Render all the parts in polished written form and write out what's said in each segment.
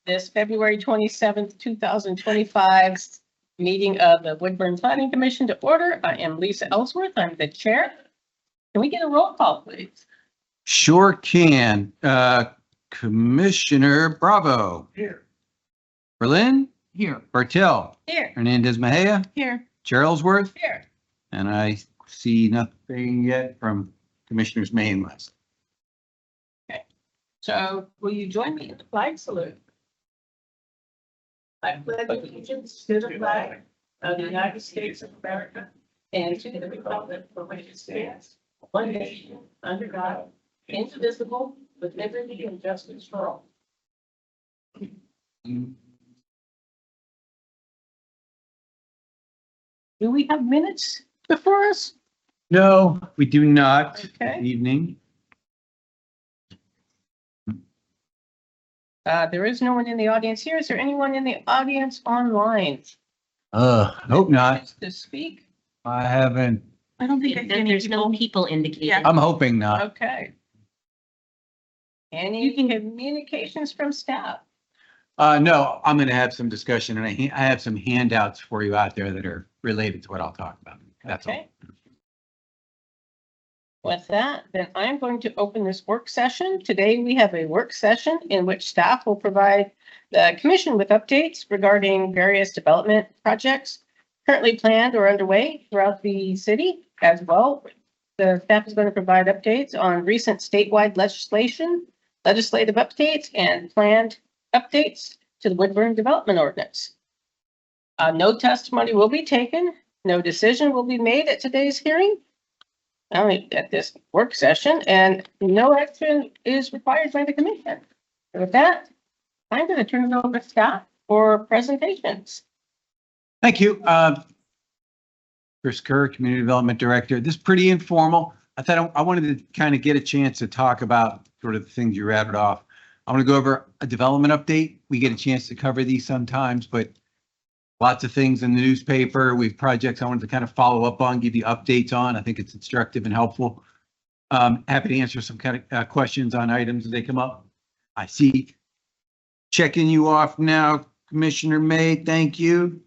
this February 27th, 2025 meeting of the Woodburn Planning Commission to order. I am Lisa Ellsworth. I'm the chair. Can we get a roll call, please? Sure can. Commissioner Bravo. Here. Berlin. Here. Bartel. Here. Hernandez Mejia. Here. Chair Ellsworth. Here. And I see nothing yet from Commissioners May and West. So will you join me in the flag salute? I pledge allegiance to the flag of the United States of America and to the republic for which it stands, one nation, under God, indivisible, with liberty and justice for all. Do we have minutes before us? No, we do not. Okay. Good evening. There is no one in the audience here. Is there anyone in the audience online? Hope not. To speak? I haven't. I don't think there's no people indicated. I'm hoping not. Okay. Any communications from staff? No, I'm going to have some discussion and I have some handouts for you out there that are related to what I'll talk about. That's all. Okay. With that, then I'm going to open this work session. Today, we have a work session in which staff will provide the commission with updates regarding various development projects currently planned or underway throughout the city as well. The staff is going to provide updates on recent statewide legislation, legislative updates, and planned updates to the Woodburn Development Ordinance. No testimony will be taken. No decision will be made at today's hearing. Only at this work session, and no action is required by the commission. So with that, I'm going to turn it over to Scott for presentations. Thank you. Chris Kerr, Community Development Director. This is pretty informal. I thought I wanted to kind of get a chance to talk about sort of the things you rattled off. I want to go over a development update. We get a chance to cover these sometimes, but lots of things in the newspaper. We have projects I wanted to kind of follow up on, give you updates on. I think it's instructive and helpful. Happy to answer some kind of questions on items as they come up. I see checking you off now, Commissioner May. Thank you.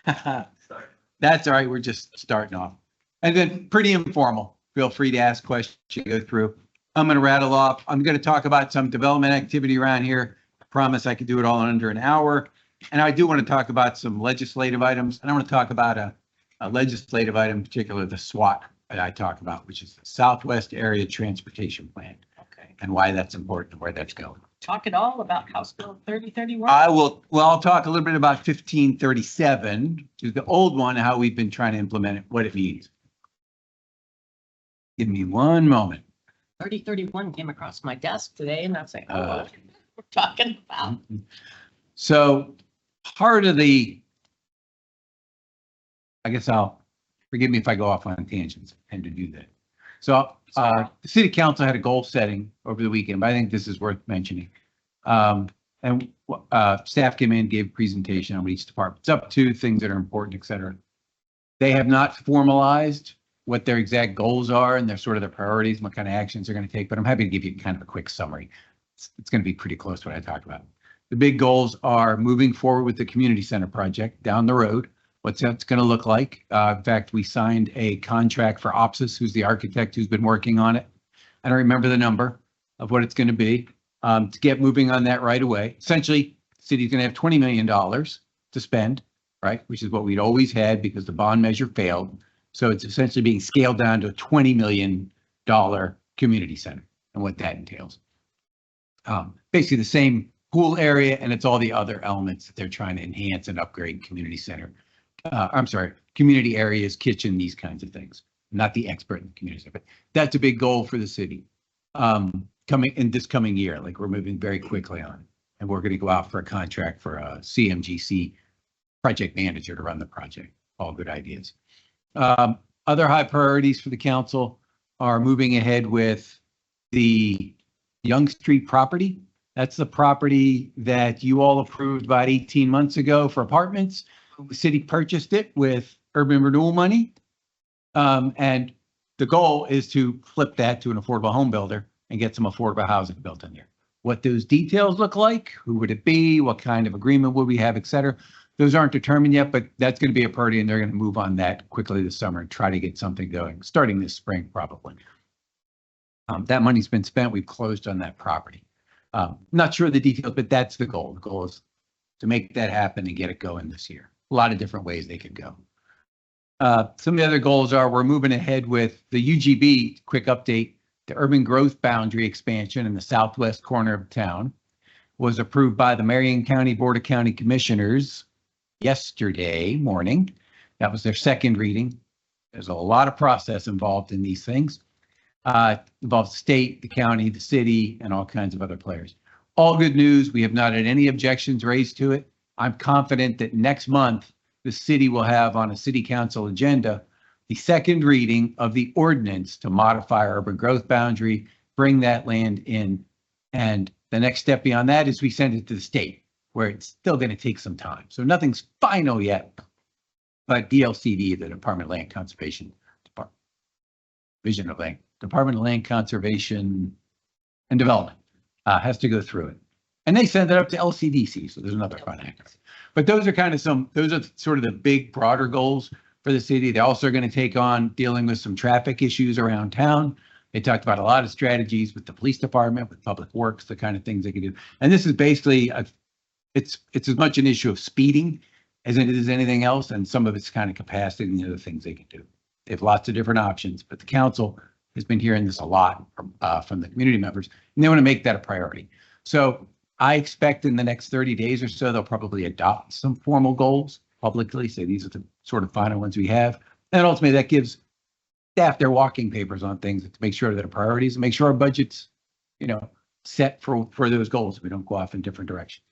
That's all right. We're just starting off. And then pretty informal. Feel free to ask questions, go through. I'm going to rattle off. I'm going to talk about some development activity around here. I promise I could do it all in under an hour. And I do want to talk about some legislative items, and I want to talk about a legislative item, in particular, the SWAT that I talk about, which is the Southwest Area Transportation Plan. Okay. And why that's important and where that's going. Talk it all about House Bill 3031. I'll talk a little bit about 1537, which is the old one, how we've been trying to implement it, what it means. Give me one moment. 3031 came across my desk today, and I was like, oh, what we're talking about. So part of the, I guess forgive me if I go off on tangents, I tend to do that. So the city council had a goal setting over the weekend, but I think this is worth mentioning. And staff came in, gave a presentation on what each department's up to, things that are important, et cetera. They have not formalized what their exact goals are and their sort of their priorities and what kind of actions they're going to take, but I'm happy to give you kind of a quick summary. It's going to be pretty close to what I talked about. The big goals are moving forward with the community center project down the road. What's that's going to look like. In fact, we signed a contract for Opsis, who's the architect who's been working on it. I don't remember the number of what it's going to be to get moving on that right away. Essentially, the city's going to have $20 million to spend, right? Which is what we'd always had because the bond measure failed. So it's essentially being scaled down to a $20 million community center and what that entails. Basically the same pool area, and it's all the other elements that they're trying to enhance and upgrade community center. Community areas, kitchen, these kinds of things. I'm not the expert in the community center, but that's a big goal for the city. Coming in this coming year, like we're moving very quickly on it. And we're going to go out for a contract for a CMGC project manager to run the project. All good ideas. Other high priorities for the council are moving ahead with the Young Street property. That's the property that you all approved about 18 months ago for apartments. The city purchased it with urban renewal money. And the goal is to flip that to an affordable home builder and get some affordable housing built in there. What those details look like, who would it be, what kind of agreement would we have, et cetera. Those aren't determined yet, but that's going to be a priority, and they're going to move on that quickly this summer and try to get something going, starting this spring probably. That money's been spent. We've closed on that property. Not sure of the details, but that's the goal. The goal is to make that happen and get it going this year. A lot of different ways they could go. Some of the other goals are we're moving ahead with the UGB, quick update, the urban growth boundary expansion in the southwest corner of town was approved by the Marion County Board of County Commissioners yesterday morning. That was their second reading. There's a lot of process involved in these things. Involves the state, the county, the city, and all kinds of other players. All good news. We have not had any objections raised to it. I'm confident that next month, the city will have on a city council agenda the second reading of the ordinance to modify our urban growth boundary, bring that land in. And the next step beyond that is we send it to the state, where it's still going to take some time. So nothing's final yet, but DLCD, the Department of Land Conservation, Division of Land, Department of Land Conservation and Development has to go through it. And they send it up to LCDC, so there's another front end. But those are kind of those are sort of the big, broader goals for the city. They're also going to take on dealing with some traffic issues around town. They talked about a lot of strategies with the police department, with public works, the kind of things they can do. And this is basically, it's as much an issue of speeding as it is anything else. And some of it's kind of capacity and the other things they can do. They have lots of different options, but the council has been hearing this a lot from the community members, and they want to make that a priority. So I expect in the next 30 days or so, they'll probably adopt some formal goals publicly, say these are the sort of final ones we have. And ultimately that gives staff their walking papers on things to make sure that are priorities and make sure our budget's, set for those goals. We don't go off in different directions.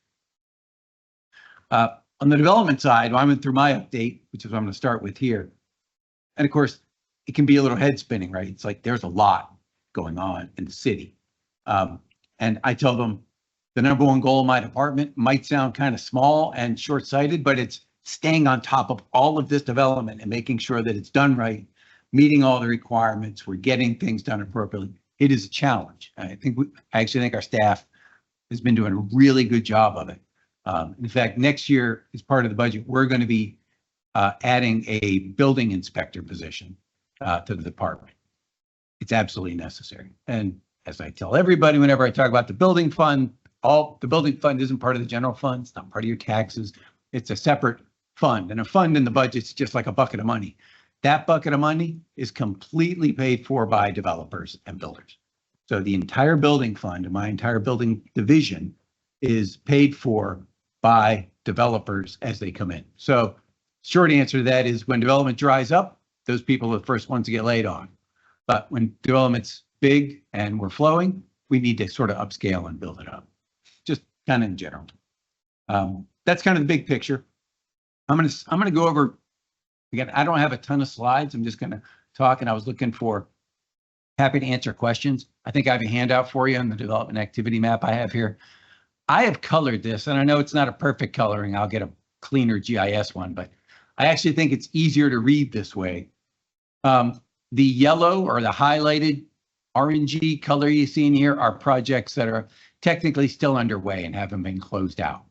On the development side, I went through my update, which is what I'm going to start with here. And of course, it can be a little head spinning, right? It's like there's a lot going on in the city. And I tell them the number one goal of my department might sound kind of small and short-sighted, but it's staying on top of all of this development and making sure that it's done right, meeting all the requirements, we're getting things done appropriately. It is a challenge. I actually think our staff has been doing a really good job of it. In fact, next year, as part of the budget, we're going to be adding a building inspector position to the department. It's absolutely necessary. And as I tell everybody, whenever I talk about the building fund, the building fund isn't part of the general fund. It's not part of your taxes. It's a separate fund, and a fund in the budget is just like a bucket of money. That bucket of money is completely paid for by developers and builders. So the entire building fund, my entire building division, is paid for by developers as they come in. So short answer to that is when development dries up, those people are the first ones to get laid on. But when development's big and we're flowing, we need to sort of upscale and build it up. Just kind of in general. That's kind of the big picture. I'm gonna go over, again, I don't have a ton of slides. I'm just gonna talk, and I was looking for, happy to answer questions. I think I have a handout for you on the development activity map I have here. I have colored this, and I know it's not a perfect coloring. I'll get a cleaner GIS one, but I actually think it's easier to read this way. The yellow or the highlighted orangey color you see in here are projects that are technically still underway and haven't been closed out.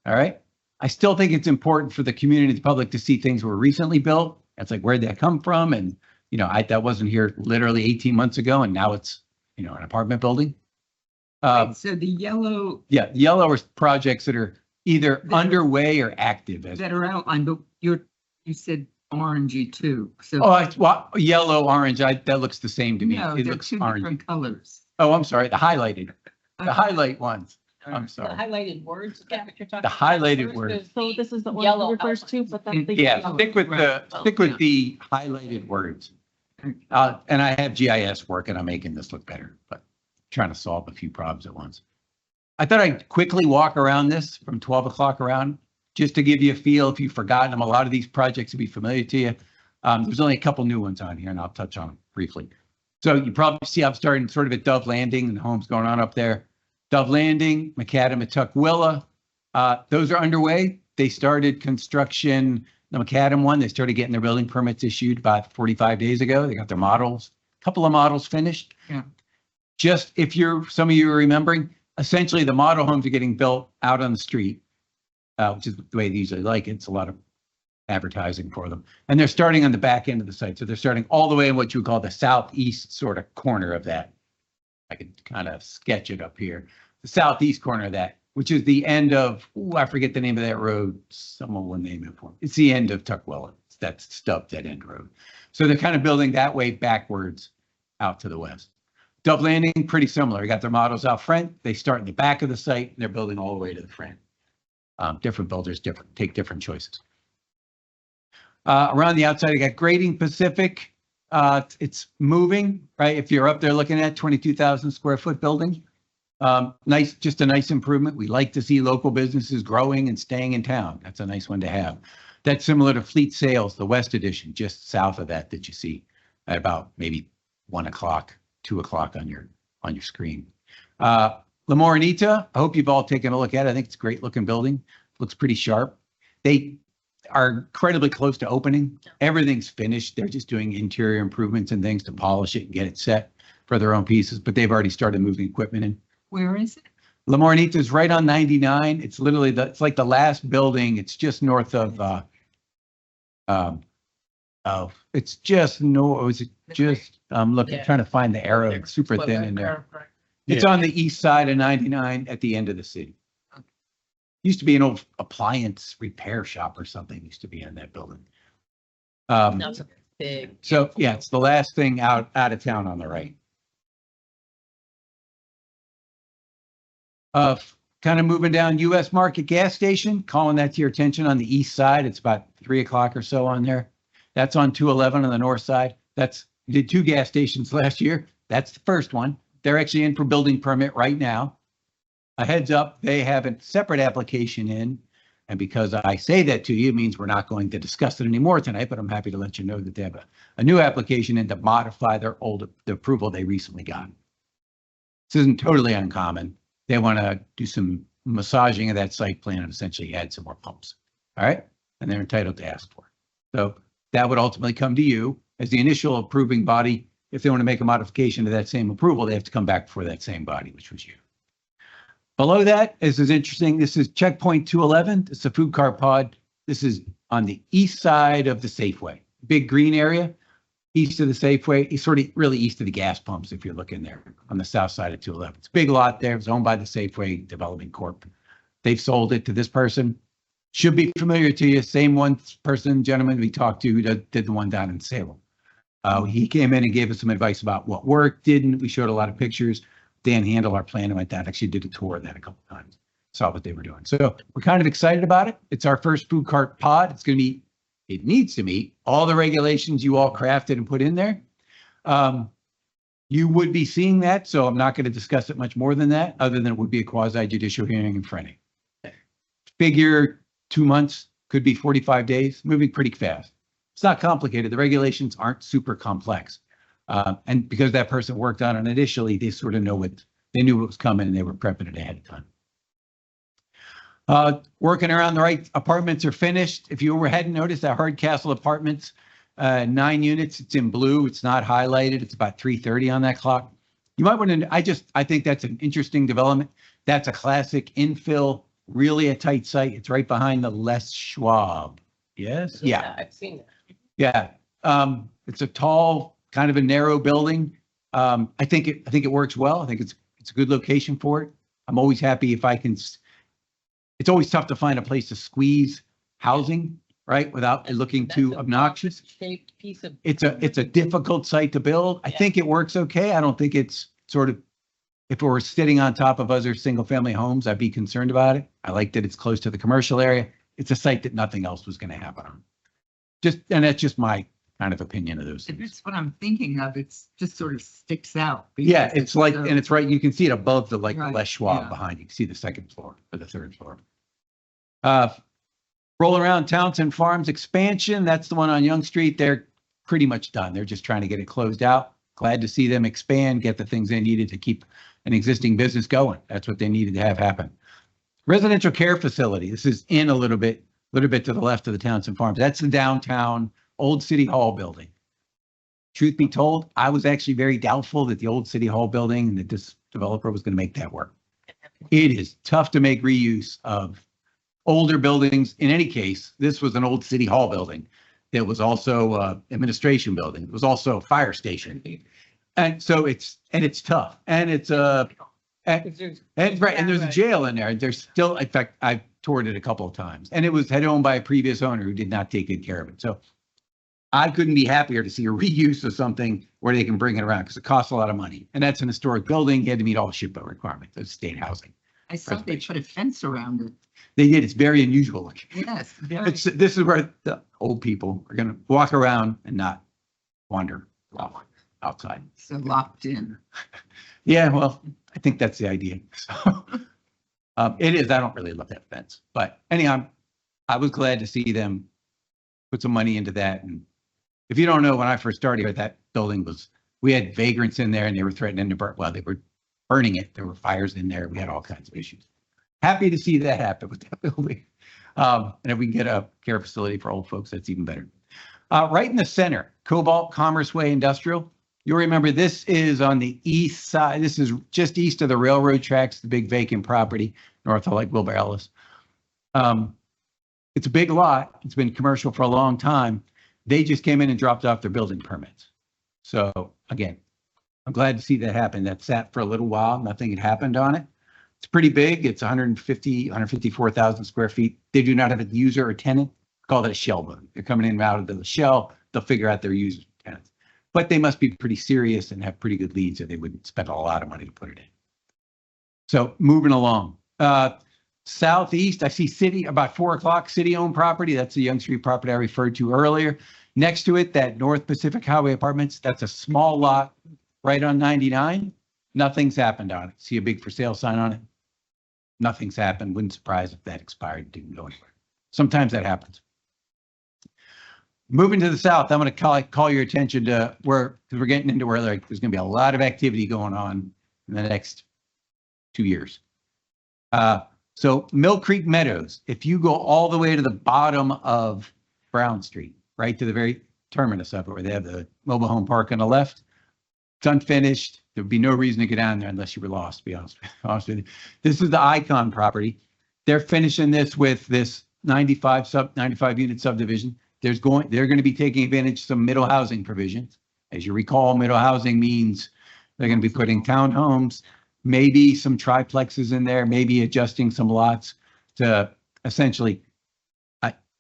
All right. I still think it's important for the community, the public, to see things were recently built. It's like, where'd that come from? And, that wasn't here literally 18 months ago, and now it's, an apartment building. Right, so the yellow. Yeah, yellow are projects that are either underway or active. That are outlined, but you said orangey too. So. Oh, yellow, orange, that looks the same to me. No, It they're looks two orange. different colors. Oh, I'm sorry, the highlighted, the highlight ones. I'm The sorry. highlighted words, is that what you're talking The about? highlighted First words. is So this is the one yellow that refers to, but that's the. Yeah, yellow. stick with Right. the highlighted words. And I have GIS working on making this look better, but trying to solve a few problems at once. I thought I'd quickly walk around this from 12 o'clock around, just to give you a feel. If you've forgotten them, a lot of these projects will be familiar to you. There's only a couple new ones on here, and I'll touch on them briefly. So you probably see I'm starting sort of at Dove Landing, and the homes going on up there. Dove Landing, Macadam at Tukwila, those are underway. They started construction, the Macadam one, they started getting their building permits issued about 45 days ago. They got their models, a couple of models finished. Yeah. Just if some of you are remembering, essentially the model homes are getting built out on the street, which is the way they usually like it. It's a lot of advertising for them. And they're starting on the back end of the site. So they're starting all the way in what you would call the southeast sort of corner of that. I could kind of sketch it up here. The southeast corner of that, which is the end of, I forget the name of that road. Someone will name it for me. It's the end of Tuckwell. It's that stub dead end road. So they're kind of building that way backwards out to the west. Dove Landing, pretty similar. You got their models out front. They start in the back of the site and they're building all the way to the front. Different builders, take different choices. Around the outside, you got Grading Pacific. It's moving, right? If you're up there looking at 22,000 square foot building, nice, just a nice improvement. We like to see local businesses growing and staying in town. That's a nice one to have. That's similar to Fleet Sales, the West Edition, just south of that you see at about maybe 1 o'clock, 2 o'clock on your screen. La Morenita, I hope you've all taken a look at it. I think it's a great looking building. Looks pretty sharp. They are incredibly close to opening. Everything's finished. They're just doing interior improvements and things to polish it and get it set for their own pieces, but they've already started moving equipment in. Where is it? La Morenita is right on 99. It's literally it's like the last building. It's just north of, it's just north, I'm looking, Yeah. trying to find the arrow. It's super thin in there. It's on the east side of 99 at the end of the city. Used to be an old appliance repair shop or something used to be in that building. That's a big. So yeah, it's the last thing out of town on the right. Kind of moving down US Market gas station, calling that to your attention on the east side. It's about 3 o'clock or so on there. That's on 211 on the north side. Did 2 gas stations last year. That's the first one. They're actually in for building permit right now. A heads up, they have a separate application in. And because I say that to you, it means we're not going to discuss it anymore tonight, but I'm happy to let you know that they have a new application in to modify the approval they recently got. This isn't totally uncommon. They want to do some massaging of that site plan and essentially add some more pumps. All right. And they're entitled to ask for it. So that would ultimately come to you as the initial approving body. If they want to make a modification to that same approval, they have to come back before that same body, which was you. Below that, this is interesting. This is Checkpoint 211. It's a food car pod. This is on the east side of the Safeway. Big green area, east of the Safeway. It's sort of really east of the gas pumps if you're looking there on the south side of 211. It's a big lot there. It's owned by the Safeway Development Corp. They've sold it to this person. Should be familiar to you. Same one person, gentleman we talked to who did the one down in Salem. He came in and gave us some advice about what worked, didn't. We showed a lot of pictures. Dan Handel, our planner, went down, actually did a tour of that a couple of times, saw what they were doing. So we're kind of excited about it. It's our first food cart pod. It's going to be, it needs to meet all the regulations you all crafted and put in there. You would be seeing that, so I'm not going to discuss it much more than that, other than it would be a quasi judicial hearing in front of you. Figure 2 months, could be 45 days, moving pretty fast. It's not complicated. The regulations aren't super complex. And because that person worked on it initially, they sort of they knew what was coming and they were prepping it ahead of time. Working around the right apartments are finished. If you hadn't noticed, that Hardcastle Apartments, 9 units, it's in blue. It's not highlighted. It's about 3:30 on that clock. You might want to, I think that's an interesting development. That's a classic infill, really a tight site. It's right behind the Les Schwab. Yes? Yeah. I've seen that. Yeah. It's a tall, kind of a narrow building. I think it works well. I think it's a good location for it. I'm always happy if I can. It's always tough to find a place to squeeze housing, right, without it looking too obnoxious. Shaped piece of. It's a difficult site to build. I think it works okay. I don't think it's sort of, if it were sitting on top of other single family homes, I'd be concerned about it. I like that it's close to the commercial area. It's a site that nothing else was going to happen on. And that's just my kind of opinion of those things. That's what I'm thinking of. It's just sort of sticks out. Yeah, it's like, and it's right, you can see it above the Right, Les Schwab yeah. behind. You can see the second floor or the third floor. Roll around Townsend Farms expansion. That's the one on Young Street. They're pretty much done. They're just trying to get it closed out. Glad to see them expand, get the things they needed to keep an existing business going. That's what they needed to have happen. Residential care facility. This is in a little bit to the left of the Townsend Farms. That's the downtown old City Hall building. Truth be told, I was actually very doubtful that the old City Hall building and that this developer was going to make that work. It is tough to make reuse of older buildings. In any case, this was an old city hall building. It was also administration building. It was also a fire station. And so it's tough. And it's and right, and there's a jail in there. There's still, in fact, I've toured it a couple of times, and it was had owned by a previous owner who did not take good care of it. So I couldn't be happier to see a reuse of something where they can bring it around because it costs a lot of money. And that's an historic building. You had to meet all the SHPO requirements of state housing. I saw they put a fence around it. They did. It's very unusual looking. Yes. very. This is where the old people are going to walk around and not wander outside. So locked in. Yeah, well, I think that's the idea. So it is. I don't really love that fence, but anyhow, I was glad to see them put some money into that. And if you don't know, when I first started here, that building we had vagrants in there and they were threatening to burn. Well, they were burning it. There were fires in there. We had all kinds of issues. Happy to see that happen with that building. And if we can get a care facility for old folks, that's even better. Right in the center, Cobalt Commerce Way Industrial. You'll remember this is on the east side. This is just east of the railroad tracks, the big vacant property north of like Wilbur Ellis. It's a big lot. It's been commercial for a long time. They just came in and dropped off their building permits. So again, I'm glad to see that happen. That sat for a little while. Nothing had happened on it. It's pretty big. It's 154,000 square feet. They do not have a user or tenant. Call that a shell building. They're coming in and out of the shell. They'll figure out their users and tenants. But they must be pretty serious and have pretty good leads, or they wouldn't spend a lot of money to put it in. So moving along. Southeast, I see city, about 4 o'clock, city-owned property. That's the Young Street property I referred to earlier. Next to it, that North Pacific Highway Apartments, that's a small lot right on 99. Nothing's happened on it. See a big for sale sign on it? Nothing's happened. Wouldn't surprise if that expired and didn't go anywhere. Sometimes that happens. Moving to the south, I'm going to call your attention to because we're getting into where there's going to be a lot of activity going on in the next 2 years. So Mill Creek Meadows, if you go all the way to the bottom of Brown Street, right to the very terminus of it, where they have the mobile home park on the left, it's unfinished. There would be no reason to get down there unless you were lost, to be honest with you. This is the Icon property. They're finishing this with this 95 unit subdivision. They're going to be taking advantage of some middle housing provisions. As you recall, middle housing means they're going to be putting townhomes, maybe some triplexes in there, maybe adjusting some lots to essentially,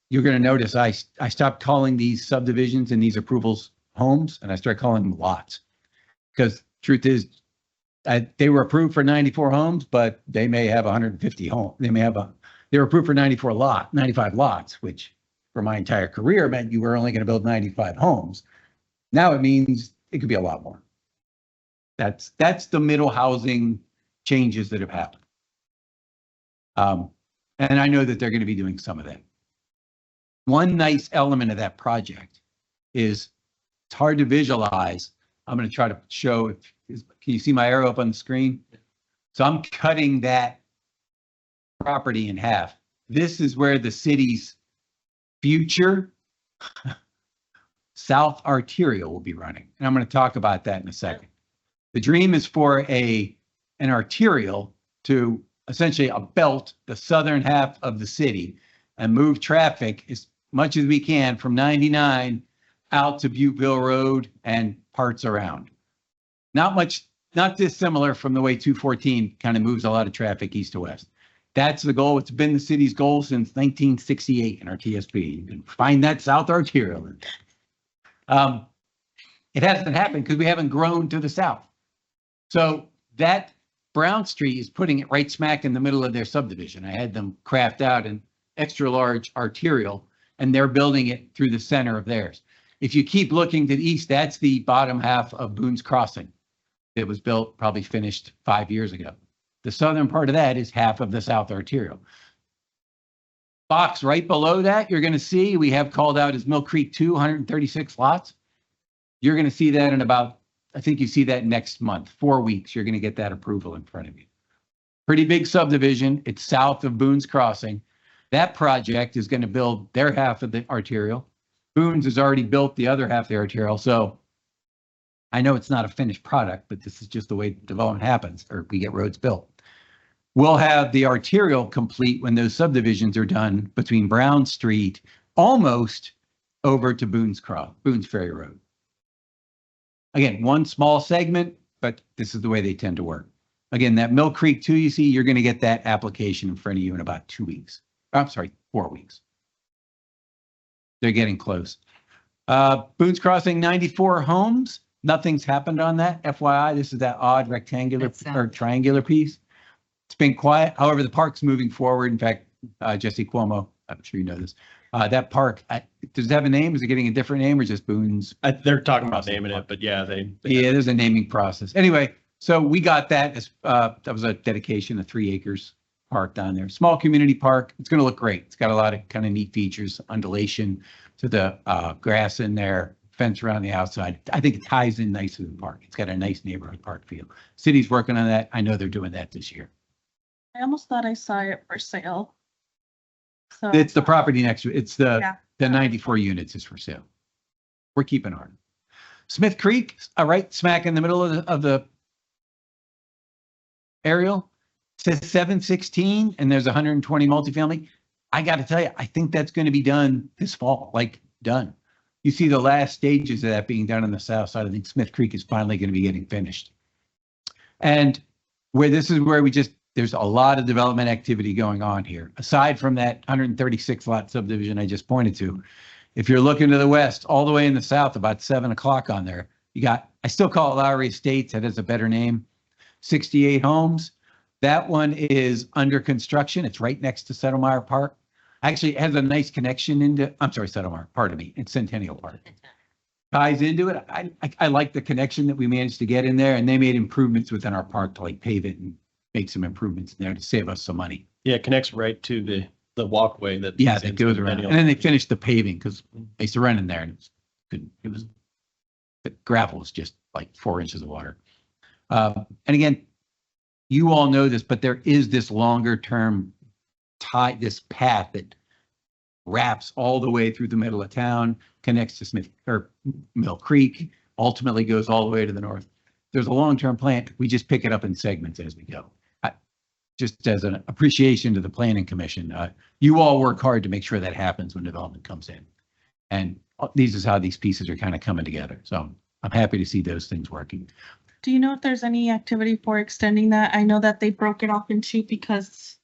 you're going to notice I stopped calling these subdivisions and these approvals homes, and I started calling them lots. Because truth is, they were approved for 94 homes, but they may have 150 homes. They were approved for 95 lots, which for my entire career meant you were only going to build 95 homes. Now it means it could be a lot more. That's the middle housing changes that have happened. And I know that they're going to be doing some of that. One nice element of that project is it's hard to visualize. I'm going to try to show, can you see my arrow up on the screen? So I'm cutting that property in half. This is where the city's future South Arterial will be running. And I'm going to talk about that in a second. The dream is for an arterial to essentially belt the southern half of the city and move traffic as much as we can from 99 out to Butteville Road and parts around. Not dissimilar from the way 214 kind of moves a lot of traffic east to west. That's the goal. It's been the city's goal since 1968 in our TSP. You can find that South Arterial. It hasn't happened because we haven't grown to the south. So that Brown Street is putting it right smack in the middle of their subdivision. I had them craft out an extra large arterial, and they're building it through the center of theirs. If you keep looking to the east, that's the bottom half of Boone's Crossing. It was built, probably finished 5 years ago. The southern part of that is half of the South Arterial. Box right below that, you're going to see we have called out as Mill Creek 2, 136 lots. You're going to see that in about, I think you see that next month, 4 weeks. You're going to get that approval in front of you. Pretty big subdivision. It's south of Boone's Crossing. That project is going to build their half of the arterial. Boone's has already built the other half of the arterial. So I know it's not a finished product, but this is just the way development happens, or we get roads built. We'll have the arterial complete when those subdivisions are done between Brown Street, almost over to Boone's Ferry Road. Again, one small segment, but this is the way they tend to work. Again, that Mill Creek 2, you see, you're going to get that application in front of you in about 2 weeks. I'm sorry, 4 weeks. They're getting close. Boone's Crossing, 94 homes. Nothing's happened on that. FYI, this is that odd rectangular That's or triangular piece. It's been quiet. However, the park's moving forward. In fact, Jesse Cuomo, I'm sure you know this. That park, does it have a name? Is it getting a different name or just Boone's? They're talking about naming it, but yeah, Yeah, there's a naming process. Anyway, so we got that as, that was a dedication of 3 acres park down there. Small community park. It's going to look great. It's got a lot of kind of neat features, undulation to the grass in there, fence around the outside. I think it ties in nicely with the park. It's got a nice neighborhood park feel. City's working on that. I know they're doing that this year. I almost thought I saw it for sale. So It's the property next to it. It's Yeah. the 94 units is for sale. We're keeping on. Smith Creek, right smack in the middle of the aerial, says 716 and there's 120 multifamily. I got to tell you, I think that's going to be done this fall, like done. You see the last stages of that being done on the south side. I think Smith Creek is finally going to be getting finished. And where this is where there's a lot of development activity going on here. Aside from that 136 lot subdivision I just pointed to, if you're looking to the west, all the way in the south, about 7 o'clock on there, you got, I still call it Lowry Estates. That is a better name. 68 homes. That one is under construction. It's right next to Settlemyre Park. Actually, it has a nice connection into, I'm sorry, Settlemyre, pardon me, it's Centennial Park. Ties into it. I like the connection that we managed to get in there, and they made improvements within our park to like pave it and make some improvements in there to save us some money. yeah, it connects right to the walkway that. Yeah, that goes around. And then they finished the paving because they used to run in there and the gravel was just like 4 inches of water. And again, you all know this, but there is this longer term this path that wraps all the way through the middle of town, connects to Smith or Mill Creek, ultimately goes all the way to the north. There's a long-term plan. We just pick it up in segments as we go. Just as an appreciation to the Planning Commission, you all work hard to make sure that happens when development comes in. And these is how these pieces are kind of coming together. So I'm happy to see those things working. do you know if there's any activity for extending that? I know that they broke it off in 2 because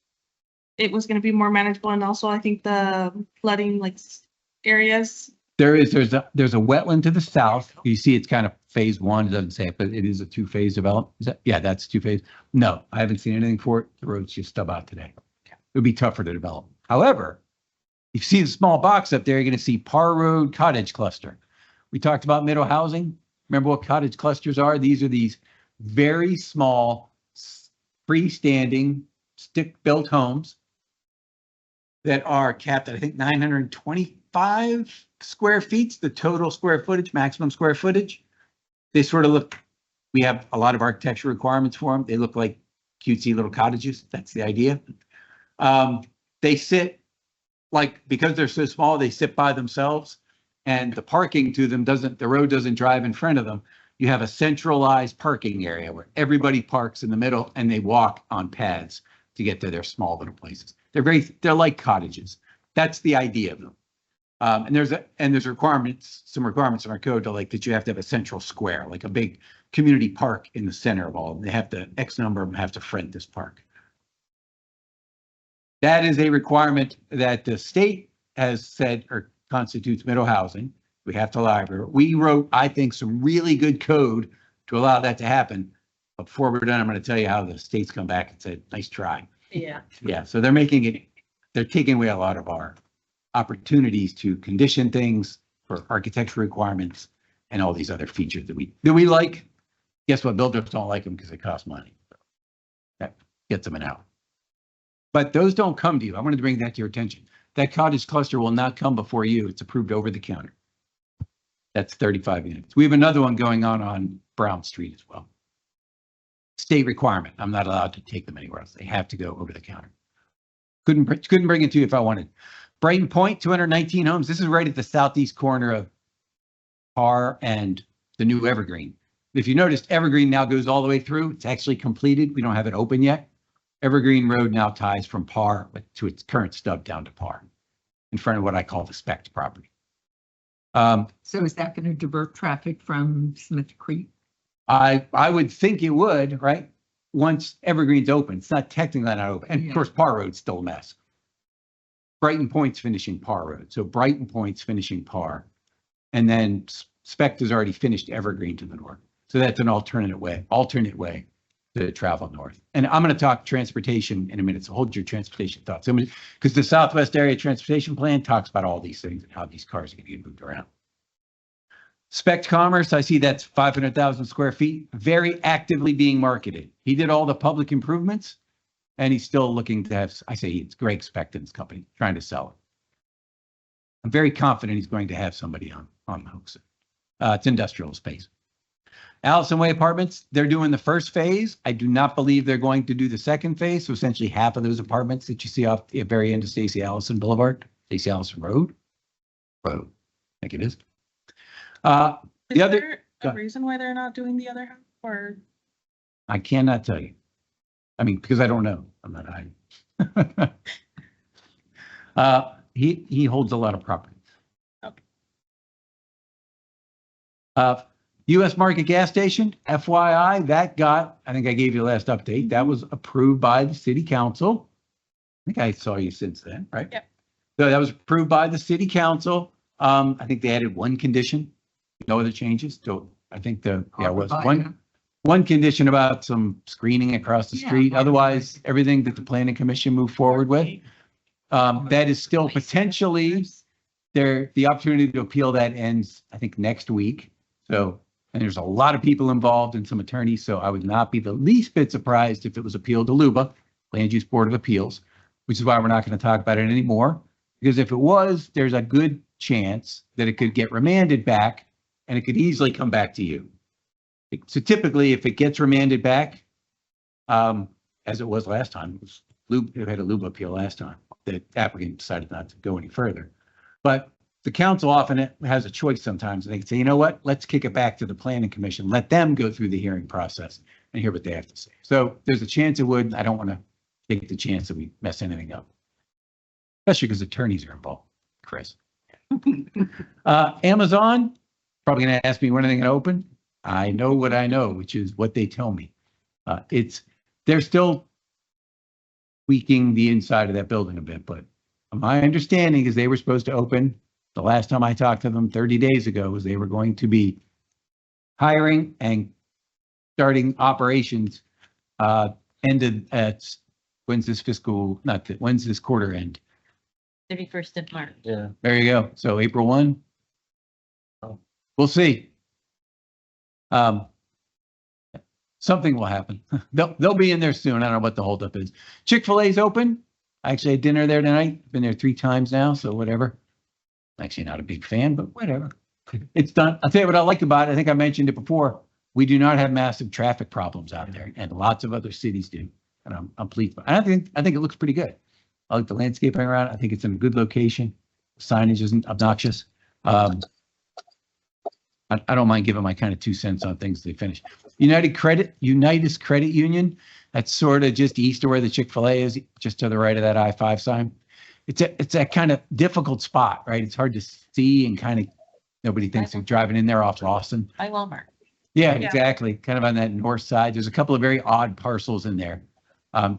it was going to be more manageable, and also I think the flooding areas. There's a wetland to the south. You see it's kind of phase 1. It doesn't say it, but it is a 2-phase development. Yeah, that's 2-phase. No, I haven't seen anything for it. The road's just stub out today. It would be tougher to develop. However, if you see the small box up there, you're going to see Parr Road Cottage Cluster. We talked about middle housing. Remember what cottage clusters are? These are these very small, freestanding, stick-built homes that are capped at, I think, 925 square feet, the total square footage, maximum square footage. They sort of look, we have a lot of architecture requirements for them. They look like cutesy little cottages. That's the idea. They sit because they're so small, they sit by themselves, and the parking to them the road doesn't drive in front of them. You have a centralized parking area where everybody parks in the middle and they walk on paths to get to their small little places. They're like cottages. That's the idea of them. And there's some requirements in our code to that you have to have a central square, like a big community park in the center of all of them. They have to, X number of them have to front this park. That is a requirement that the state has said or constitutes middle housing. We have to library. We wrote, I think, some really good code to allow that to happen. But before we're done, I'm going to tell you how the state's come back and said, nice try. Yeah. Yeah, so they're taking away a lot of our opportunities to condition things for architecture requirements and all these other features that we like. Guess what? Builders don't like them because they cost money. That gets them an out. But those don't come to you. I wanted to bring that to your attention. That cottage cluster will not come before you. It's approved over the counter. That's 35 units. We have another one going on Brown Street as well. State requirement. I'm not allowed to take them anywhere else. They have to go over the counter. Couldn't bring it to you if I wanted. Brighton Point, 219 homes. This is right at the southeast corner of Parr and the new Evergreen. If you noticed, Evergreen now goes all the way through. It's actually completed. We don't have it open yet. Evergreen Road now ties from Par to its current stub down to Par in front of what I call the Specht property. So is that going to divert traffic from Smith Creek? I would think it would, right? Once Evergreen's open, it's not technically not open. And of Yeah. course, Par Road's still a mess. Brighton Point's finishing Par Road. So Brighton Point's finishing Par. And then Specht has already finished Evergreen to the north. So that's an alternate way to travel north. And I'm going to talk transportation in a minute. So hold your transportation thoughts. Because the Southwest Area Transportation Plan talks about all these things and how these cars are going to get moved around. Specht Commerce, I see that's 500,000 square feet, very actively being marketed. He did all the public improvements and he's still looking to have, I say it's Greg Specht and his company trying to sell it. I'm very confident he's going to have somebody on the hooks. It's industrial space. Allison Way Apartments, they're doing the first phase. I do not believe they're going to do the second phase. So essentially half of those apartments that you see off the very end of Stacey Allison Boulevard, Stacey Allison Road, I think it is. Is The other, there go a ahead. reason why they're not doing the other half, or? I cannot tell you. I mean, because I don't know. I'm not hiding. He holds a lot of properties. Okay. US Market Gas Station, FYI, that got, I think I gave you the last update. That was approved by the city council. I think I saw you since then, right? Yep. So that was approved by the city council. I think they added one condition, no other changes. So I think it was one condition about some screening across the Yeah, street. like- Otherwise, everything that the planning commission moved forward with. That is still potentially there. The opportunity to appeal that ends, I think, next week. So, and there's a lot of people involved and some attorneys. So I would not be the least bit surprised if it was appealed to LUBA, Land Use Board of Appeals, which is why we're not going to talk about it anymore. Because if it was, there's a good chance that it could get remanded back and it could easily come back to you. So typically, if it gets remanded back, as it was last time, it had a LUBA appeal last time. The applicant decided not to go any further. But the council often has a choice sometimes. They can say, you know what, let's kick it back to the planning commission. Let them go through the hearing process and hear what they have to say. So there's a chance it would. I don't want to take the chance that we mess anything up. Especially because attorneys are involved, Chris. Amazon, probably going to ask me when are they going to open? I know what I know, which is what they tell me. They're still tweaking the inside of that building a bit, but my understanding is they were supposed to open, the last time I talked to them 30 days ago, was they were going to be hiring and starting operations ended at, when's this quarter end? 31st of March. Yeah. There you go. So April 1. We'll see. Something will happen. They'll be in there soon. I don't know what the holdup is. Chick-fil-A's open. I actually had dinner there tonight. Been there 3 times now, so whatever. Actually not a big fan, but whatever. It's done. I'll tell you what I like about it. I think I mentioned it before. We do not have massive traffic problems out there, and lots of other cities do. And I'm pleased. And I think it looks pretty good. I like the landscaping around. I think it's in a good location. Signage isn't obnoxious. I don't mind giving my kind of 2 cents on things they finish. United Credit Union. That's sort of just east of where the Chick-fil-A is, just to the right of that I-5 sign. It's that kind of difficult spot, right? It's hard to see and kind of nobody thinks of driving in there off Lawson. By Walmart. Yeah, Yeah. exactly. Kind of on that north side. There's a couple of very odd parcels in there.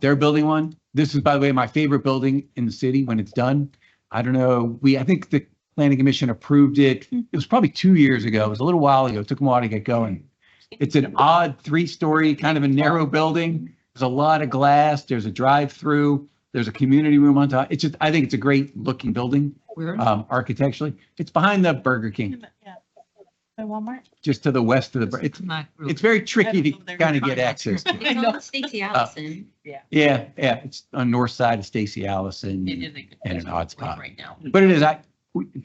They're building one. This is, by the way, my favorite building in the city when it's done. I don't know. I think the planning commission approved it. It was probably 2 years ago. It was a little while ago. It took them a while to get going. It's an odd 3-story, kind of a narrow building. There's a lot of glass. There's a drive-through. There's a community room on top. I think it's a great looking building, Where? architecturally. It's behind the Burger King, Yeah. By Walmart? just to the west of the, It's not really- it's very tricky I don't know to if kind of they're get access to. It's on Stacey Allison. Yeah, it's on north side of Stacey Allison. It is a good And an place odd to spot. live right now. But it is,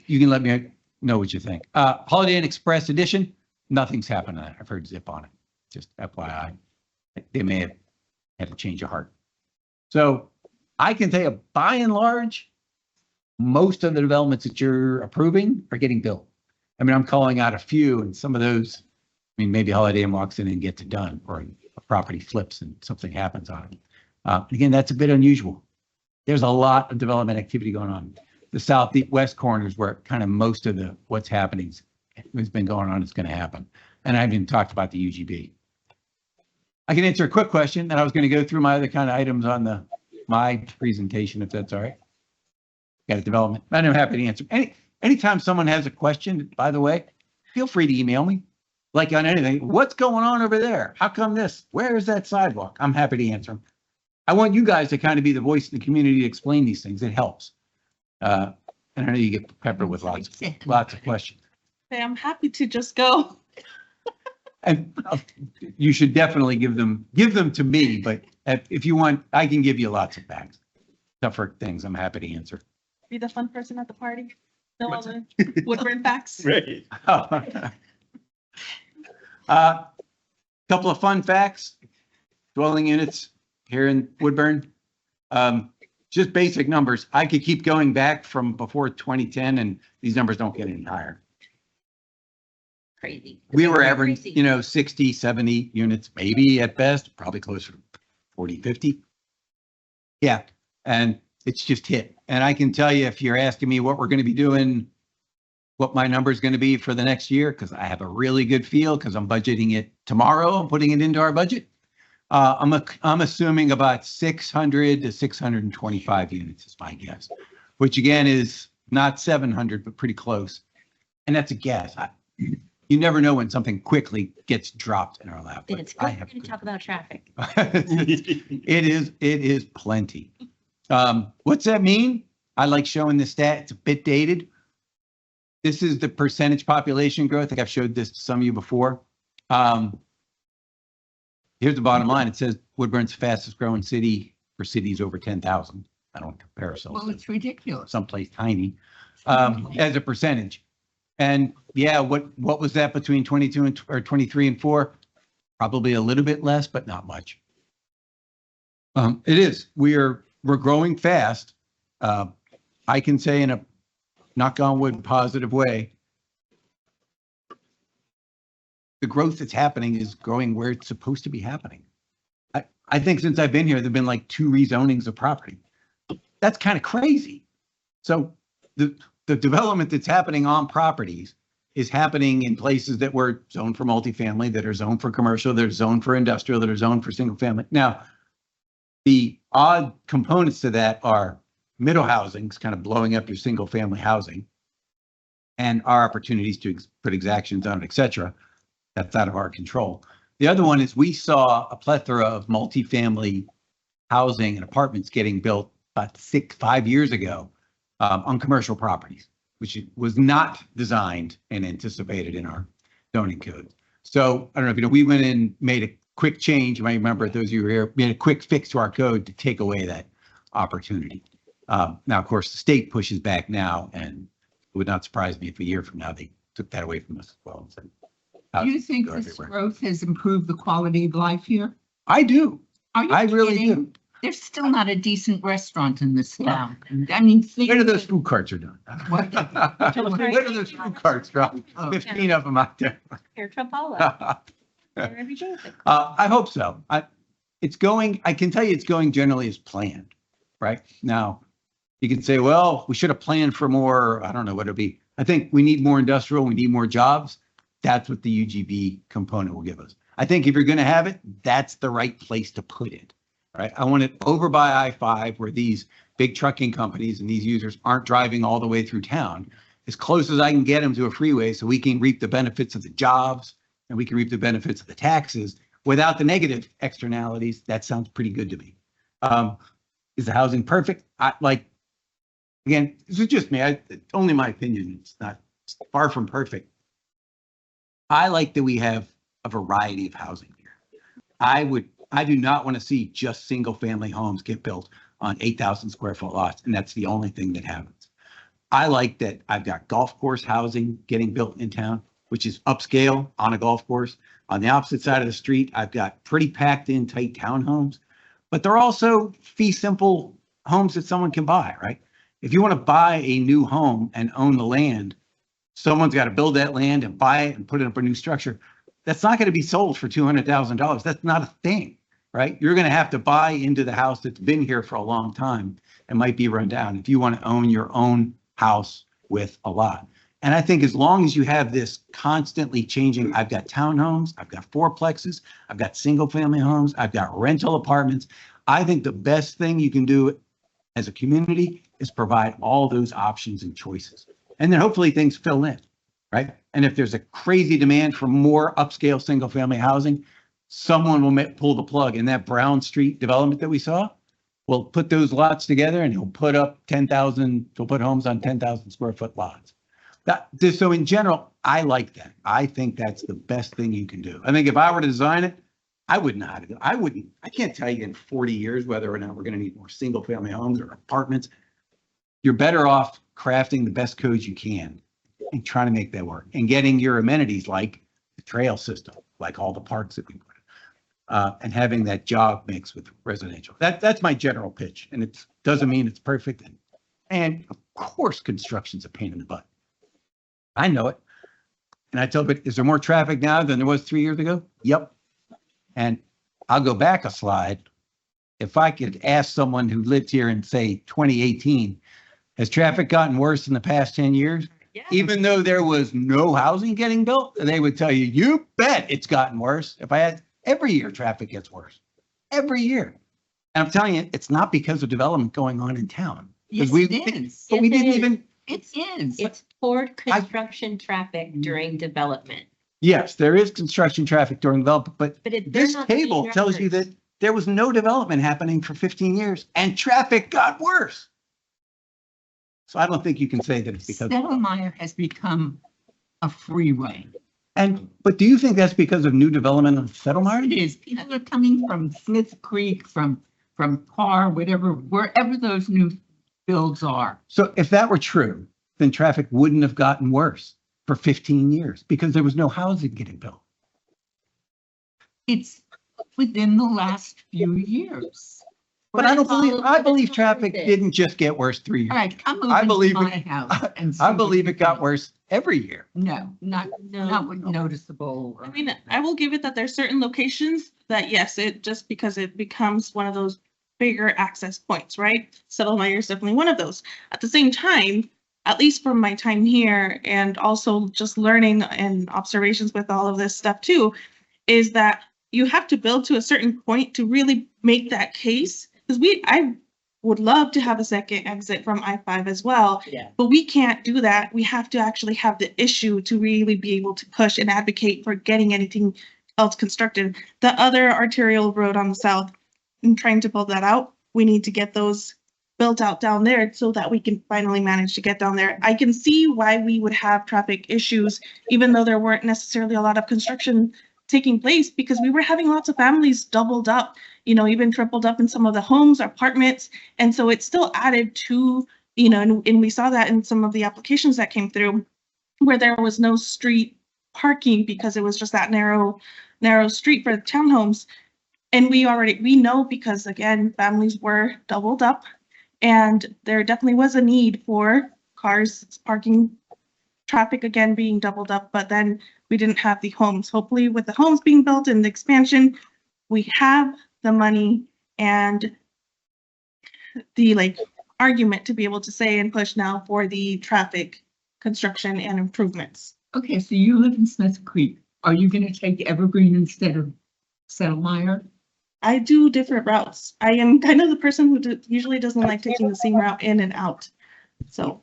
you can let me know what you think. Holiday Inn Express Edition, nothing's happened on that. I've heard zip on it, just FYI. They may have had a change of heart. So I can tell you, by and large, most of the developments that you're approving are getting built. I mean, I'm calling out a few, and some of those, I mean, maybe Holiday Inn walks in and gets it done, or a property flips and something happens on it. Again, that's a bit unusual. There's a lot of development activity going on. The southwest corner is where kind of most of what's happening has been going on is going to happen. And I haven't even talked about the UGB. I can answer a quick question, and I was going to go through my other kind of items on my presentation, if that's all right. Got a development. I'm happy to answer. Anytime someone has a question, by the way, feel free to email me. Like on anything, what's going on over there? How come this? Where is that sidewalk? I'm happy to answer them. I want you guys to kind of be the voice of the community to explain these things. It helps. And I know you get peppered with lots of questions. Hey, I'm happy to just go. And you should definitely give them to me, but if you want, I can give you lots of facts. Tougher things I'm happy to answer. Be the fun person at the party. No other Woodburn facts. Right. Couple of fun facts. Dwelling units here in Woodburn. Just basic numbers. I could keep going back from before 2010 and these numbers don't get any higher. Crazy. We were They're averaging, crazy. 60, 70 units, maybe at best, probably closer to 40, 50. Yeah, and it's just hit. And I can tell you, if you're asking me what we're going to be doing, what my number is going to be for the next year, because I have a really good feel because I'm budgeting it tomorrow. I'm putting it into our budget. I'm assuming about 600 to 625 units is my guess, which again is not 700, but pretty close. And that's a guess. You never know when something quickly gets dropped in our lap. And but it's I good have to talk about traffic. It is plenty. What's that mean? I like showing the stat. It's a bit dated. This is the percentage population growth. I think I've showed this to some of you before. Here's the bottom line. It says Woodburn's fastest growing city for cities over 10,000. I don't compare ourselves Well, to it's ridiculous. someplace tiny as a percentage. And yeah, what was that between 22 or 23 and 4? Probably a little bit less, but not much. It is. We're growing fast. I can say in a knock on wood positive way, the growth that's happening is growing where it's supposed to be happening. I think since I've been here, there've been like 2 rezonings of property. That's kind of crazy. So the development that's happening on properties is happening in places that were zoned for multifamily, that are zoned for commercial, that are zoned for industrial, that are zoned for single family. Now, the odd components to that are middle housings kind of blowing up your single family housing and our opportunities to put exactions on it, et cetera. That's out of our control. The other one is we saw a plethora of multifamily housing and apartments getting built about 5 years ago on commercial properties, which was not designed and anticipated in our zoning code. So I don't know if you know, we went in, made a quick change. You might remember, those of you who were here, made a quick fix to our code to take away that opportunity. Now, of course, the state pushes back now, and it would not surprise me if a year from now they took that away from us as well. So, Do you think this growth has improved the quality of life here? I do. Are you I really kidding? do. There's still not a decent restaurant in this town. I mean, Where do those food carts are done? What? Where do those food carts from? Oh. 15 of them out there. Here, Trapala. Wherever you think. I hope so. I can tell you it's going generally as planned, right? Now, you can say, well, we should have planned for more, I don't know what it'll be. I think we need more industrial, we need more jobs. That's what the UGB component will give us. I think if you're going to have it, that's the right place to put it, right? I want it over by I-5 where these big trucking companies and these users aren't driving all the way through town, as close as I can get them to a freeway so we can reap the benefits of the jobs and we can reap the benefits of the taxes without the negative externalities. That sounds pretty good to me. Is the housing perfect? Again, this is just me. Only my opinion. It's far from perfect. I like that we have a variety of housing here. I do not want to see just single family homes get built on 8,000 square foot lots, and that's the only thing that happens. I like that I've got golf course housing getting built in town, which is upscale on a golf course. On the opposite side of the street, I've got pretty packed in tight townhomes, but they're also fee simple homes that someone can buy, right? If you want to buy a new home and own the land, someone's got to build that land and buy it and put it up a new structure. That's not going to be sold for $200,000. That's not a thing. right? You're going to have to buy into the house that's been here for a long time and might be run down if you want to own your own house with a lot. And I think as long as you have this constantly changing, I've got townhomes, I've got fourplexes, I've got single family homes, I've got rental apartments. I think the best thing you can do as a community is provide all those options and choices. And then hopefully things fill in, right? And if there's a crazy demand for more upscale single family housing, someone will pull the plug. In that Brown Street development that we saw, we'll put those lots together and he'll put up 10,000, he'll put homes on 10,000 square foot lots. So in general, I like that. I think that's the best thing you can do. I think if I were to design it, I would not. I can't tell you in 40 years whether or not we're going to need more single family homes or apartments. You're better off crafting the best codes you can and trying to make that work and getting your amenities like the trail system, like all the parks that we put, and having that jog mix with residential. That's my general pitch. And it doesn't mean it's perfect. And of course, construction's a pain in the butt. I know it. And I tell people, is there more traffic now than there was 3 years ago? Yep. And I'll go back a slide. If I could ask someone who lived here in, say, 2018, has traffic gotten worse in the past 10 years? Yeah. Even though there was no housing getting built, they would tell you, you bet it's gotten worse. If I had every year, traffic gets worse. Every year. And I'm telling you, it's not because of development going on in town. Yes, we, it is. But we Yes, it didn't is. even. It is. It's for construction traffic during development. Yes, there is construction traffic during development, but But they're this not the main table tells you drivers. that there was no development happening for 15 years and traffic got worse. So I don't think you can say that it's because, Settlemyre has become a freeway. but do you think that's because of new development on Settlemyre? It is. People are coming from Smith Creek, from Carr, whatever, wherever those new builds are. So if that were true, then traffic wouldn't have gotten worse for 15 years because there was no housing getting built. It's within the last few years. But I believe traffic didn't just get worse 3 years. All right, come I over to believe my it- house and see I what believe you it got think. worse every year. No, not with noticeable. I mean, I will give it that there's certain locations that, yes, it just because it becomes one of those bigger access points, right? Settlemyre is definitely one of those. At the same time, at least from my time here and also just learning and observations with all of this stuff too, is that you have to build to a certain point to really make that case. Because I would love to have a second exit from I-5 as well. Yeah. But we can't do that. We have to actually have the issue to really be able to push and advocate for getting anything else constructed. The other arterial road on the south, and trying to build that out, we need to get those built out down there so that we can finally manage to get down there. I can see why we would have traffic issues, even though there weren't necessarily a lot of construction taking place, because we were having lots of families doubled up, even tripled up in some of the homes, apartments. And so it still added to, and we saw that in some of the applications that came through where there was no street parking because it was just that narrow street for the townhomes. And we know because again, families were doubled up and there definitely was a need for cars parking, traffic again being doubled up, but then we didn't have the homes. Hopefully with the homes being built and the expansion, we have the money and the argument to be able to say and push now for the traffic construction and improvements. Okay, so you live in Smith Creek. Are you going to take Evergreen instead of Settlemyre? I do different routes. I am kind of the person who usually doesn't like taking the same route in and out. So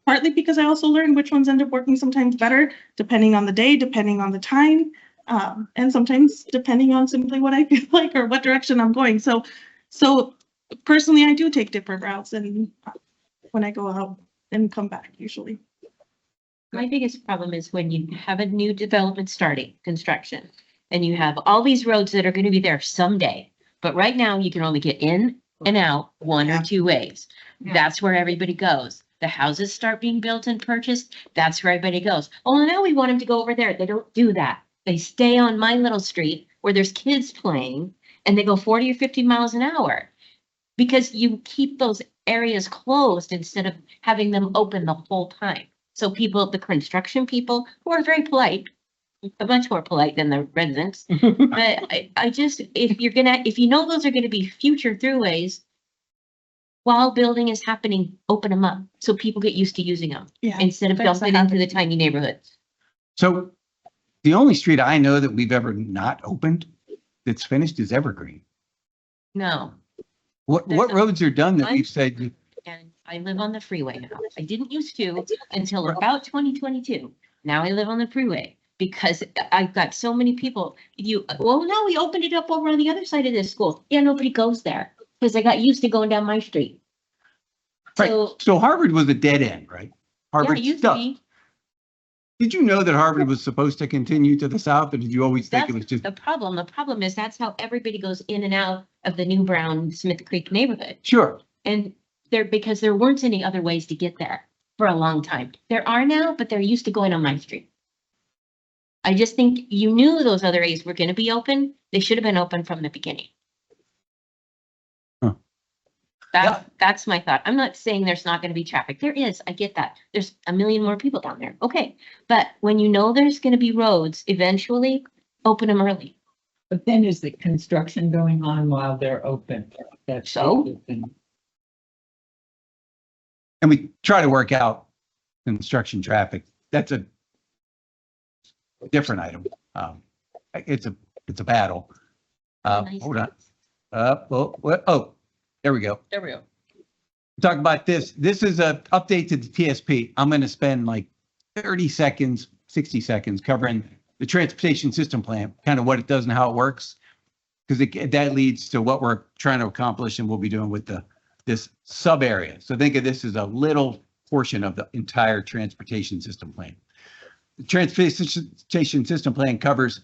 partly because I also learned which ones end up working sometimes better, depending on the day, depending on the time, and sometimes depending on simply what I feel like or what direction I'm going. So personally, I do take different routes and when I go out and come back usually. My biggest problem is when you have a new development starting construction and you have all these roads that are going to be there someday. But right now you can only get in and out one or two ways. Yeah. That's where everybody goes. The houses start being built and purchased. That's where everybody goes. Oh, now we want them to go over there. They don't do that. They stay on my little street where there's kids playing and they go 40 or 50 miles an hour because you keep those areas closed instead of having them open the whole time. So people, the construction people who are very polite, much more polite than the residents. But I just, if you know those are gonna be future throughways, while building is happening, open them up so people get used to using them Yeah. instead of That's what dumping into the happens. tiny neighborhoods. So the only street I know that we've ever not opened that's finished is Evergreen. No, What There's a- roads are done that I'm- we've said, and I live on the freeway now. I didn't used to until about 2022. Now I live on the freeway because I've got so many people. Well, no, we opened it up over on the other side of this school. Yeah, nobody goes there because I got used to going down my street. right, So, so Harvard was a dead end, right? yeah, Harvard it used to stuck. be. Did you know that Harvard was supposed to continue to the south, or did you always think it was That's just, the problem. The problem is that's how everybody goes in and out of the New Brown Smith Creek neighborhood. sure? And because there weren't any other ways to get there for a long time. There are now, but they're used to going on my street. I just think you knew those other A's were gonna be open. They should have been open from the beginning. Huh. That's my thought. I'm not saying there's not gonna be traffic. There is, I get that. There's a million more people down there. Okay. But when you know there's gonna be roads, eventually open them early. But then is the construction going on while they're open? That's So? And we try to work out construction traffic. That's a different item. It's a battle. Nice. Hold on. There we go. There we go. Talk about this. This is a update to the TSP. I'm going to spend like 30 seconds, 60 seconds covering the transportation system plan, kind of what it does and how it works. Because that leads to what we're trying to accomplish and we'll be doing with this sub area. So think of this as a little portion of the entire transportation system plan. The transportation system plan covers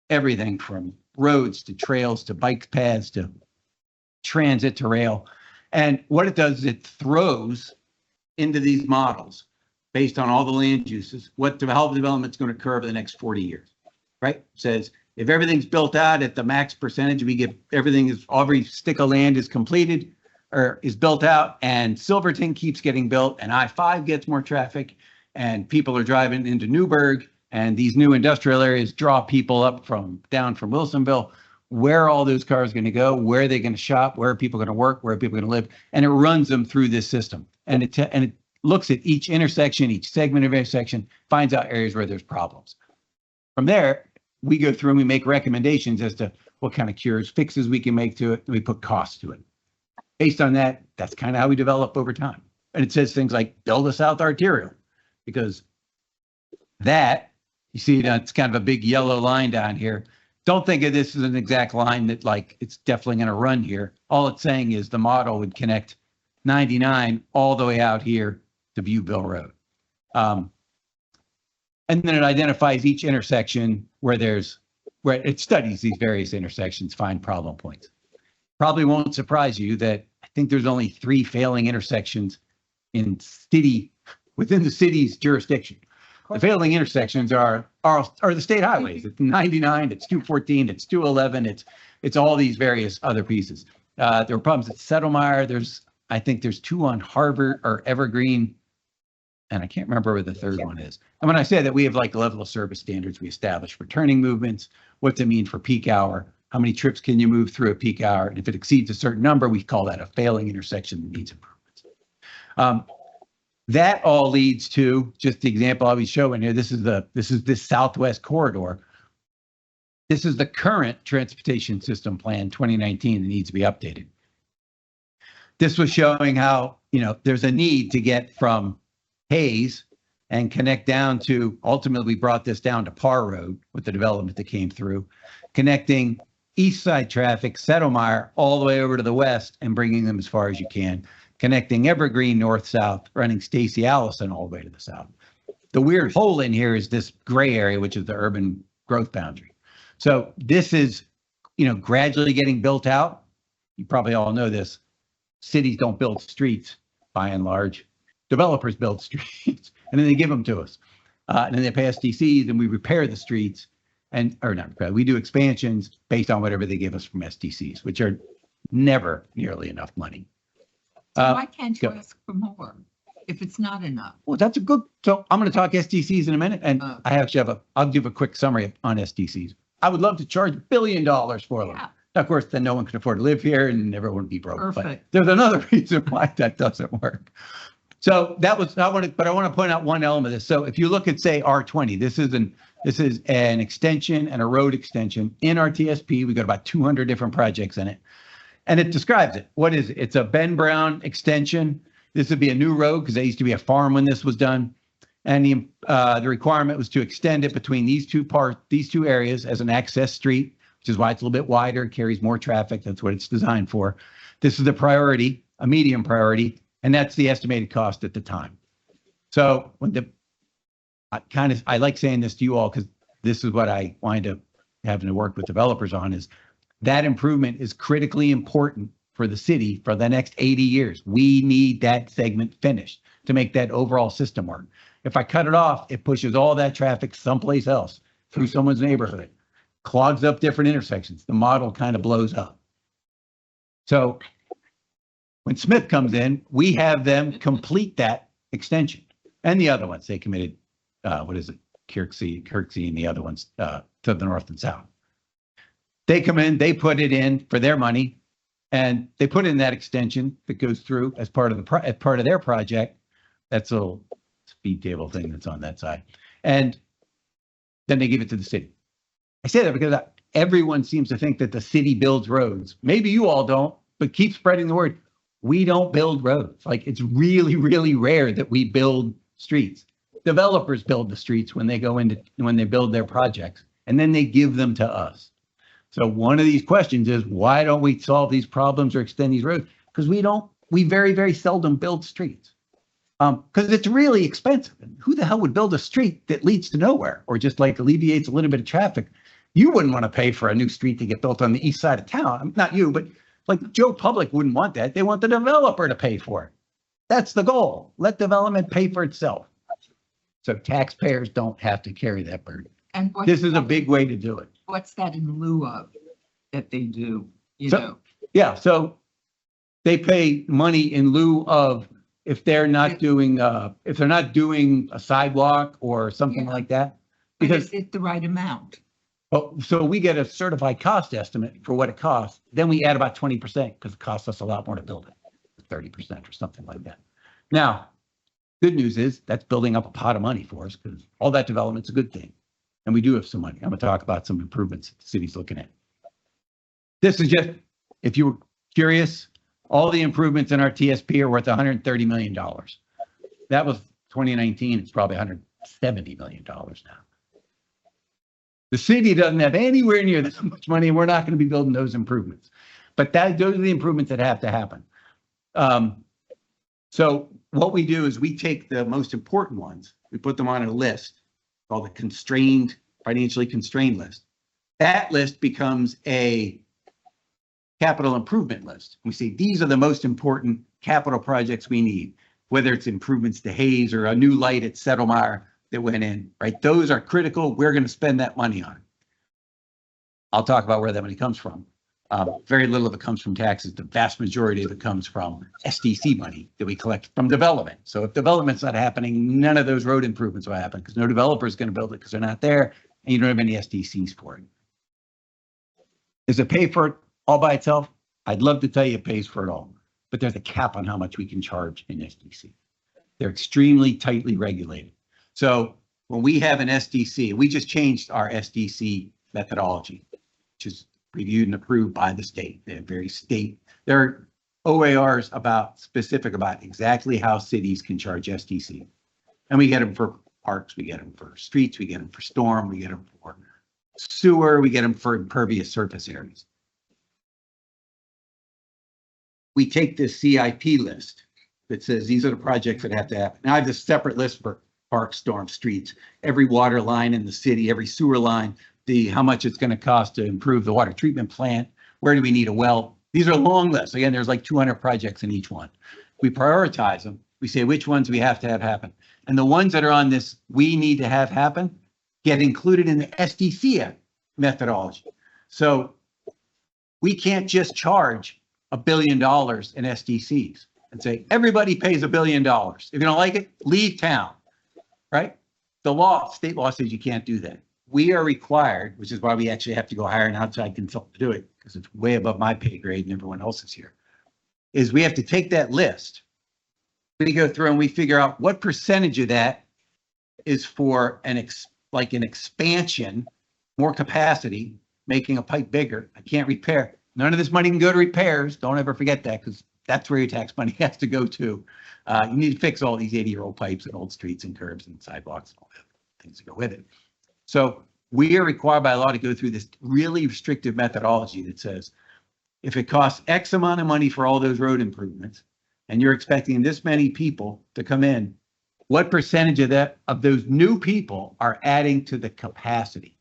everything from roads to trails to bike paths to transit to rail. And what it does is it throws into these models based on all the land uses, what development's going to occur over the next 40 years, right? Says if everything's built out at the max percentage, we get every stick of land is completed or is built out and Silverton keeps getting built and I-5 gets more traffic and people are driving into Newburgh and these new industrial areas draw people up down from Wilsonville. Where are all those cars going to go? Where are they going to shop? Where are people going to work? Where are people going to live? And it runs them through this system. And it looks at each intersection, each segment of intersection, finds out areas where there's problems. From there, we go through and we make recommendations as to what kind of fixes we can make to it. And we put costs to it. Based on that, that's kind of how we develop over time. And it says things like build a south arterial because that, you see, it's kind of a big yellow line down here. Don't think of this as an exact line that like it's definitely going to run here. All it's saying is the model would connect 99 all the way out here to Viewville Road. And then it identifies each intersection where it studies these various intersections, find problem points. Probably won't surprise you that I think there's only 3 failing intersections within the city's jurisdiction. The failing intersections are the state highways. It's 99, it's 214, it's 211, it's all these various other pieces. There were problems at Settlemyre. I think there's 2 on Harvard or Evergreen, and I can't remember where the third one is. And when I say that, we have like level of service standards we establish for turning movements, what's it mean for peak hour, how many trips can you move through a peak hour, and if it exceeds a certain number, we call that a failing intersection that needs improvements. That all leads to just the example I'll be showing here. This is this southwest corridor. This is the current transportation system plan 2019 that needs to be updated. This was showing how, there's a need to get from Hayes and connect down to, ultimately we brought this down to Parr Road with the development that came through, connecting east side traffic, Settlemyre, all the way over to the west and bringing them as far as you can. Connecting Evergreen north-south, running Stacey Allison all the way to the south. The weird hole in here is this gray area, which is the urban growth boundary. So this is, gradually getting built out. You probably all know this. Cities don't build streets, by and large. Developers build streets, and then they give them to us. And then they pay SDCs, and we repair the streets, we do expansions based on whatever they give us from SDCs, which are never nearly enough money. Why can't you go. ask for more? if it's not enough? Well, that's a good, so I'm going to talk SDCs in a minute, and Oh. I actually I'll give a quick summary on SDCs. I would love to charge $1 billion for them. Yeah. Of course, then no one can afford to live here and everyone would be broke. But Perfect. there's another reason why that doesn't work. So that was, I want to point out one element of this. So if you look at, say, R20, this is an extension and a road extension in our TSP. We got about 200 different projects in it. And it describes it. What is it? It's a Ben Brown extension. This would be a new road because there used to be a farm when this was done. And the requirement was to extend it between these two areas as an access street, which is why it's a little bit wider, carries more traffic. That's what it's designed for. This is the priority, a medium priority, and that's the estimated cost at the time. So when I like saying this to you all because this is what I wind up having to work with developers on is that improvement is critically important for the city for the next 80 years. We need that segment finished to make that overall system work. If I cut it off, it pushes all that traffic someplace else through someone's neighborhood, clogs up different intersections. The model kind of blows up. So when Smith comes in, we have them complete that extension and the other ones. They committed, Kirksey and the other ones to the north and south. They come in, they put it in for their money, and they put in that extension that goes through as part of their project. That's a little speed table thing that's on that side. And then they give it to the city. I say that because everyone seems to think that the city builds roads. Maybe you all don't, but keep spreading the word. We don't build roads. Like it's really, really rare that we build streets. Developers build the streets when they build their projects, and then they give them to us. So one of these questions is, why don't we solve these problems or extend these roads? Because we very, very seldom build streets. Because it's really expensive. And who the hell would build a street that leads to nowhere or just like alleviates a little bit of traffic? You wouldn't want to pay for a new street to get built on the east side of town. Not you, but like Joe Public wouldn't want that. They want the developer to pay for it. That's the goal. Let development pay for itself. So taxpayers don't have to carry that burden. And what's This is a that- big way to do it. What's that in lieu of that they do, you So- know? Yeah, so they pay money in lieu of if they're not doing a sidewalk or something Yeah. like that. But Because is it the right amount? so we get a certified cost estimate for what it costs. Then we add about 20% because it costs us a lot more to build it, 30% or something like that. Now, good news is that's building up a pot of money for us because all that development's a good thing. And we do have some money. I'm going to talk about some improvements the city's looking at. This is just, if you were curious, all the improvements in our TSP are worth $130 million. That was 2019. It's probably $170 million now. The city doesn't have anywhere near this much money, and we're not going to be building those improvements. But those are the improvements that have to happen. So what we do is we take the most important ones, we put them on a list called the financially constrained list. That list becomes a capital improvement list. We say, these are the most important capital projects we need, whether it's improvements to Hayes or a new light at Settlemyre that went in, right? Those are critical. We're going to spend that money on. I'll talk about where that money comes from. Very little of it comes from taxes. The vast majority of it comes from SDC money that we collect from development. So if development's not happening, none of those road improvements will happen because no developer is going to build it because they're not there and you don't have any SDCs for it. Does it pay for it all by itself? I'd love to tell you it pays for it all, but there's a cap on how much we can charge in SDC. They're extremely tightly regulated. So when we have an SDC, we just changed our SDC methodology, which is reviewed and approved by the state. They're very state. There are OARs specific about exactly how cities can charge SDC. And we get them for parks, we get them for streets, we get them for storm, we get them for sewer, we get them for impervious surface areas. We take this CIP list that says these are the projects that have to happen. Now I have this separate list for parks, storm, streets, every water line in the city, every sewer line, how much it's going to cost to improve the water treatment plant, where do we need a well? These are long lists. Again, there's like 200 projects in each one. We prioritize them. We say which ones we have to have happen. And the ones that are on this we need to have happen get included in the SDC methodology. So we can't just charge $1 billion in SDCs. and say, everybody pays $1 billion. If you don't like it, leave town, right? The law, state law says you can't do that. We are required, which is why we actually have to go hire an outside consultant to do it, because it's way above my pay grade and everyone else's here, is we have to take that list. We go through and we figure out what percentage of that is for an expansion, more capacity, making a pipe bigger. I can't repair. None of this money can go to repairs. Don't ever forget that, because that's where your tax money has to go to. You need to fix all these 80-year-old pipes and old streets and curbs and sidewalks and all the things that go with it. So we are required by law to go through this really restrictive methodology that says, if it costs X amount of money for all those road improvements, and you're expecting this many people to come in, what percentage of those new people are adding to the capacity?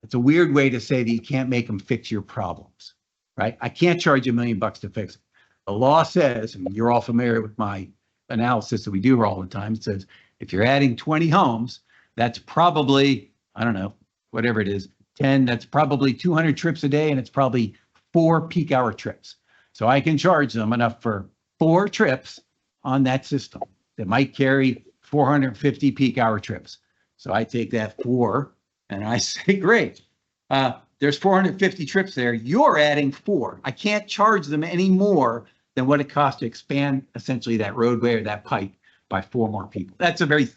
It's a weird way to say that you can't make them fix your problems, right? I can't charge you $1 million to fix it. The law says, and you're all familiar with my analysis that we do all the time, it says, if you're adding 20 homes, that's probably, I don't know, whatever it is, 10, that's probably 200 trips a day, and it's probably 4 peak hour trips. So I can charge them enough for 4 trips on that system that might carry 450 peak hour trips. So I take that 4 and I say, great, there's 450 trips there. You're adding 4. I can't charge them any more than what it costs to expand essentially that roadway or that pipe by 4 more people. That's a very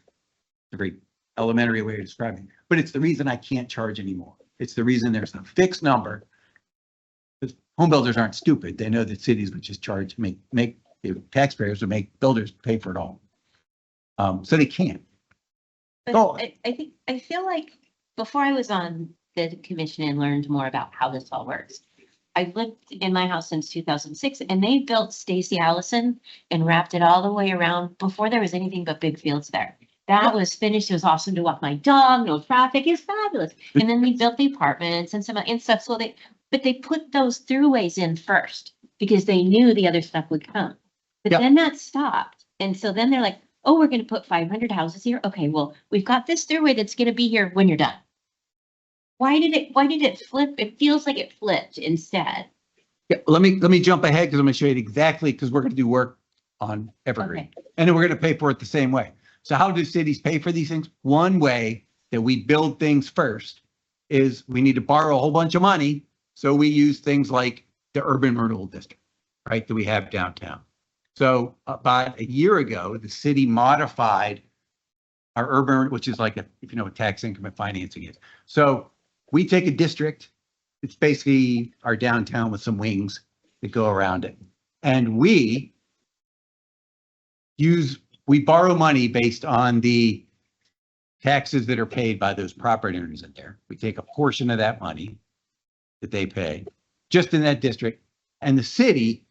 elementary way of describing it, but it's the reason I can't charge anymore. It's the reason there's a fixed number. Because home builders aren't stupid. They know that cities would just charge, make taxpayers would make builders pay for it all. So they can't. But Oh. I feel like before I was on the commission and learned more about how this all works, I've lived in my house since 2006, and they built Stacy Allison and wrapped it all the way around before there was anything but big fields there. That was finished. It was awesome to walk my dog, no traffic. It's fabulous. And then we built the apartments and stuff. So they put those throughways in first because they knew the other stuff would come. But Yep. then that stopped. And so then they're like, oh, we're going to put 500 houses here. Okay, well, we've got this throughway that's going to be here when you're done. Why did it flip? It feels like it flipped instead. Yeah, let me jump ahead because I'm going to show you exactly, because we're going to do work on Evergreen. Okay. And then we're going to pay for it the same way. So how do cities pay for these things? One way that we build things first is we need to borrow a whole bunch of money. So we use things like the urban renewal district, right, that we have downtown. So about a year ago, the city modified our urban, which is like if you know what tax increment financing is. So we take a district, it's basically our downtown with some wings that go around it. And we borrow money based on the taxes that are paid by those property owners in there. We take a portion of that money that they pay just in that district, and the city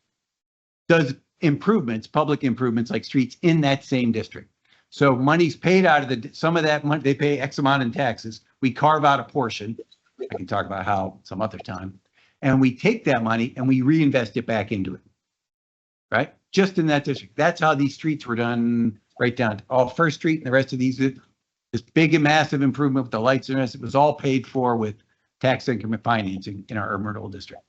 does improvements, public improvements like streets in that same district. So money's paid out of some of that money, they pay X amount in taxes. We carve out a portion. I can talk about how some other time. And we take that money and we reinvest it back into it. Right? Just in that district. That's how these streets were done, right down to all First Street and the rest of these. This big and massive improvement with the lights and the rest, it was all paid for with tax increment financing in our urban renewal district.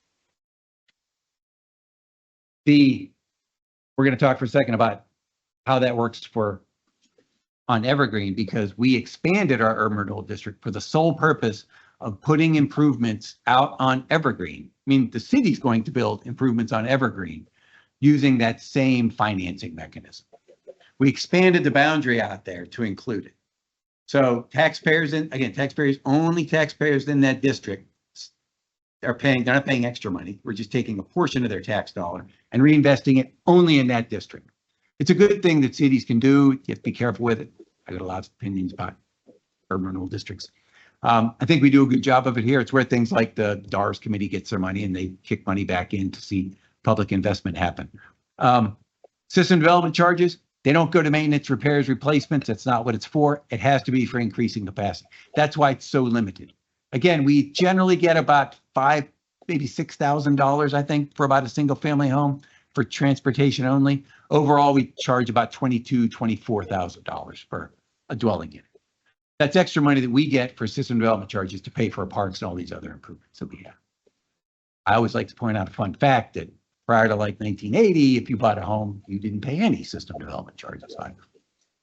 We're going to talk for a second about how that works on Evergreen, because we expanded our urban renewal district for the sole purpose of putting improvements out on Evergreen. I mean, the city's going to build improvements on Evergreen using that same financing mechanism. We expanded the boundary out there to include it. So taxpayers only taxpayers in that district they're not paying extra money. We're just taking a portion of their tax dollar and reinvesting it only in that district. It's a good thing that cities can do. You have to be careful with it. I got a lot of opinions about urban renewal districts. I think we do a good job of it here. It's where things like the DARS committee gets their money and they kick money back in to see public investment happen. System development charges, they don't go to maintenance, repairs, replacements. That's not what it's for. It has to be for increasing capacity. That's why it's so limited. Again, we generally get about $5,000, maybe $6,000, I think, for about a single family home for transportation only. Overall, we charge about $22,000, $24,000 for a dwelling unit. That's extra money that we get for system development charges to pay for our parks and all these other improvements that we have. I always like to point out a fun fact that Prior to like 1980, if you bought a home, you didn't pay any system development charges.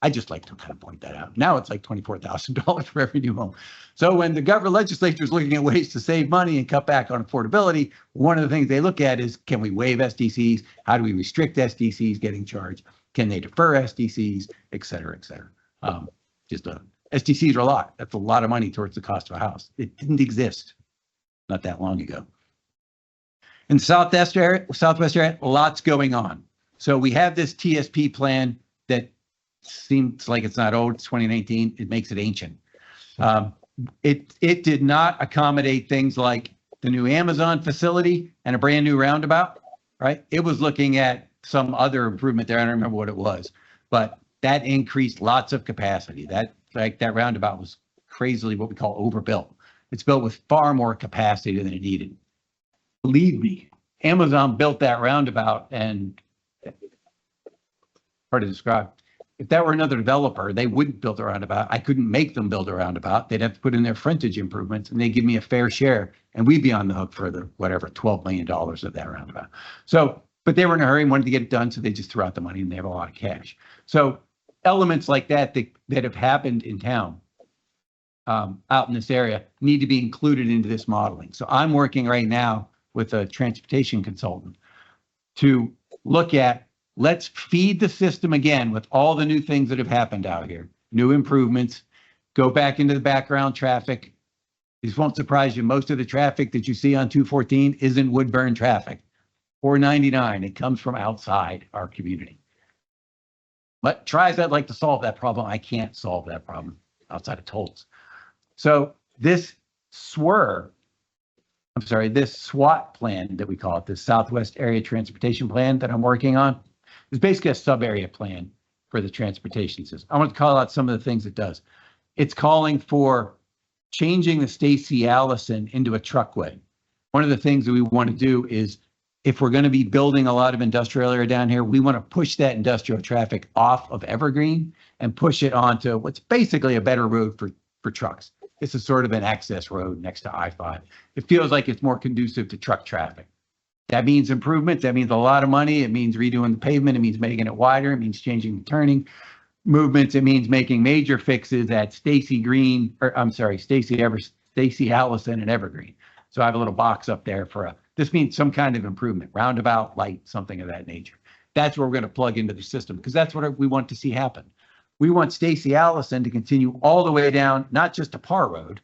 I just like to kind of point that out. Now it's like $24,000 for every new home. So when the government legislature is looking at ways to save money and cut back on affordability, one of the things they look at is, can we waive SDCs? How do we restrict SDCs getting charged? Can they defer SDCs, et cetera, et cetera? SDCs are a lot. That's a lot of money towards the cost of a house. It didn't exist not that long ago. In the southwest area, lots going on. So we have this TSP plan that seems like it's not old. It's 2019. It makes it ancient. It did not accommodate things like the new Amazon facility and a brand new roundabout, right? It was looking at some other improvement there. I don't remember what it was, but that increased lots of capacity. That roundabout was crazily what we call overbuilt. It's built with far more capacity than it needed. Believe me, Amazon built that roundabout, and hard to describe. If that were another developer, they wouldn't build a roundabout. I couldn't make them build a roundabout. They'd have to put in their frontage improvements, and they give me a fair share, and we'd be on the hook for the whatever $12 million of that roundabout. So, but they were in a hurry and wanted to get it done, so they just threw out the money, and they have a lot of cash. So elements like that have happened in town, out in this area, need to be included into this modeling. So I'm working right now with a transportation consultant to look at, let's feed the system again with all the new things that have happened out here, new improvements, go back into the background traffic. This won't surprise you. Most of the traffic that you see on 214 isn't Woodburn traffic. 499, it comes from outside our community. But tries I'd like to solve that problem. I can't solve that problem outside of tolls. So this this SWAT plan that we call it, the Southwest Area Transportation Plan that I'm working on, is basically a sub-area plan for the transportation system. I want to call out some of the things it does. It's calling for changing the Stacey Allison into a truckway. One of the things that we want to do is, if we're going to be building a lot of industrial area down here, we want to push that industrial traffic off of Evergreen and push it onto what's basically a better road for trucks. This is sort of an access road next to I-5. It feels like it's more conducive to truck traffic. That means improvements. That means a lot of money. It means redoing the pavement. It means making it wider. It means changing the turning movements. It means making major fixes at Stacey Allison and Evergreen. So I have a little box up there for this means some kind of improvement, roundabout, light, something of that nature. That's where we're going to plug into the system, because that's what we want to see happen. We want Stacey Allison to continue all the way down, not just to Parr Road.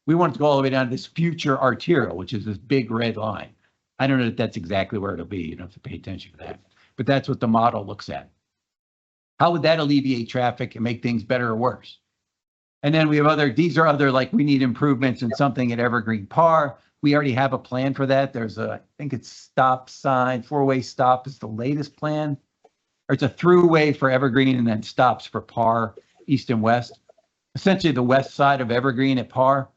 We want it to go all the way down to this future arterial, which is this big red line. I don't know that that's exactly where it'll be. You don't have to pay attention to that, but that's what the model looks at. How would that alleviate traffic and make things better or worse? And then we have these are other, like, we need improvements in something at Evergreen Parr. We already have a plan for that. There's I think it's stop sign, four-way stop is the latest plan. Or it's a throughway for Evergreen and then stops for Parr, east and west. Essentially the west side of Evergreen at Parr.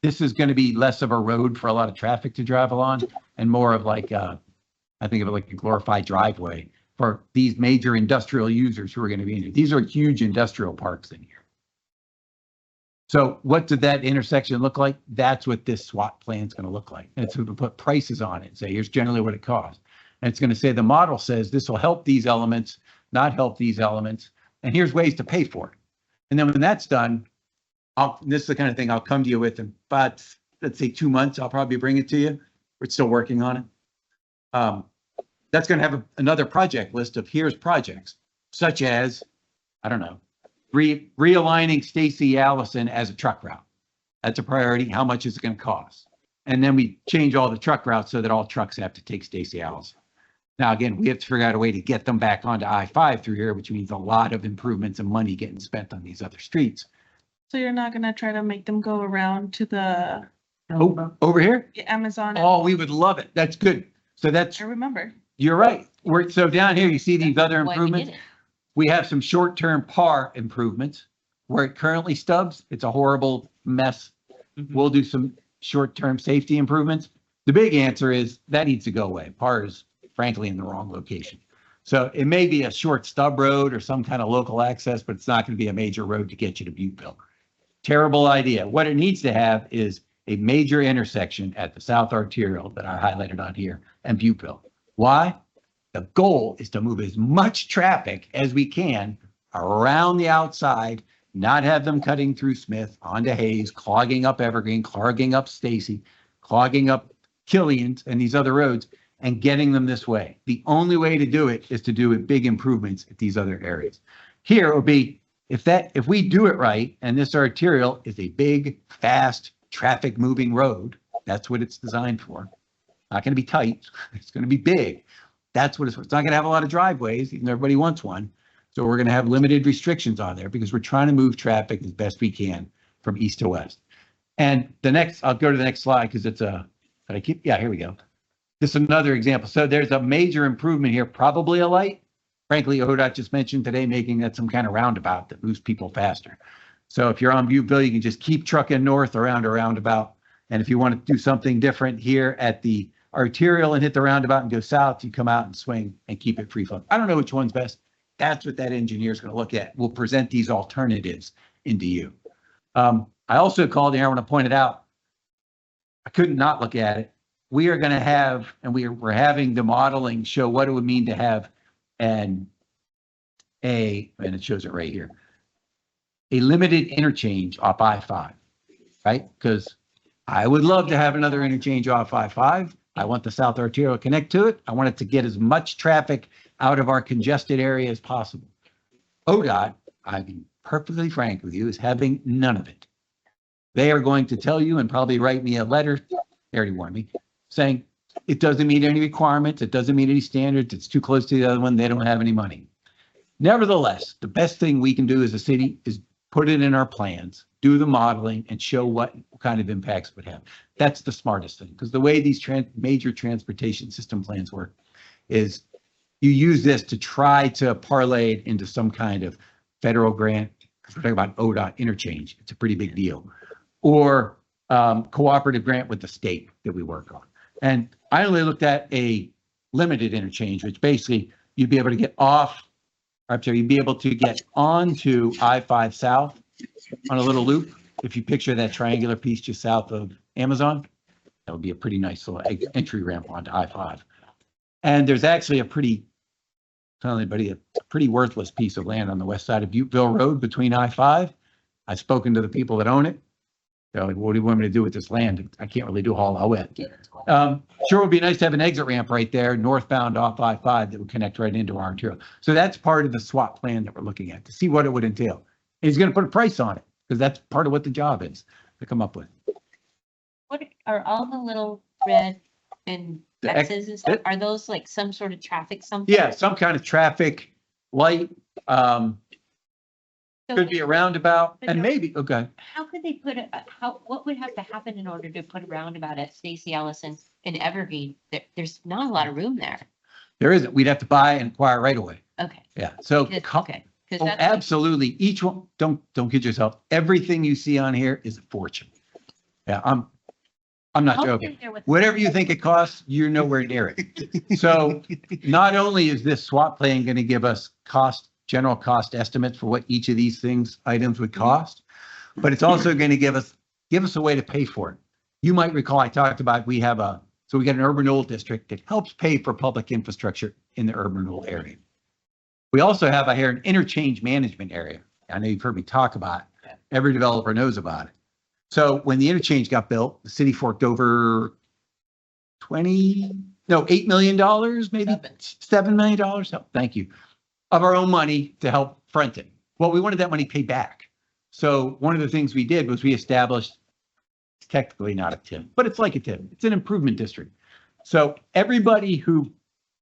This is going to be less of a road for a lot of traffic to drive along and more of like, I think of it like a glorified driveway for these major industrial users who are going to be in here. These are huge industrial parks in here. So what did that intersection look like? That's what this SWAT plan is going to look like. And it's going to put prices on it and say, here's generally what it costs. And it's going to say, the model says this will help these elements, not help these elements. And here's ways to pay for it. And then when that's done, this is the kind of thing I'll come to you with in about, let's say 2 months, I'll probably bring it to you. We're still working on it. That's going to have another project list of here's projects, such as, I don't know, realigning Stacey Allison as a truck route. That's a priority. How much is it going to cost? And then we change all the truck routes so that all trucks have to take Stacey Allison. Now, again, we have to figure out a way to get them back onto I-5 through here, which means a lot of improvements and money getting spent on these other streets. So you're not gonna try to make them go around to the Over here? Amazon? Oh, we would love it. That's good. So that's, I remember. you're right. So down here, you see these other Why we did improvements. it. We have some short-term Parr improvements where it currently stubs. It's a horrible mess. We'll do some short-term safety improvements. The big answer is that needs to go away. Parr is frankly in the wrong location. So it may be a short stub road or some kind of local access, but it's not going to be a major road to get you to Butteville. Terrible idea. What it needs to have is a major intersection at the South Arterial that I highlighted on here and Butteville. Why? The goal is to move as much traffic as we can around the outside, not have them cutting through Smith onto Hayes, clogging up Evergreen, clogging up Stacy, clogging up Killian's and these other roads, and getting them this way. The only way to do it is to do big improvements at these other areas. Here it would be, if we do it right, and this arterial is a big, fast, traffic moving road, that's what it's designed for. Not going to be tight, it's going to be big. That's what it's not going to have a lot of driveways, even though everybody wants one. So we're going to have limited restrictions on there because we're trying to move traffic as best we can from east to west. And I'll go to the next slide because it's here we go. This is another example. So there's a major improvement here, probably a light. Frankly, ODOT just mentioned today making that some kind of roundabout that moves people faster. So if you're on Butteville, you can just keep trucking north around a roundabout. And if you want to do something different here at the arterial and hit the roundabout and go south, you come out and swing and keep it free flow. I don't know which one's best. That's what that engineer is going to look at. We'll present these alternatives into you. I also called here, I want to point it out. I couldn't not look at it. We are going to have, and we're having the modeling show what it would mean to have and it shows it right here, a limited interchange off I-5, right? Because I would love to have another interchange off I-5. I want the South Arterial to connect to it. I want it to get as much traffic out of our congested area as possible. ODOT, I'll be perfectly frank with you, is having none of it. They are going to tell you and probably write me a letter, they already warned me, saying it doesn't meet any requirements, it doesn't meet any standards, it's too close to the other one, they don't have any money. Nevertheless, the best thing we can do as a city is put it in our plans, do the modeling, and show what kind of impacts it would have. That's the smartest thing, because the way these major transportation system plans work is you use this to try to parlay it into some kind of federal grant. We're talking about ODOT interchange. It's a pretty big deal. Or cooperative grant with the state that we work on. And I only looked at a limited interchange, which basically you'd be able to get you'd be able to get onto I-5 South on a little loop. If you picture that triangular piece just south of Amazon, that would be a pretty nice little entry ramp onto I-5. And there's actually a pretty worthless piece of land on the west side of Butteville Road between I-5. I've spoken to the people that own it. They're like, what do you want me to do with this land? I can't really do all of it. Sure would be nice to have an exit ramp right there, northbound off I-5 that would connect right into our arterial. So that's part of the SWAT plan that we're looking at to see what it would entail. And he's going to put a price on it because that's part of what the job is to come up with. What are all the little red and X's and stuff? Are those like some sort of traffic something? Yeah, some kind of traffic light. Could be a roundabout and maybe, okay. How could they put what would have to happen in order to put a roundabout at Stacy Ellison in Evergreen? There's not a lot of room there. There isn't. We'd have to buy and acquire right away. Okay. Yeah. So, Okay. oh, absolutely. Each one, don't kid yourself. Everything you see on here is a fortune. Yeah, I'm not joking. Whatever you think it costs, you're nowhere near it. So not only is this SWAT plan going to give us general cost estimates for what each of these items would cost, but it's also going to give us a way to pay for it. You might recall I talked about we got an urban renewal district that helps pay for public infrastructure in the urban renewal area. We also have here an interchange management area. I know you've heard me talk about it. Every developer knows about it. So when the interchange got built, the city forked over $8 million, maybe $7 million. Oh, thank you. Of our own money to help front it. Well, we wanted that money paid back. So one of the things we did was we established, it's technically not a TIF, but it's like a TIF. It's an improvement district. So everybody who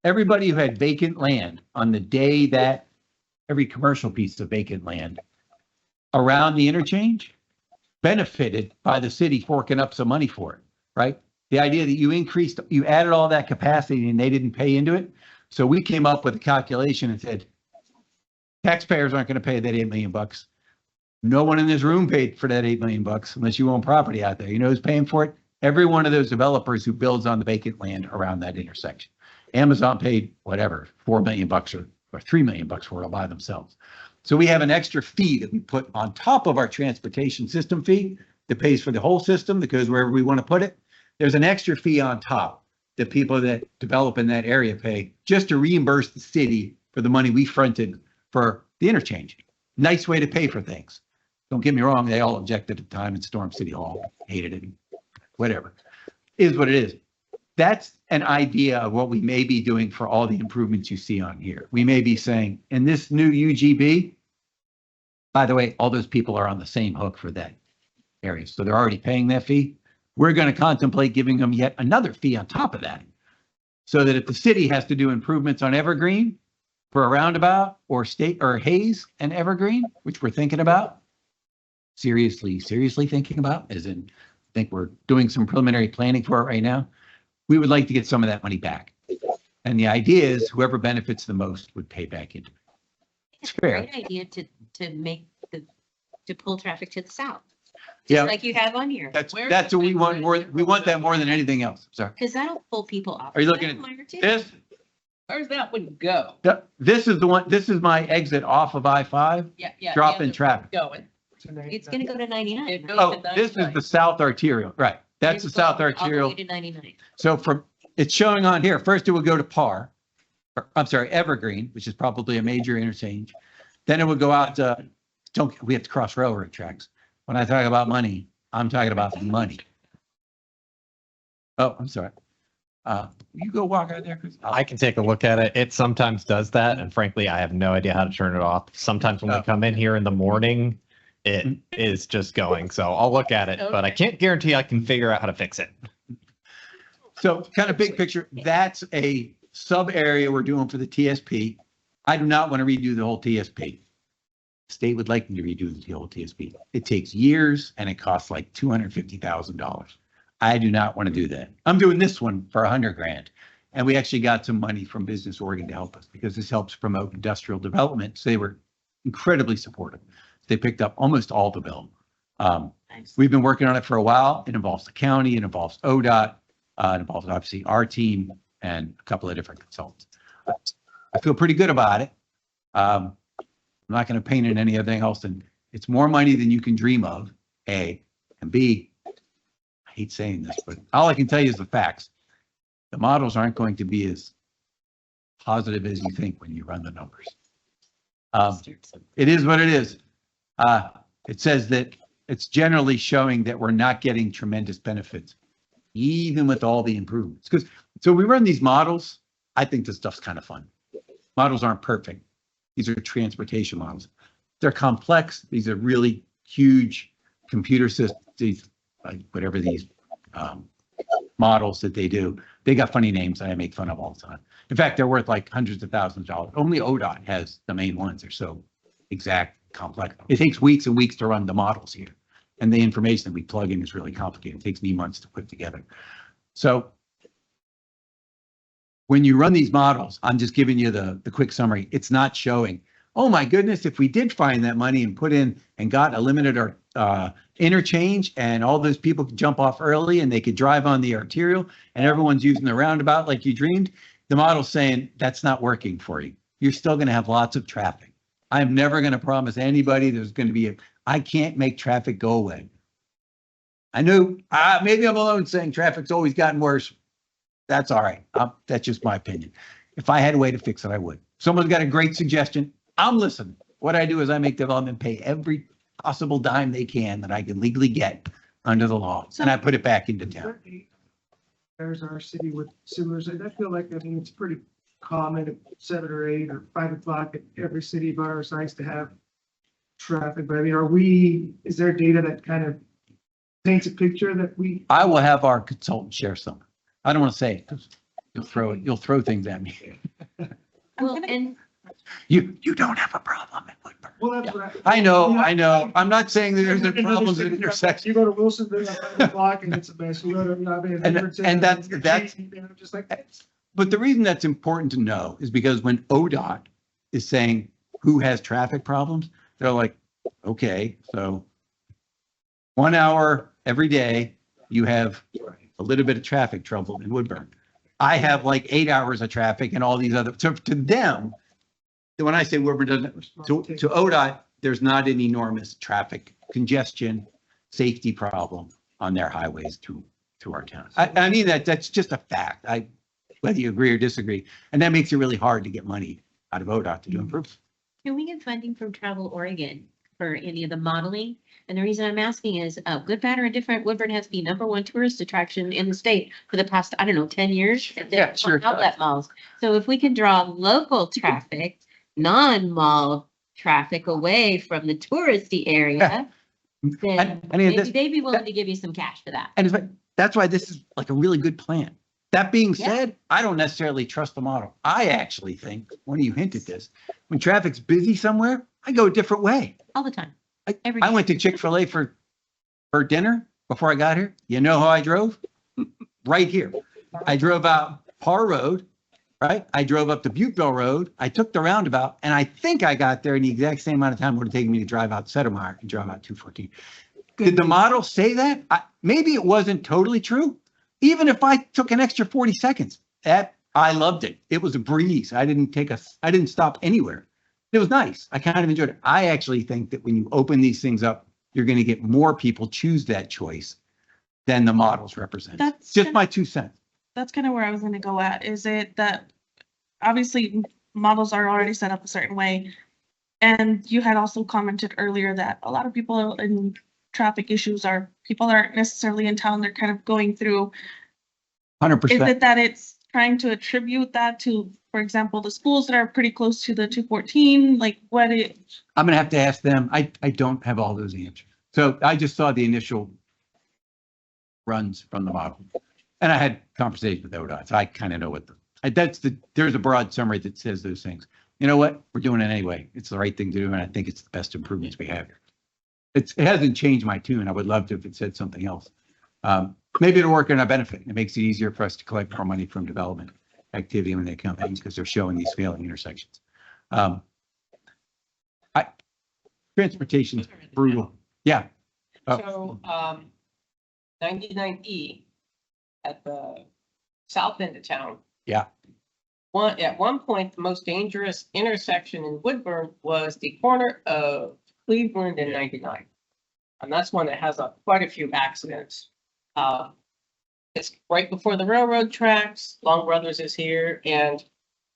had vacant land on the day that every commercial piece of vacant land around the interchange benefited by the city forking up some money for it, right? The idea that you added all that capacity and they didn't pay into it. So we came up with a calculation and said, taxpayers aren't going to pay that $8 million. No one in this room paid for that $8 million unless you own property out there. You know who's paying for it? Every one of those developers who builds on the vacant land around that intersection. Amazon paid whatever, $4 million or $3 million for it all by themselves. So we have an extra fee that we put on top of our transportation system fee that pays for the whole system that goes wherever we want to put it. There's an extra fee on top the people that develop in that area pay just to reimburse the city for the money we fronted for the interchange. Nice way to pay for things. Don't get me wrong, they all objected at the time and stormed City Hall, hated it, whatever. Is what it is. That's an idea of what we may be doing for all the improvements you see on here. We may be saying, in this new UGB, by the way, all those people are on the same hook for that area. So they're already paying that fee. We're going to contemplate giving them yet another fee on top of that. So that if the city has to do improvements on Evergreen for a roundabout or state or Hayes and Evergreen, which we're thinking about, seriously thinking about, as in, I think we're doing some preliminary planning for it right now. We would like to get some of that money back. And the idea is whoever benefits the most would pay back into it. It's fair. Great idea to pull traffic to the south. Yeah. Just like you have on here. That's what we want more. We want that more than anything else. Sorry. Because that'll pull people off. Are you looking at Meyer, too. this? Where's that one go? This is the one, this is my exit off of I-5. Yeah. Drop the in other traffic. Going. It's gonna go to 99. It goes Oh, to this is 99. the south arterial, right? That's the south All the arterial. way to 99. So from, it's showing on here, first it would go to Par, I'm sorry, Evergreen, which is probably a major interchange. Then it would go out to, we have to cross railroad tracks. When I talk about money, I'm talking about money. Oh, I'm sorry. You go walk out there, Chris. I can take a look at it. It sometimes does that. And frankly, I have no idea how to turn it off. Sometimes when we come in here in the morning, it is just going. So I'll look at it, but I can't guarantee I can figure out how to fix it. So kind of big picture, that's a sub area we're doing for the TSP. I do not want to redo the whole TSP. State would like me to redo the whole TSP. It takes years and it costs like $250,000. I do not want to do that. I'm doing this one for $100,000. And we actually got some money from Business Oregon to help us because this helps promote industrial development. So they were incredibly supportive. They picked up almost all the bill. Nice. We've been working on it for a while. It involves the county, it involves ODOT, it involves obviously our team and a couple of different consultants. I feel pretty good about it. I'm not going to paint in anything else. And it's more money than you can dream of, A, and B, I hate saying this, but all I can tell you is the facts. The models aren't going to be as positive as you think when you run the numbers. It is what it is. It says that it's generally showing that we're not getting tremendous benefits, even with all the improvements. Because so we run these models. I think this stuff's kind of fun. Models aren't perfect. These are transportation models. They're complex. These are really huge computer systems. These, whatever these models that they do, they got funny names that I make fun of all the time. In fact, they're worth like hundreds of thousands of dollars. Only ODOT has the main ones. They're so exact, complex. It takes weeks and weeks to run the models here. And the information that we plug in is really complicated. It takes me months to put together. So when you run these models, I'm just giving you the quick summary. It's not showing, oh my goodness, if we did find that money and put in and got a limited interchange and all those people could jump off early and they could drive on the arterial and everyone's using the roundabout like you dreamed, the model's saying that's not working for you. You're still going to have lots of traffic. I'm never going to promise anybody there's going to be I can't make traffic go away. I know maybe I'm alone saying traffic's always gotten worse. That's all right. That's just my opinion. If I had a way to fix it, I would. Someone's got a great suggestion. I'm listening. What I do is I make development pay every possible dime they can that I can legally get under the law, and I put it back into town. There's our city with sewers, and I feel like, I mean, it's pretty common at 7 or 8 or 5 o'clock at every city of our size to have traffic, but I mean, is there data that kind of paints a picture that we? I will have our consultant share some. I don't want to say it because you'll throw things at me. Well, and You don't have a problem at Woodburn. Well, that's what I know. I'm not saying that there's no problems at intersections. You go to Wilsonville at 5 o'clock and it's a mess. You go to, I mean. And that's just like. But the reason that's important to know is because when ODOT is saying who has traffic problems, they're like, okay, so 1 hour every day, you have a little bit of traffic trouble in Woodburn. I have like 8 hours of traffic and all these other, so to them, when I say Woodburn doesn't, to ODOT, there's not an enormous traffic congestion, safety problem on their highways to to our town. I mean, that's just a fact. Whether you agree or disagree, and that makes it really hard to get money out of ODOT to do improvements. Can we get funding from Travel Oregon for any of the modeling? And the reason I'm asking is, good, bad, or indifferent, Woodburn has been #1 tourist attraction in the state for the past, I don't know, 10 years. Yeah, sure it does. Outlet malls. So if we can draw local traffic, non-mall traffic away from the touristy area, then I mean, maybe they'd be willing to give you some cash for that. and that's why this is like a really good plan. That being Yeah. said, I don't necessarily trust the model. I actually think, one of you hinted this, when traffic's busy somewhere, I go a different way. All the time. I Every I day. went to Chick-fil-A for dinner before I got here. You know how I drove? Right here. I drove out Parr Road, right? I drove up to Butteville Road. I took the roundabout, and I think I got there in the exact same amount of time it would have taken me to drive out Settlemyre and drive out 214. Did the model say that? Maybe it wasn't totally true. Even if I took an extra 40 seconds, I loved it. It was a breeze. I didn't stop anywhere. It was nice. I kind of enjoyed it. I actually think that when you open these things up, you're going to get more people choose that choice than the models represent. That's Just my 2 cents. That's kind of where I was gonna go at. Is it that obviously models are already set up a certain way? And you had also commented earlier that a lot of people in traffic issues are people that aren't necessarily in town. They're kind of going through. Is 100%. it that it's trying to attribute that to, for example, the schools that are pretty close to the 214? Like what it, I'm going to have to ask them. I don't have all those answers. So I just saw the initial runs from the model. And I had conversations with ODOT, so I kind of know there's a broad summary that says those things. You know what? We're doing it anyway. It's the right thing to do, and I think it's the best improvements we have here. It hasn't changed my tune. I would love to if it said something else. Maybe it'll work in our benefit. It makes it easier for us to collect more money from development activity when they come in because they're showing these failing intersections. Transportation's brutal. Yeah. So, 99E at the south end of town. Yeah. At one point, the most dangerous intersection in Woodburn was the corner of Cleveland and 99. And that's one that has quite a few accidents. It's right before the railroad tracks. Long Brothers is here, and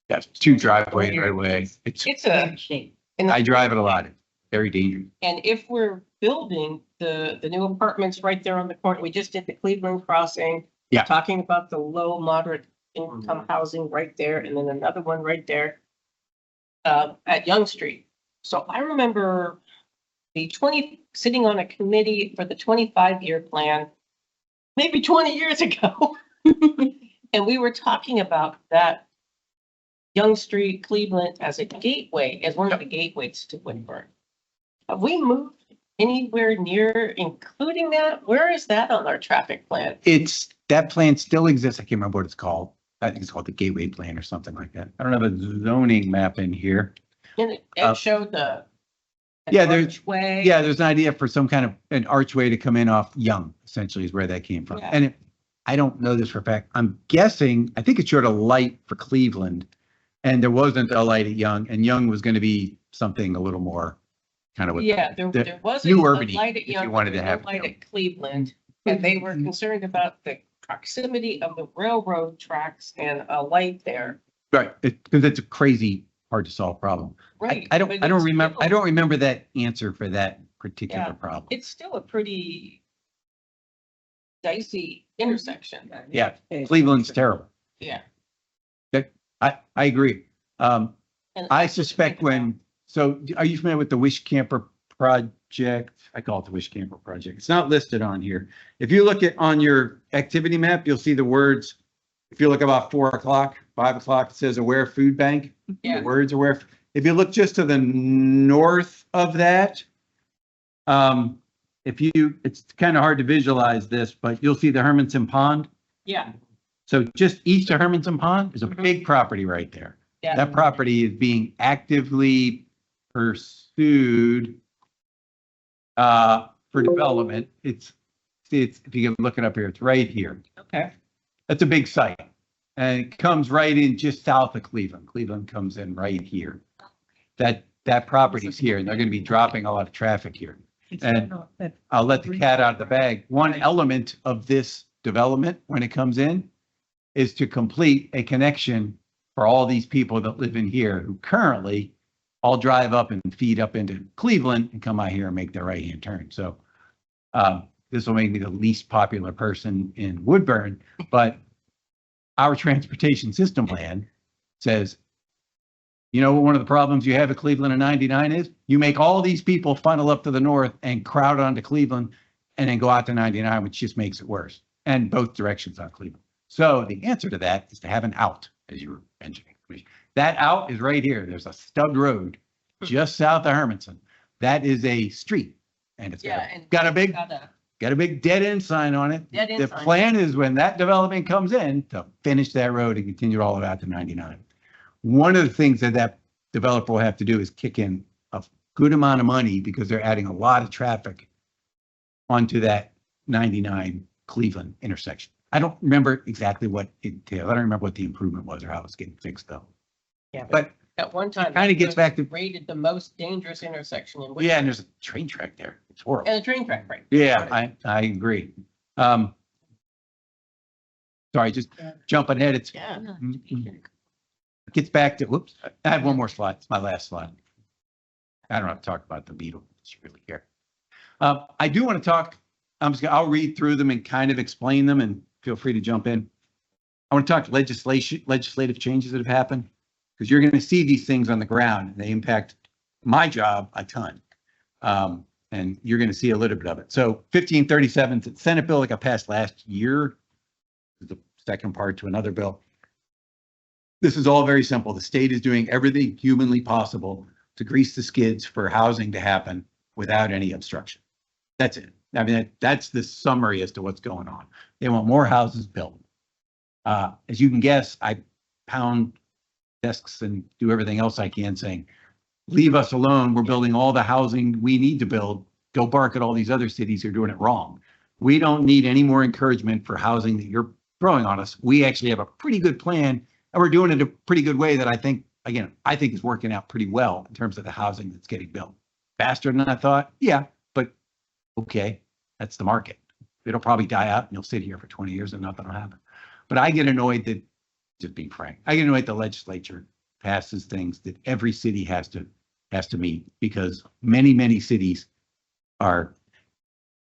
Yeah, 2 driveways right away. it's a, Shape. I drive it a lot. It's very dangerous. and if we're building the new apartments right there on the corner, we just did the Cleveland crossing. Yeah. Talking about the low moderate income housing right there, and then another one right there at Young Street. So I remember sitting on a committee for the 25-year plan, maybe 20 years ago. And we were talking about that Young Street, Cleveland as a gateway, as one of the gateways to Woodburn. Have we moved anywhere near including that? Where is that on our traffic plan? That plan still exists. I can't remember what it's called. I think it's called the Gateway Plan or something like that. I don't have a zoning map in here. And it showed the. Yeah, there's- Way. Yeah, there's an idea for some kind of an archway to come in off Young, essentially is where that came from. Yeah. And I don't know this for a fact. I'm guessing, I think it showed a light for Cleveland and there wasn't a light at Young, and Young was going to be something a little more kind of. Yeah, there was a new a urban light at if you Young, wanted to there was have no light Young. at Cleveland. And they were concerned about the proximity of the railroad tracks and a light there. Right, because it's a crazy, hard to solve problem. Right. I but don't it's remember, I still- don't remember that answer for that particular Yeah. problem. It's still a pretty dicey intersection. Yeah, Cleveland's terrible. Yeah. I agree. And I suspect so are you familiar with the Wish Camper project? I call it the Wish Camper project. It's not listed on here. If you look on your activity map, you'll see the words. If you look about 4 o'clock, 5 o'clock, it says Aware Food Bank. Yeah. The words Aware. If you look just to the north of that, it's kind of hard to visualize this, but you'll see the Hermanson Pond. Yeah, So just east of Hermanson Pond is a Mhm. big property right there. yeah. That property is being actively pursued for development. It's, if you can look it up here, it's right here. Okay. That's a big site. And it comes right in just south of Cleveland. Cleveland comes in right here. That property's here, and they're going to be dropping a lot of traffic here. And I'll let the cat out of the bag. One element of this development when it comes in is to complete a connection for all these people that live in here who currently all drive up and feed up into Cleveland and come out here and make their right-hand turn. So this will make me the least popular person in Woodburn, but our transportation system plan says, you know what one of the problems you have at Cleveland and 99 is? You make all these people funnel up to the north and crowd onto Cleveland and then go out to 99, which just makes it worse. And both directions on Cleveland. So the answer to that is to have an out, as you were mentioning. That out is right here. There's a stub road just south of Hermanson. That is a street. And it's got a big dead end sign on it. Dead end The sign. plan is when that development comes in to finish that road and continue it all the way out to 99. One of the things that that developer will have to do is kick in a good amount of money because they're adding a lot of traffic onto that 99 Cleveland intersection. I don't remember exactly what it entailed. I don't remember what the improvement was or how it was getting fixed though. Yeah, But at one time. kind of gets back to, Rated the most dangerous intersection in. yeah, and there's a train track there. It's horrible. And a train track, right? Yeah, I agree. Sorry, just jumping ahead. It's Yeah. gets back to, whoops, I have one more slide. It's my last slide. I don't have to talk about the Beetle. It's really here. I do want to talk, I'll read through them and kind of explain them and feel free to jump in. I want to talk legislative changes that have happened because you're going to see these things on the ground and they impact my job a ton. And you're going to see a little bit of it. So 1537, it's a Senate bill that got passed last year. The second part to another bill. This is all very simple. The state is doing everything humanly possible to grease the skids for housing to happen without any obstruction. That's it. I mean, that's the summary as to what's going on. They want more houses built. As you can guess, I pound desks and do everything else I can saying, leave us alone. We're building all the housing we need to build. Go bark at all these other cities who are doing it wrong. We don't need any more encouragement for housing that you're throwing on us. We actually have a pretty good plan and we're doing it a pretty good way that I think is working out pretty well in terms of the housing that's getting built. Faster than I thought. Yeah, but okay, that's the market. It'll probably die out and you'll sit here for 20 years and nothing will happen. But I get annoyed that, just being frank, I get annoyed the legislature passes things that every city has to meet because many cities are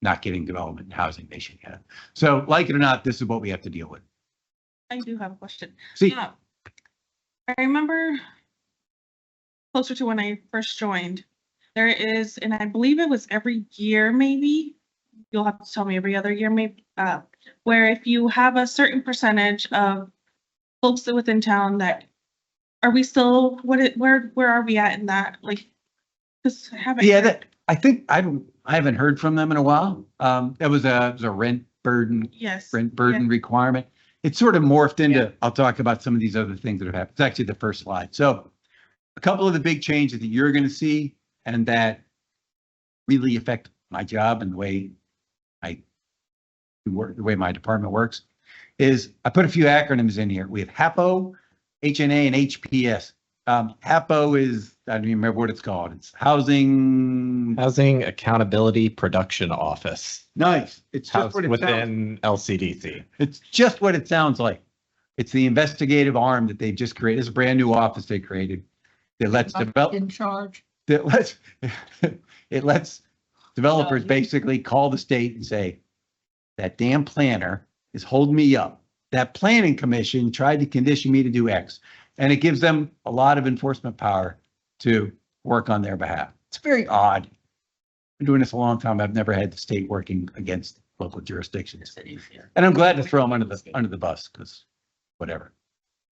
not getting development and housing they should get. So like it or not, this is what we have to deal with. I do have a question. See, I remember closer to when I first joined, there is, and I believe it was every year, maybe, you'll have to tell me every other year, maybe, where if you have a certain percentage of folks that within town that, are we still, where are we at in that? Like, because I haven't. yeah, I haven't heard from them in a while. That was a rent burden Yes. requirement. It's sort of morphed into, I'll talk about some of these other things that have happened. It's actually the first slide. So a couple of the big changes that you're going to see and that really affect my job and the way I work, the way my department works, is I put a few acronyms in here. We have HAPO, HNA, and HPS. HAPO is, I don't even remember what it's called. It's Housing Accountability Production Office. Nice. It's just Housed what it sounds. within LCDC. It's just what it sounds like. It's the investigative arm that they've just created. It's a brand new office they created. That lets develop. In charge. That lets it lets developers basically call the state and say, that damn planner is holding me up. That planning commission tried to condition me to do X. And it gives them a lot of enforcement power to work on their behalf. It's very odd. I've been doing this a long time. I've never had the state working against local jurisdictions. And I'm glad to throw them under the bus because whatever.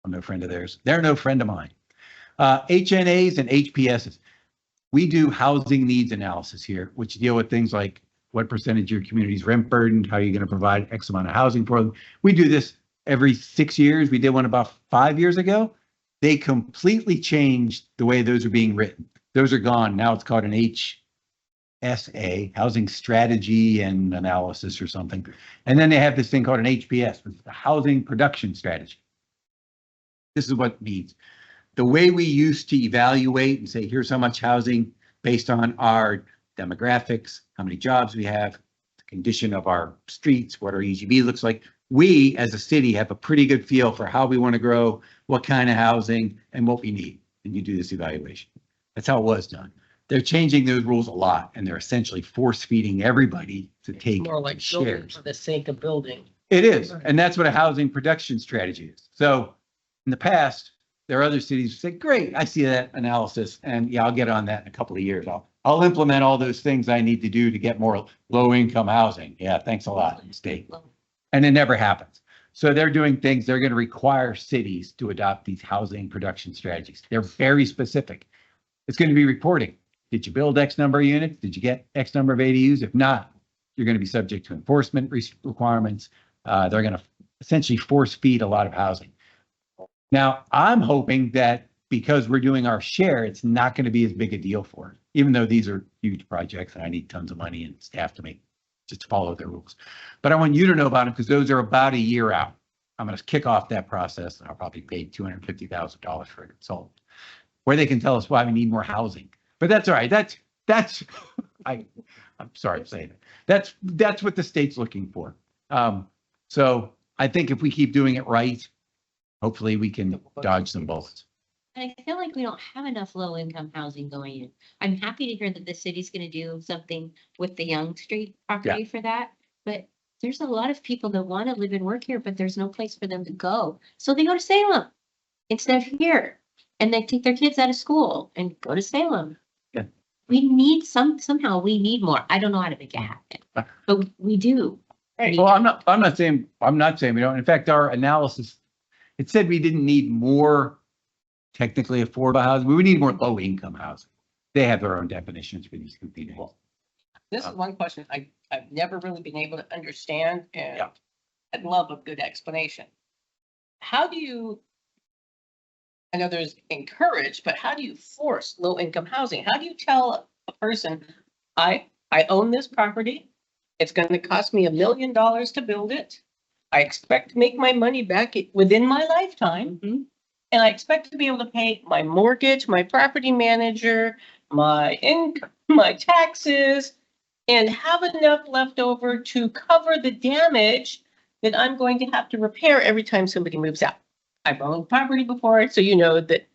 I'm no friend of theirs. They're no friend of mine. HNAs and HPSs. We do housing needs analysis here, which deal with things like what percentage of your community's rent burdened, how are you going to provide X amount of housing for them. We do this every 6 years. We did one about 5 years ago. They completely changed the way those are being written. Those are gone. Now it's called an HSA, Housing Strategy and Analysis or something. And then they have this thing called an HPS, which is the Housing Production Strategy. This is what it means. The way we used to evaluate and say, here's how much housing based on our demographics, how many jobs we have, condition of our streets, what our EGB looks like. We, as a city, have a pretty good feel for how we want to grow, what kind of housing, and what we need. And you do this evaluation. That's how it was done. They're changing those rules a lot, and they're essentially force feeding everybody to take More like building shares. for the sake of building. It is, and that's what a housing production strategy is. So in the past, there are other cities who say, great, I see that analysis, and yeah, I'll get on that in a couple of years. I'll implement all those things I need to do to get more low-income housing. Yeah, thanks a lot, state. And it never happens. So they're doing things, they're going to require cities to adopt these housing production strategies. They're very specific. It's going to be reporting. Did you build X number of units? Did you get X number of ADUs? If not, you're going to be subject to enforcement requirements. They're going to essentially force feed a lot of housing. Now, I'm hoping that because we're doing our share, it's not going to be as big a deal for it, even though these are huge projects and I need tons of money and staff to make, just to follow their rules. But I want you to know about them because those are about a year out. I'm going to kick off that process and I'll probably pay $250,000 for a consultant where they can tell us why we need more housing. But that's all right. I'm sorry to say that. That's what the state's looking for. So I think if we keep doing it right, hopefully we can dodge some bullets. And I feel like we don't have enough low-income housing going in. I'm happy to hear that the city's gonna do something with the Young Street property for that. But there's a lot of people that want to live and work here, but there's no place for them to go. So they go to Salem instead of here. And they take their kids out of school and go to Salem. Yeah. We need somehow we need more. I don't know how to make it happen, but we do. Well, I'm not saying we don't. In fact, our analysis, it said we didn't need more technically affordable housing. We would need more low income housing. They have their own definitions for these competing. This is one question I've never really been able to understand, and Yeah. I'd love a good explanation. How do you, I know there's encourage, but how do you force low income housing? How do you tell a person, I own this property, it's going to cost me $1 million to build it. I expect to make my money back within my lifetime. And I expect to be able to pay my mortgage, my property manager, my income, my taxes, and have enough left over to cover the damage that I'm going to have to repair every time somebody moves out. I've owned property before, so you know that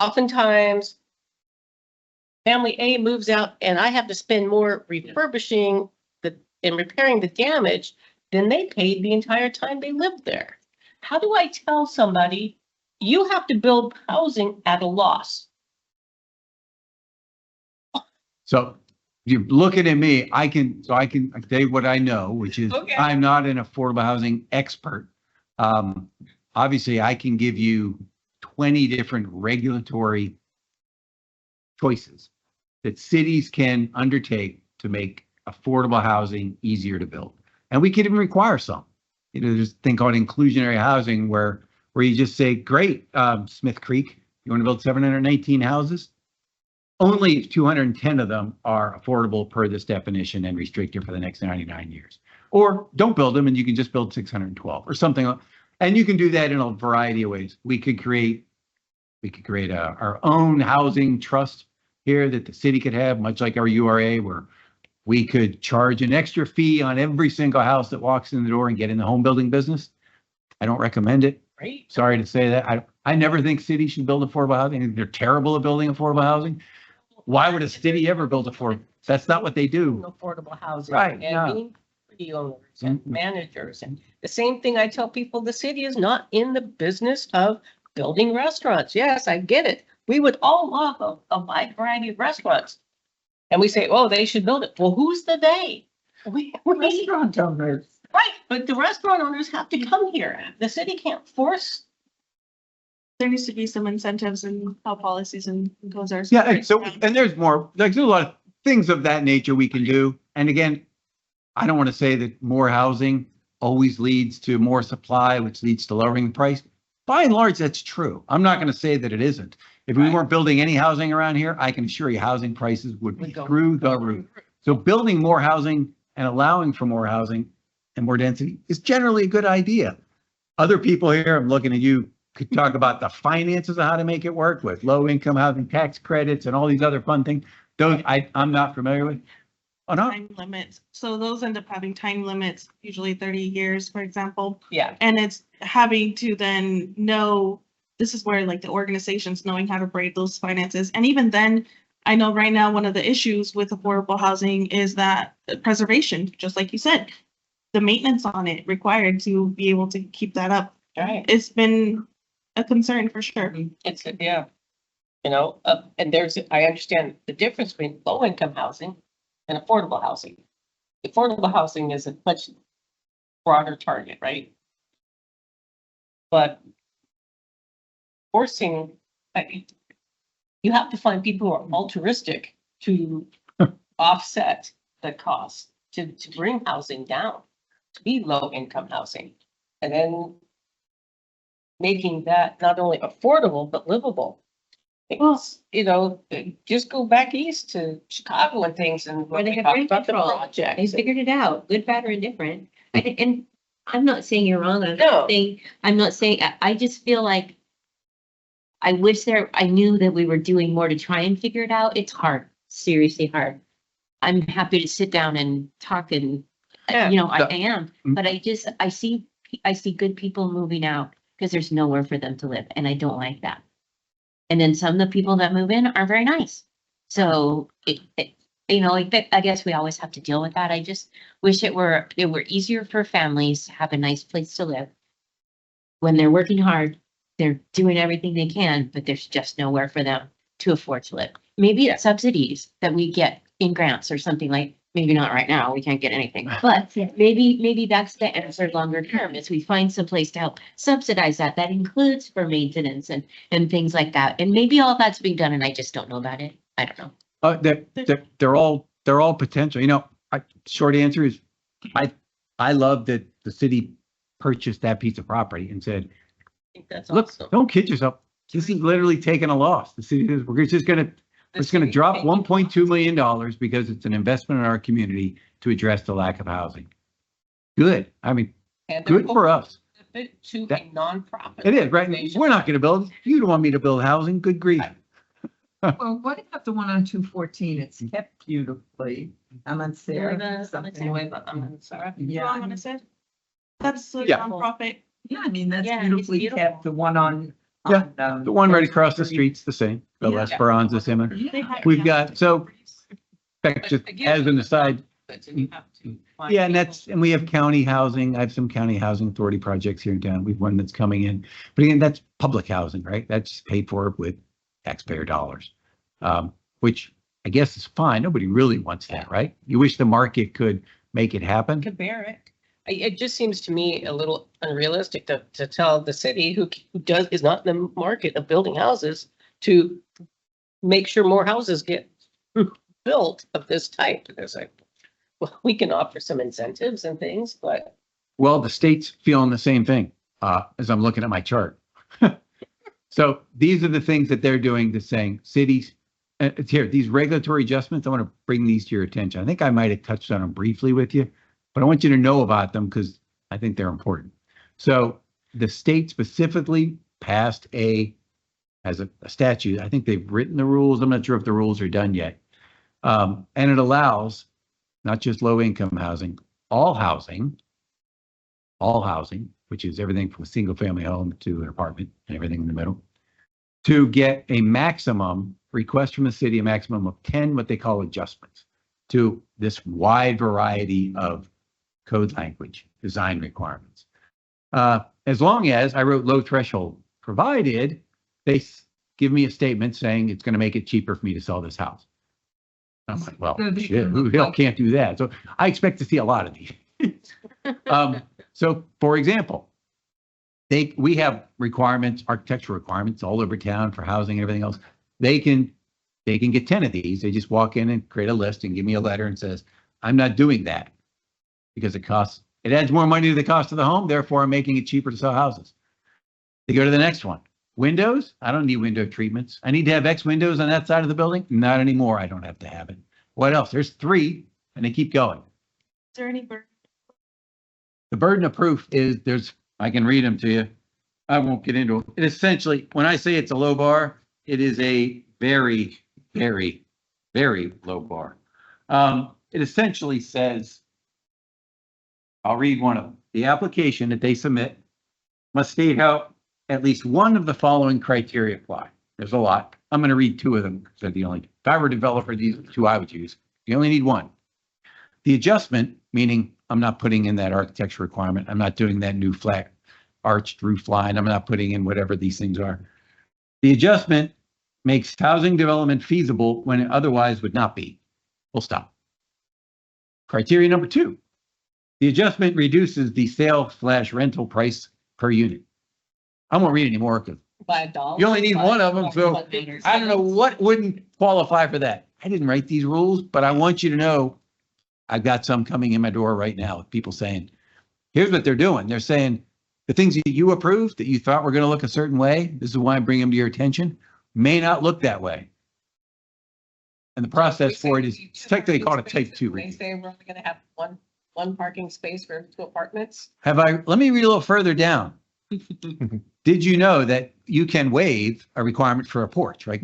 oftentimes family A moves out and I have to spend more refurbishing and repairing the damage than they paid the entire time they lived there. How do I tell somebody you have to build housing at a loss? So you're looking at me, I can tell you what I know, which is Okay. I'm not an affordable housing expert. Obviously I can give you 20 different regulatory choices that cities can undertake to make affordable housing easier to build. And we could even require some. There's a thing called inclusionary housing where you just say, great, Smith Creek, you want to build 719 houses? Only 210 of them are affordable per this definition and restricted for the next 99 years. Or don't build them and you can just build 612 or something. And you can do that in a variety of ways. We could create our own housing trust here that the city could have, much like our URA, where we could charge an extra fee on every single house that walks in the door and get in the home building business. I don't recommend it. Right? Sorry to say that. I never think cities should build affordable housing. They're terrible at building affordable housing. Why would a city ever build affordable? That's not what they do. Affordable housing. Right, And no. being property owners and Mhm. managers. And the same thing I tell people, the city is not in the business of building restaurants. Yes, I get it. We would all love a wide variety of restaurants. And we say, oh, they should build it. Well, who's the they? We, Restaurant owners. right, but the restaurant owners have to come here. The city can't force. There needs to be some incentives and how policies and goes are. Yeah, and so, and there's more, like, there's a lot of things of that nature we can do. And again, I don't want to say that more housing always leads to more supply, which leads to lowering the price. By and large, that's true. I'm not going to say that it isn't. If we Right. weren't building any housing around here, I can assure you housing prices would be Would go through the roof. So building more housing and allowing for more housing and more density is generally a good idea. Other people here, I'm looking at you, could talk about the finances of how to make it work with low income housing tax credits and all these other fun things. Those I'm not familiar with. Oh, no, time limits. So those end up having time limits, usually 30 years, for example. Yeah, And it's having to then know, this is where like the organizations knowing how to braid those finances. And even then, I know right now, one of the issues with affordable housing is that preservation, just like you said, the maintenance on it required to be able to keep that up. right. It's been a concern for sure. It's, yeah. You know, and I understand the difference between low income housing and affordable housing. Affordable housing is a much broader target, right? But forcing, you have to find people who are altruistic to offset the cost, to bring housing down, to be low income housing. And then making that not only affordable, but livable. Well, You know, just go back east to Chicago and things and Where they we have talked rent about the control. They projects. figured it out, good, bad, or indifferent. And I'm not saying you're wrong. No. I'm not saying, I just feel like I wish I knew that we were doing more to try and figure it out. It's hard, seriously hard. I'm happy to sit down and talk and, Yeah. you know, I am, Mm. but I see good people moving out because there's nowhere for them to live and I don't like that. And then some of the people that move in are very nice. So you know, like, I guess we always have to deal with that. I just wish it were easier for families to have a nice place to live. When they're working hard, they're doing everything they can, but there's just nowhere for them to afford to live. Maybe it's subsidies that we get in grants or something like, maybe not right now, we can't get anything, but maybe that's the answer longer term, is we find some place to help subsidize that. That includes for maintenance and things like that. And maybe all that's being done and I just don't know about it. I don't know. they're all potential, you know, short answer is, I love that the city purchased that piece of property and said, I think that's look, awesome. don't kid yourself. This is literally taking a loss. The city is, we're just gonna, it's gonna drop $1.2 million because it's an investment in our community to address the lack of housing. Good. I mean, And they're good for us. benefit to a That- nonprofit. It is, right? organization. We're not gonna build, you don't want me to build housing. Good grief. Well, what about the one on 214? It's kept beautifully. I'm on Sarah. Sarah. You know Yeah, what I said? That's a Yeah. nonprofit. yeah, I mean, that's Yeah, it's beautifully beautiful. kept. The one on. Yeah, on, The one right across the street's the same, the Yeah. Esperanza Center. They Yeah. have- We've yeah. got, so, in fact, just as an aside, You have to find yeah, and people. and we have county housing. I have some county housing authority projects here in town. We've one that's coming in. But again, that's public housing, right? That's paid for with taxpayer dollars. Which I guess is fine. Nobody really wants that, right? You wish the market could make it happen. Could bear it. It just seems to me a little unrealistic to tell the city who is not in the market of building houses to make sure more houses get built of this type. There's like, well, we can offer some incentives and things, but Well, the state's feeling the same thing, as I'm looking at my chart. So these are the things that they're doing to saying cities, it's here, these regulatory adjustments, I want to bring these to your attention. I think I might have touched on them briefly with you, but I want you to know about them because I think they're important. So the state specifically passed as a statute. I think they've written the rules. I'm not sure if the rules are done yet. And it allows not just low income housing, all housing, which is everything from a single family home to an apartment and everything in the middle, to get a maximum request from the city, a maximum of 10, what they call adjustments to this wide variety of code language, design requirements. As long as I wrote low threshold, provided they give me a statement saying it's going to make it cheaper for me to sell this house. I'm like, well, So they shit, can who look the hell like- can't do that? So I expect to see a lot of these. So for example, we have requirements, architectural requirements all over town for housing and everything else. They can get 10 of these. They just walk in and create a list and give me a letter and says, I'm not doing that because it adds more money to the cost of the home. Therefore, I'm making it cheaper to sell houses. They go to the next one. Windows, I don't need window treatments. I need to have X windows on that side of the building. Not anymore. I don't have to have it. What else? There's 3 and they keep going. Is there any burden? The burden of proof is I can read them to you. I won't get into it. It essentially, when I say it's a low bar, it is a very, very, very low bar. it essentially says, I'll read one of them. The application that they submit must state how at least one of the following criteria apply. There's a lot. I'm going to read two of them because they're the only, if I were a developer, these are the two I would use. You only need one. The adjustment, meaning I'm not putting in that architecture requirement. I'm not doing that new flat arched roof line. I'm not putting in whatever these things are. The adjustment makes housing development feasible when it otherwise would not be. Full stop. Criteria number 2. The adjustment reduces the sale/rental price per unit. I won't read anymore because By $1. you only need one of them, so I don't know what wouldn't qualify for that. I didn't write these rules, but I want you to know I've got some coming in my door right now with people saying, here's what they're doing. They're saying the things that you approved that you thought were going to look a certain way, this is why I bring them to your attention, may not look that way. And the process for it is technically called a type 2 They review. say we're only gonna have one parking space for 2 apartments. Let me read a little further down. Did you know that you can waive a requirement for a porch, right?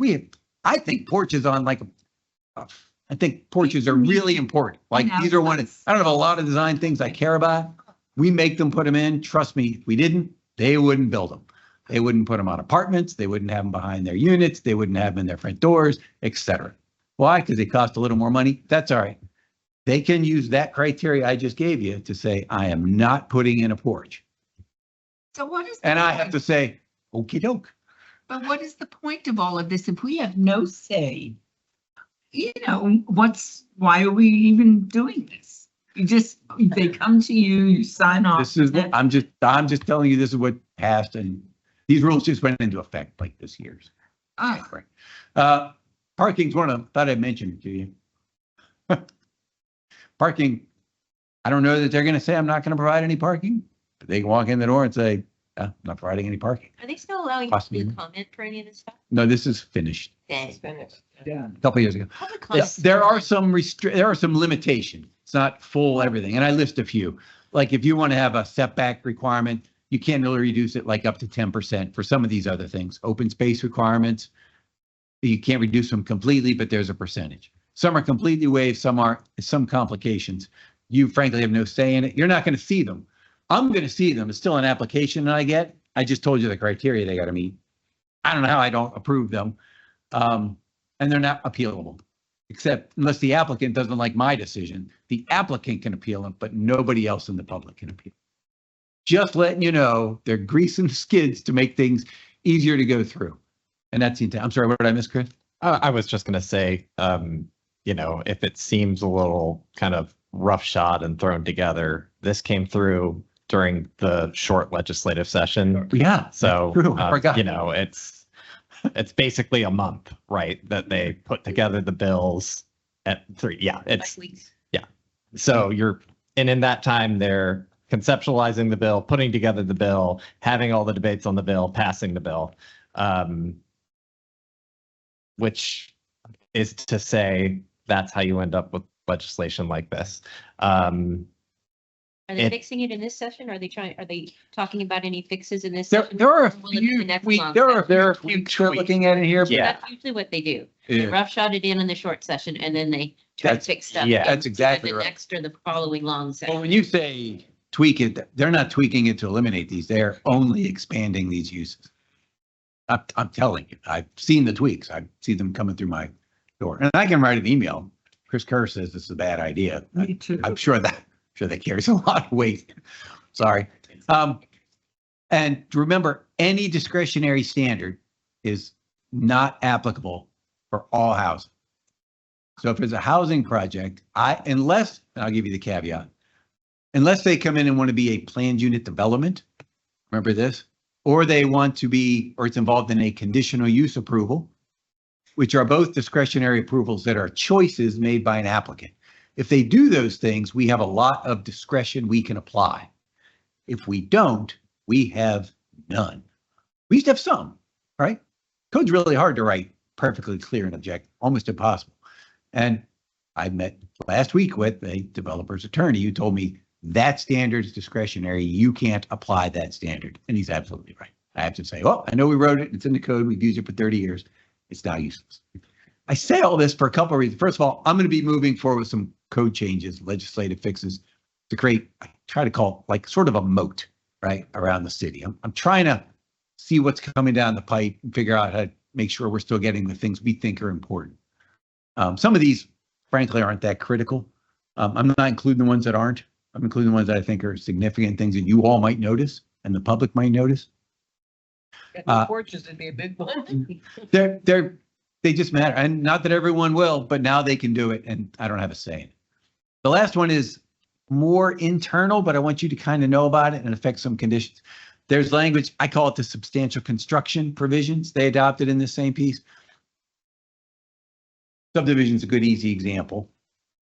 I think porches I think porches are really important. Like these are I don't have a lot of design things I care about. We make them put them in. Trust me, if we didn't, they wouldn't build them. They wouldn't put them on apartments. They wouldn't have them behind their units. They wouldn't have them in their front doors, etc. Why? Because they cost a little more money. That's all right. They can use that criteria I just gave you to say, I am not putting in a porch. So what is? And I have to say, okie doke. But what is the point of all of this if we have no say? You know, why are we even doing this? They come to you, you sign off. This is, I'm just telling you, this is what passed, and these rules just went into effect like this year's. Ah, Parking's one of them, thought I'd mention it to you. Parking, I don't know that they're gonna say I'm not gonna provide any parking, but they can walk in the door and say, I'm not providing any parking. Are they still allowing you Possibly. to comment for any of this stuff? No, this is finished Dang. It's finished. Yeah. a couple years ago. Public Yes, comments. there are some limitations. It's not full everything, and I list a few. Like if you want to have a setback requirement, you can't really reduce it like up to 10% for some of these other things. Open space requirements, you can't reduce them completely, but there's a percentage. Some are completely waived, some aren't, some complications. You frankly have no say in it. You're not going to see them. I'm going to see them. It's still an application that I get. I just told you the criteria they got to meet. I don't know how I don't approve them. And they're not appealable, except unless the applicant doesn't like my decision. The applicant can appeal them, but nobody else in the public can appeal. Just letting you know, they're greasing the skids to make things easier to go through. And that's the intent. I'm sorry, what did I miss, Chris? I was just gonna say, if it seems a little kind of roughshod and thrown together, this came through during the short legislative session. Yeah. So, True, I forgot. it's basically a month, right? That they put together the bills at 3. Yeah, it's, weeks. so in that time, they're conceptualizing the bill, putting together the bill, having all the debates on the bill, passing the bill. Which is to say, that's how you end up with legislation like this. Are they It- fixing it in this session? Are they talking about any fixes in this There, session? there are a Will it be the few, next we, month? there are a few tweaks looking at it here. but Yeah. That's usually what they do. They Yeah. roughshod it in the short session and then they try to That's- fix stuff. yeah, in that's exactly The right. next or the following long Well, session. when you say tweak it, they're not tweaking it to eliminate these. They're only expanding these uses. I'm telling you, I've seen the tweaks. I see them coming through my door, and I can write an email. Chris Kerr says this is a bad idea. me too. I'm sure that carries a lot of weight. Sorry. And remember, any discretionary standard is not applicable for all housing. So if it's a housing project, unless, and I'll give you the caveat, unless they come in and want to be a planned unit development, remember this, or they want to be, or it's involved in a conditional use approval, which are both discretionary approvals that are choices made by an applicant. If they do those things, we have a lot of discretion we can apply. If we don't, we have none. We used to have some, right? Code's really hard to write perfectly clear and objective, almost impossible. And I met last week with a developer's attorney who told me that standard is discretionary. You can't apply that standard. And he's absolutely right. I have to say, well, I know we wrote it. It's in the code. We've used it for 30 years. It's now useless. I say all this for a couple of reasons. First of all, I'm going to be moving forward with some code changes, legislative fixes to create, I try to call it like sort of a moat, right, around the city. I'm trying to see what's coming down the pipe and figure out how to make sure we're still getting the things we think are important. Some of these, frankly, aren't that critical. I'm not including the ones that aren't. I'm including the ones that I think are significant things that you all might notice and the public might notice. Porches would be a big one. They just matter. And not that everyone will, but now they can do it and I don't have a say in it. The last one is more internal, but I want you to kind of know about it and affect some conditions. There's language, I call it the substantial construction provisions they adopted in the same piece. Subdivision is a good, easy example.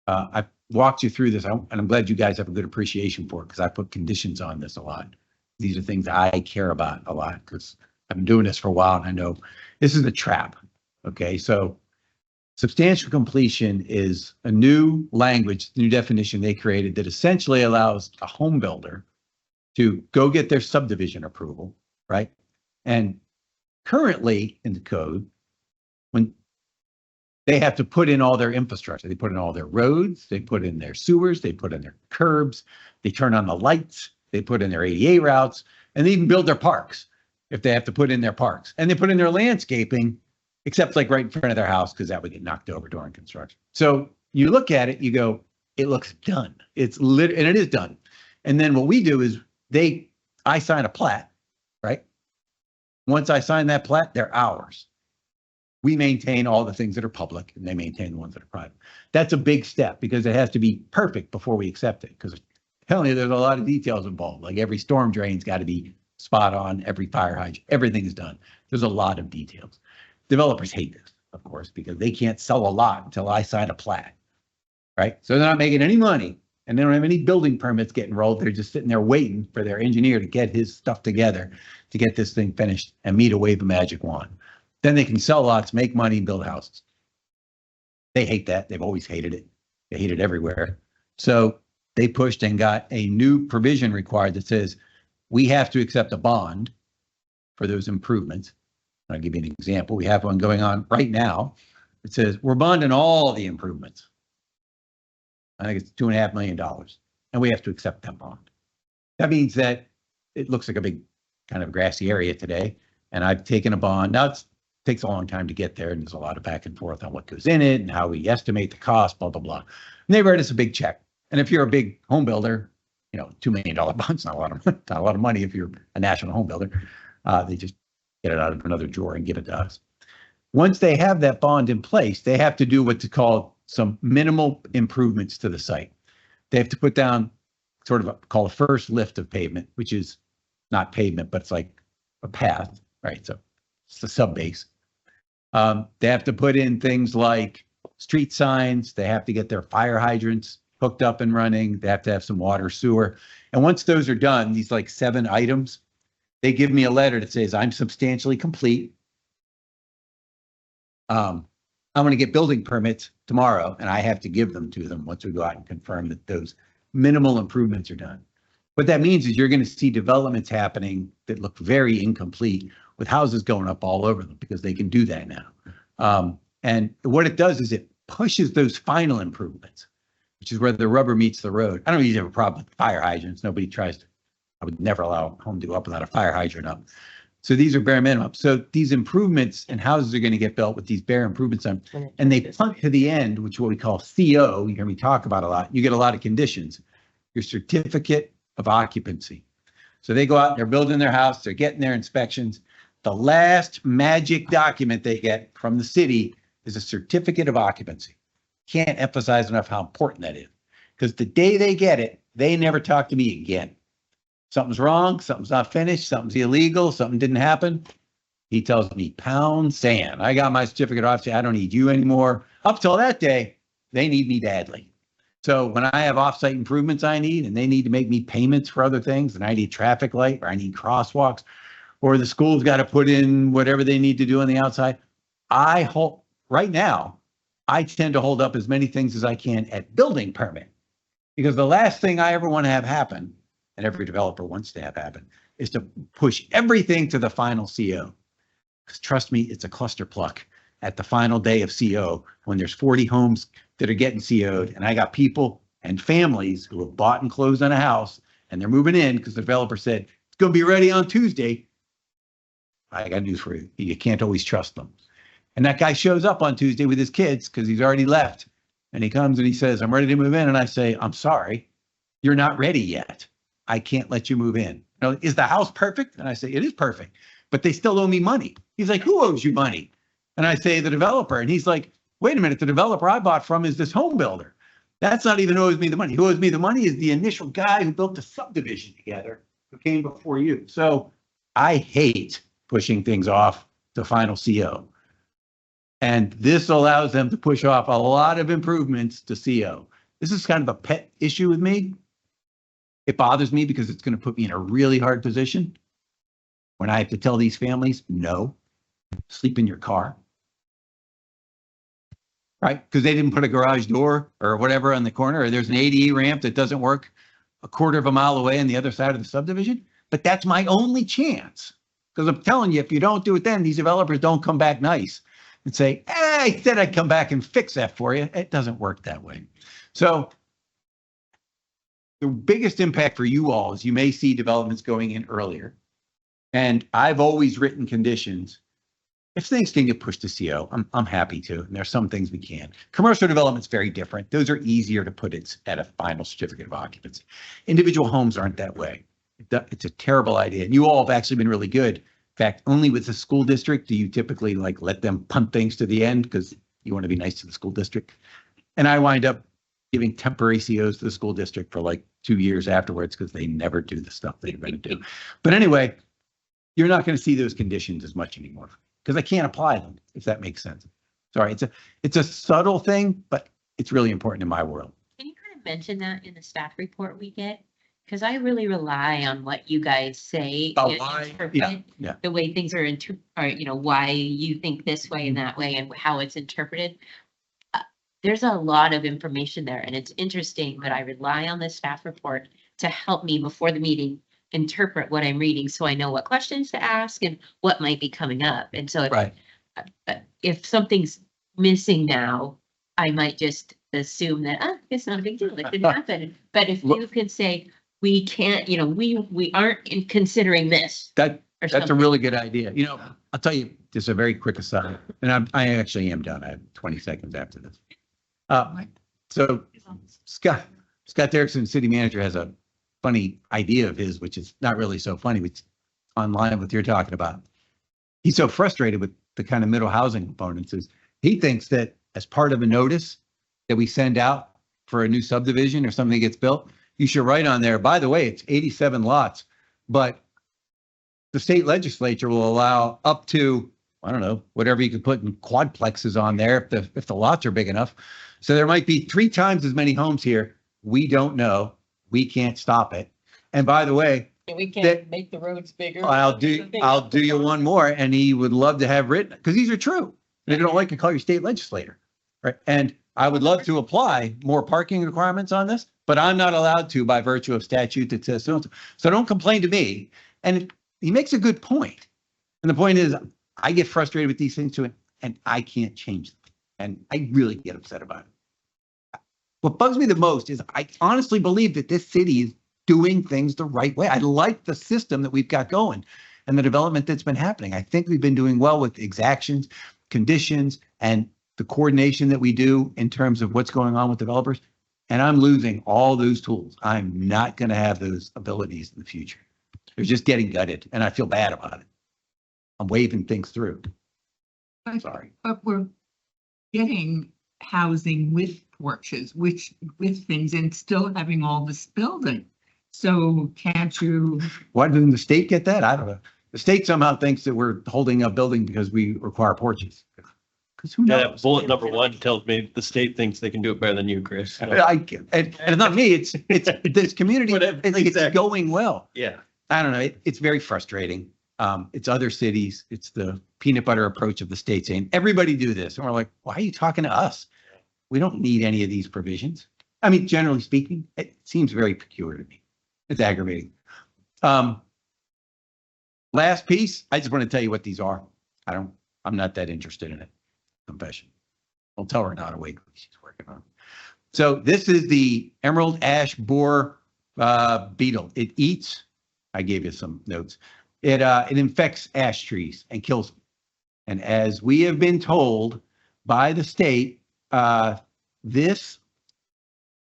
I've walked you through this, and I'm glad you guys have a good appreciation for it because I put conditions on this a lot. These are things I care about a lot because I've been doing this for a while and I know this is a trap. Okay, so substantial completion is a new language, new definition they created that essentially allows a home builder to go get their subdivision approval, right? And currently in the code, when they have to put in all their infrastructure, they put in all their roads, they put in their sewers, they put in their curbs, they turn on the lights, they put in their ADA routes, and they even build their parks if they have to put in their parks. And they put in their landscaping, except like right in front of their house, because that would get knocked over during construction. So you look at it, you go, it looks done. It's lit, and it is done. And then what we do is I sign a plat, right? Once I sign that plat, they're ours. We maintain all the things that are public and they maintain the ones that are private. That's a big step because it has to be perfect before we accept it. Because telling you, there's a lot of details involved. Like every storm drain's got to be spot on, every fire hydrant, everything is done. There's a lot of details. Developers hate this, of course, because they can't sell a lot until I sign a plat, right? So they're not making any money and they don't have any building permits getting rolled. They're just sitting there waiting for their engineer to get his stuff together to get this thing finished and me to wave a magic wand. Then they can sell lots, make money, and build houses. They hate that. They've always hated it. They hate it everywhere. So they pushed and got a new provision required that says we have to accept a bond for those improvements. I'll give you an example. We have one going on right now. It says we're bonding all the improvements. I think it's $2.5 million, and we have to accept that bond. That means that it looks like a big kind of grassy area today, and I've taken a bond. Now it takes a long time to get there, and there's a lot of back and forth on what goes in it and how we estimate the cost, blah, blah, blah. And they write us a big check. And if you're a big home builder, you know, $2 million bond's not a lot of money if you're a national home builder. They just get it out of another drawer and give it to us. Once they have that bond in place, they have to do what's called some minimal improvements to the site. They have to put down sort of called a first lift of pavement, which is not pavement, but it's like a path, right? So it's the sub base. They have to put in things like street signs. They have to get their fire hydrants hooked up and running. They have to have some water, sewer. And once those are done, these like 7 items, they give me a letter that says I'm substantially complete. I'm going to get building permits tomorrow, and I have to give them to them once we go out and confirm that those minimal improvements are done. What that means is you're going to see developments happening that look very incomplete with houses going up all over them because they can do that now. And what it does is it pushes those final improvements, which is where the rubber meets the road. I don't usually have a problem with fire hydrants. Nobody tries to. I would never allow a home to go up without a fire hydrant up. So these are bare minimum. So these improvements and houses are going to get built with these bare improvements on, and they punt to the end, which is what we call CO. You hear me talk about a lot. You get a lot of conditions. Your certificate of occupancy. So they go out, they're building their house, they're getting their inspections. The last magic document they get from the city is a certificate of occupancy. Can't emphasize enough how important that is. Because the day they get it, they never talk to me again. Something's wrong, something's not finished, something's illegal, something didn't happen. He tells me, pound sand. I got my certificate of occupancy. I don't need you anymore. Up till that day, they need me badly. So when I have offsite improvements I need, and they need to make me payments for other things, and I need traffic light, or I need crosswalks, or the school's got to put in whatever they need to do on the outside, right now, I tend to hold up as many things as I can at building permit. Because the last thing I ever want to have happen, and every developer wants to have happen, is to push everything to the final CO. Because trust me, it's a cluster pluck at the final day of CO when there's 40 homes that are getting CO'd, and I got people and families who have bought and closed on a house, and they're moving in because the developer said, it's going to be ready on Tuesday. I got news for you. You can't always trust them. And that guy shows up on Tuesday with his kids because he's already left. And he comes and he says, I'm ready to move in. And I say, I'm sorry, you're not ready yet. I can't let you move in. You know, is the house perfect? And I say, it is perfect, but they still owe me money. He's like, who owes you money? And I say, the developer. And he's like, wait a minute, the developer I bought from is this home builder. That's not even who owes me the money. Who owes me the money is the initial guy who built the subdivision together, who came before you. So I hate pushing things off to final CO. And this allows them to push off a lot of improvements to CO. This is kind of a pet issue with me. It bothers me because it's going to put me in a really hard position when I have to tell these families, no, sleep in your car. Right? Because they didn't put a garage door or whatever on the corner, or there's an ADE ramp that doesn't work a quarter of a mile away on the other side of the subdivision. But that's my only chance. Because I'm telling you, if you don't do it then, these developers don't come back nice and say, I said I'd come back and fix that for you. It doesn't work that way. So the biggest impact for you all is you may see developments going in earlier. And I've always written conditions. If things can get pushed to CO, I'm happy to. And there's some things we can. Commercial development's very different. Those are easier to put it at a final certificate of occupancy. Individual homes aren't that way. It's a terrible idea. And you all have actually been really good. In fact, only with the school district do you typically like let them punt things to the end because you want to be nice to the school district. And I wind up giving temporary COs to the school district for like 2 years afterwards because they never do the stuff they're going to do. But anyway, you're not going to see those conditions as much anymore because I can't apply them, if that makes sense. Sorry, it's a subtle thing, but it's really important in my world. Can you kind of mention that in the staff report we get? Because I really rely on what you guys say. Oh, and why? interpret Yeah. The way things are, you know, why you think this way and that way and how it's interpreted. There's a lot of information there and it's interesting, but I rely on the staff report to help me before the meeting interpret what I'm reading so I know what questions to ask and what might be coming up. And so if something's missing now, I might just assume that, it's not a big deal. It didn't happen. But if you can say, we can't, you know, we aren't considering this. That's a really good idea. You know, I'll tell you just a very quick aside, and I actually am done. I have 20 seconds after this. So Scott Derrickson, city manager, has a funny idea of his, which is not really so funny, which online with you're talking about. He's so frustrated with the kind of middle housing components is he thinks that as part of a notice that we send out for a new subdivision or something that gets built, you should write on there, by the way, it's 87 lots, but the state legislature will allow up to, I don't know, whatever you could put in quadplexes on there if the lots are big enough. So there might be 3 times as many homes here. We don't know. We can't stop it. And by the way, We can't make the roads bigger. I'll do you one more. And he would love to have written, because these are true. They don't like to call your state legislator, right? And I would love to apply more parking requirements on this, but I'm not allowed to by virtue of statute that says so. So don't complain to me. And he makes a good point. And the point is, I get frustrated with these things too, and I can't change them. And I really get upset about it. What bugs me the most is I honestly believe that this city is doing things the right way. I like the system that we've got going and the development that's been happening. I think we've been doing well with exactions, conditions, and the coordination that we do in terms of what's going on with developers. And I'm losing all those tools. I'm not going to have those abilities in the future. They're just getting gutted, and I feel bad about it. I'm waving things through. Sorry. But we're getting housing with porches, with things, and still having all this building. So can't you? Why didn't the state get that? I don't know. The state somehow thinks that we're holding up building because we require porches. Because who Yeah, knows? bullet number 1 tells me the state thinks they can do it better than you, Chris. So, And it's not me. It's this community. Whatever, It's like it's exactly. going well. yeah. I don't know. It's very frustrating. It's other cities. It's the peanut butter approach of the state saying, everybody do this. And we're like, why are you talking to us? We don't need any of these provisions. I mean, generally speaking, it seems very peculiar to me. It's aggravating. Last piece, I just want to tell you what these are. I'm not that interested in it. Confession. Don't tell her not awake. She's working on it. So this is the emerald ash borer beetle. It eats. I gave you some notes. It infects ash trees and kills them. And as we have been told by the state, this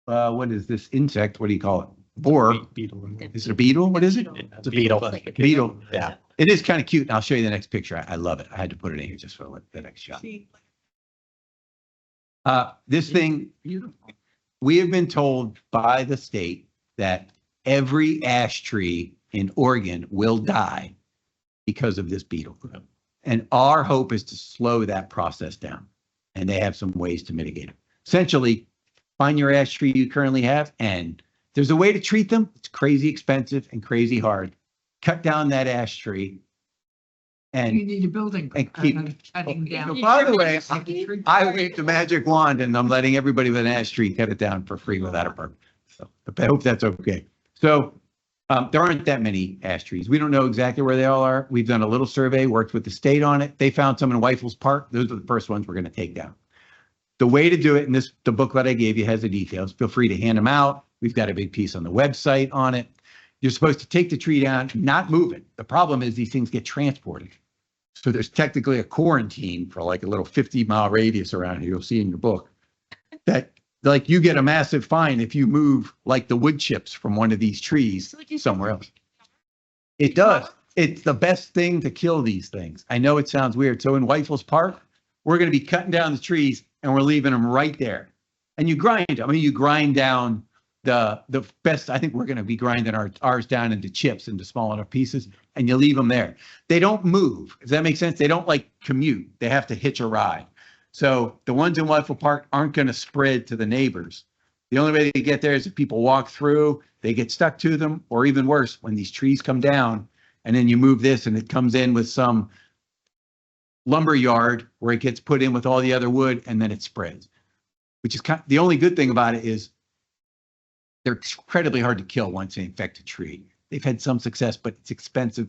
what is this insect? What do you call it? Borer. Beetle. Is it a beetle? What is it? It's a beetle. Beetle. Yeah. It is kind of cute. And I'll show you the next picture. I love it. I had to put it in here just for the next shot. This thing, we have been told by the state that every ash tree in Oregon will die because of this beetle. And our hope is to slow that process down. And they have some ways to mitigate it. Essentially, find your ash tree you currently have, and there's a way to treat them. It's crazy expensive and crazy hard. Cut down that ash tree. You And need a building. and keep- Cutting down. by the way, I waved a magic wand and I'm letting everybody with an ash tree cut it down for free without a permit. So I hope that's okay. So there aren't that many ash trees. We don't know exactly where they all are. We've done a little survey, worked with the state on it. They found some in Weifels Park. Those are the first ones we're going to take down. The way to do it, and the booklet I gave you has the details. Feel free to hand them out. We've got a big piece on the website on it. You're supposed to take the tree down, not move it. The problem is these things get transported. So there's technically a quarantine for like a little 50-mile radius around here. You'll see in your book that like you get a massive fine if you move like the wood chips from one of these trees somewhere else. It does. It's the best thing to kill these things. I know it sounds weird. So in Weifels Park, we're going to be cutting down the trees and we're leaving them right there. And you grind them. I mean, you grind down the best. I think we're going to be grinding ours down into chips, into small enough pieces, and you leave them there. They don't move. Does that make sense? They don't like commute. They have to hitch a ride. So the ones in Weifel Park aren't going to spread to the neighbors. The only way they get there is if people walk through, they get stuck to them, or even worse, when these trees come down and then you move this and it comes in with some lumber yard where it gets put in with all the other wood and then it spreads, which is kind of, the only good thing about it is they're incredibly hard to kill once they infect a tree. They've had some success, but it's expensive.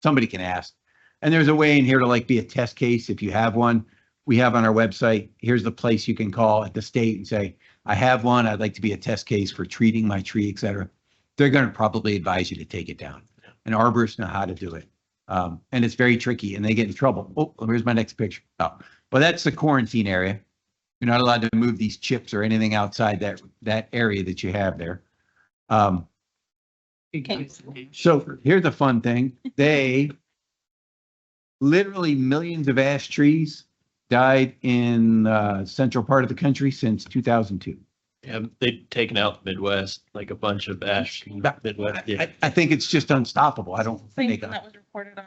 Somebody can ask. And there's a way in here to like be a test case if you have one. We have on our website, here's the place you can call at the state and say, I have one. I'd like to be a test case for treating my tree, et cetera. They're going to probably advise you to take it down. And arborists know how to do it. And it's very tricky and they get in trouble. Oh, here's my next picture. Oh, well, that's the quarantine area. You're not allowed to move these chips or anything outside that area that you have there. So here's the fun thing. They literally millions of ash trees died in central part of the country since 2002. Yeah, they've taken out the Midwest, like a bunch of ash in the Midwest. Yeah. I think it's just unstoppable. I don't Same think. thing that was reported on,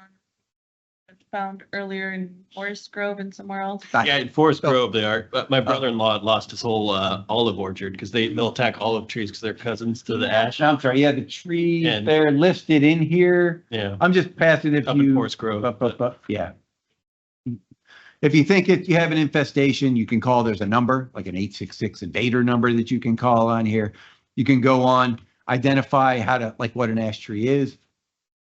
found earlier in Forest Grove and somewhere else. Yeah, in Forest Grove they are, but my brother-in-law lost his whole olive orchard because they'll attack olive trees because they're cousins to the ash. I'm sorry. Yeah, the trees, And- they're listed in here. Yeah, I'm just passing if up in you. Forest Grove. Yeah. If you think you have an infestation, you can call, there's a number, like an 866 invader number that you can call on here. You can go on, identify what an ash tree is.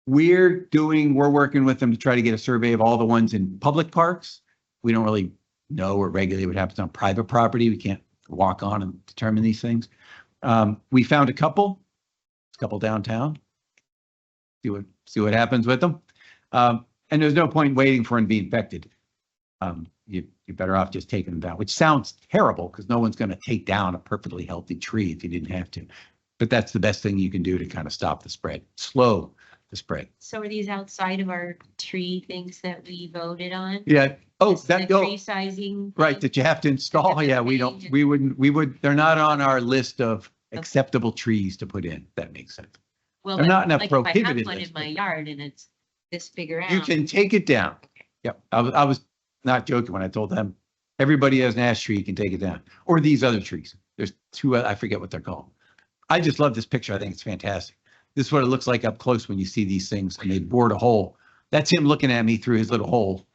We're working with them to try to get a survey of all the ones in public parks. We don't really know or regulate what happens on private property. We can't walk on and determine these things. We found a couple downtown. See what happens with them. And there's no point waiting for them to be infected. You're better off just taking them down, which sounds terrible because no one's going to take down a perfectly healthy tree if you didn't have to. But that's the best thing you can do to kind of stop the spread, slow the spread. So are these outside of our tree things that we voted on? Yeah. Oh, This is the that, tree sizing. right, thing? that you have to install. Yeah, we would, they're not on our list of acceptable trees to put in. That makes sense. Well, they're but, not in a like, if I have prohibited one in list, my but- yard and it's this big around. You can take it down. Yep. I was not joking when I told them, everybody has an ash tree, you can take it down. Or these other trees. There's two, I forget what they're called. I just love this picture. I think it's fantastic. This is what it looks like up close when you see these things and they bored a hole. That's him looking at me through his little hole,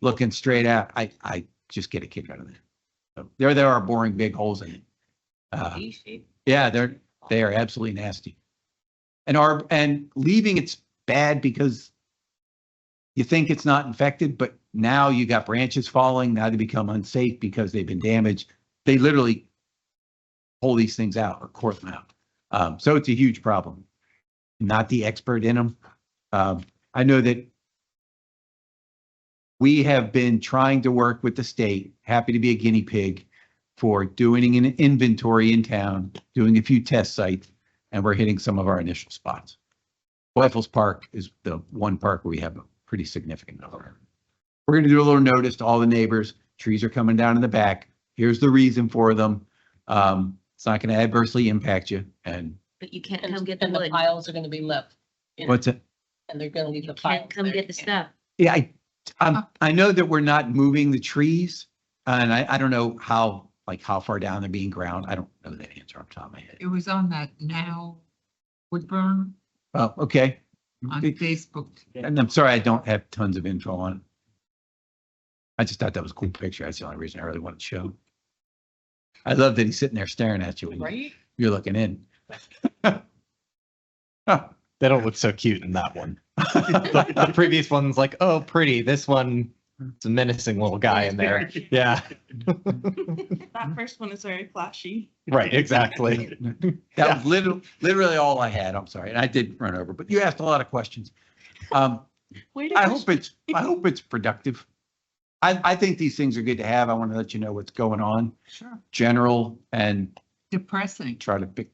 looking straight out. I just get a kick out of it. So there are boring big holes in it. Yeah, they are absolutely nasty. And leaving it's bad because you think it's not infected, but Now you got branches falling. Now they become unsafe because they've been damaged. They literally pull these things out or core them out. So it's a huge problem. Not the expert in them. I know that we have been trying to work with the state, happy to be a guinea pig for doing an inventory in town, doing a few test sites, and we're hitting some of our initial spots. Weifels Park is the one park where we have a pretty significant number. We're going to do a little notice to all the neighbors. Trees are coming down in the back. Here's the reason for them. It's not going to adversely impact you. And But you can't come get the And the wood. piles are gonna be left. you know, what's it? And they're gonna leave You the piles. can't come there. get the stuff. Yeah, I know that we're not moving the trees, and I don't know how far down they're being ground. I don't know that answer off the top of my head. It was on that now Woodburn Oh, okay. on Facebook. And I'm sorry, I don't have tons of info on it. I just thought that was a cool picture. That's the only reason I really wanted to show. I love that he's sitting there staring at you when Right? you're looking in. They don't look so cute in that one. The previous one's like, oh, pretty. This one, it's a menacing little guy in there. Yeah, That first one is very flashy. right, exactly. That was literally all I had. I'm sorry. And I did run over, but you asked a lot of questions. Way to I go. hope it's productive. I think these things are good to have. I want to let you know what's going on, Sure. general, and Depressing. try to pick.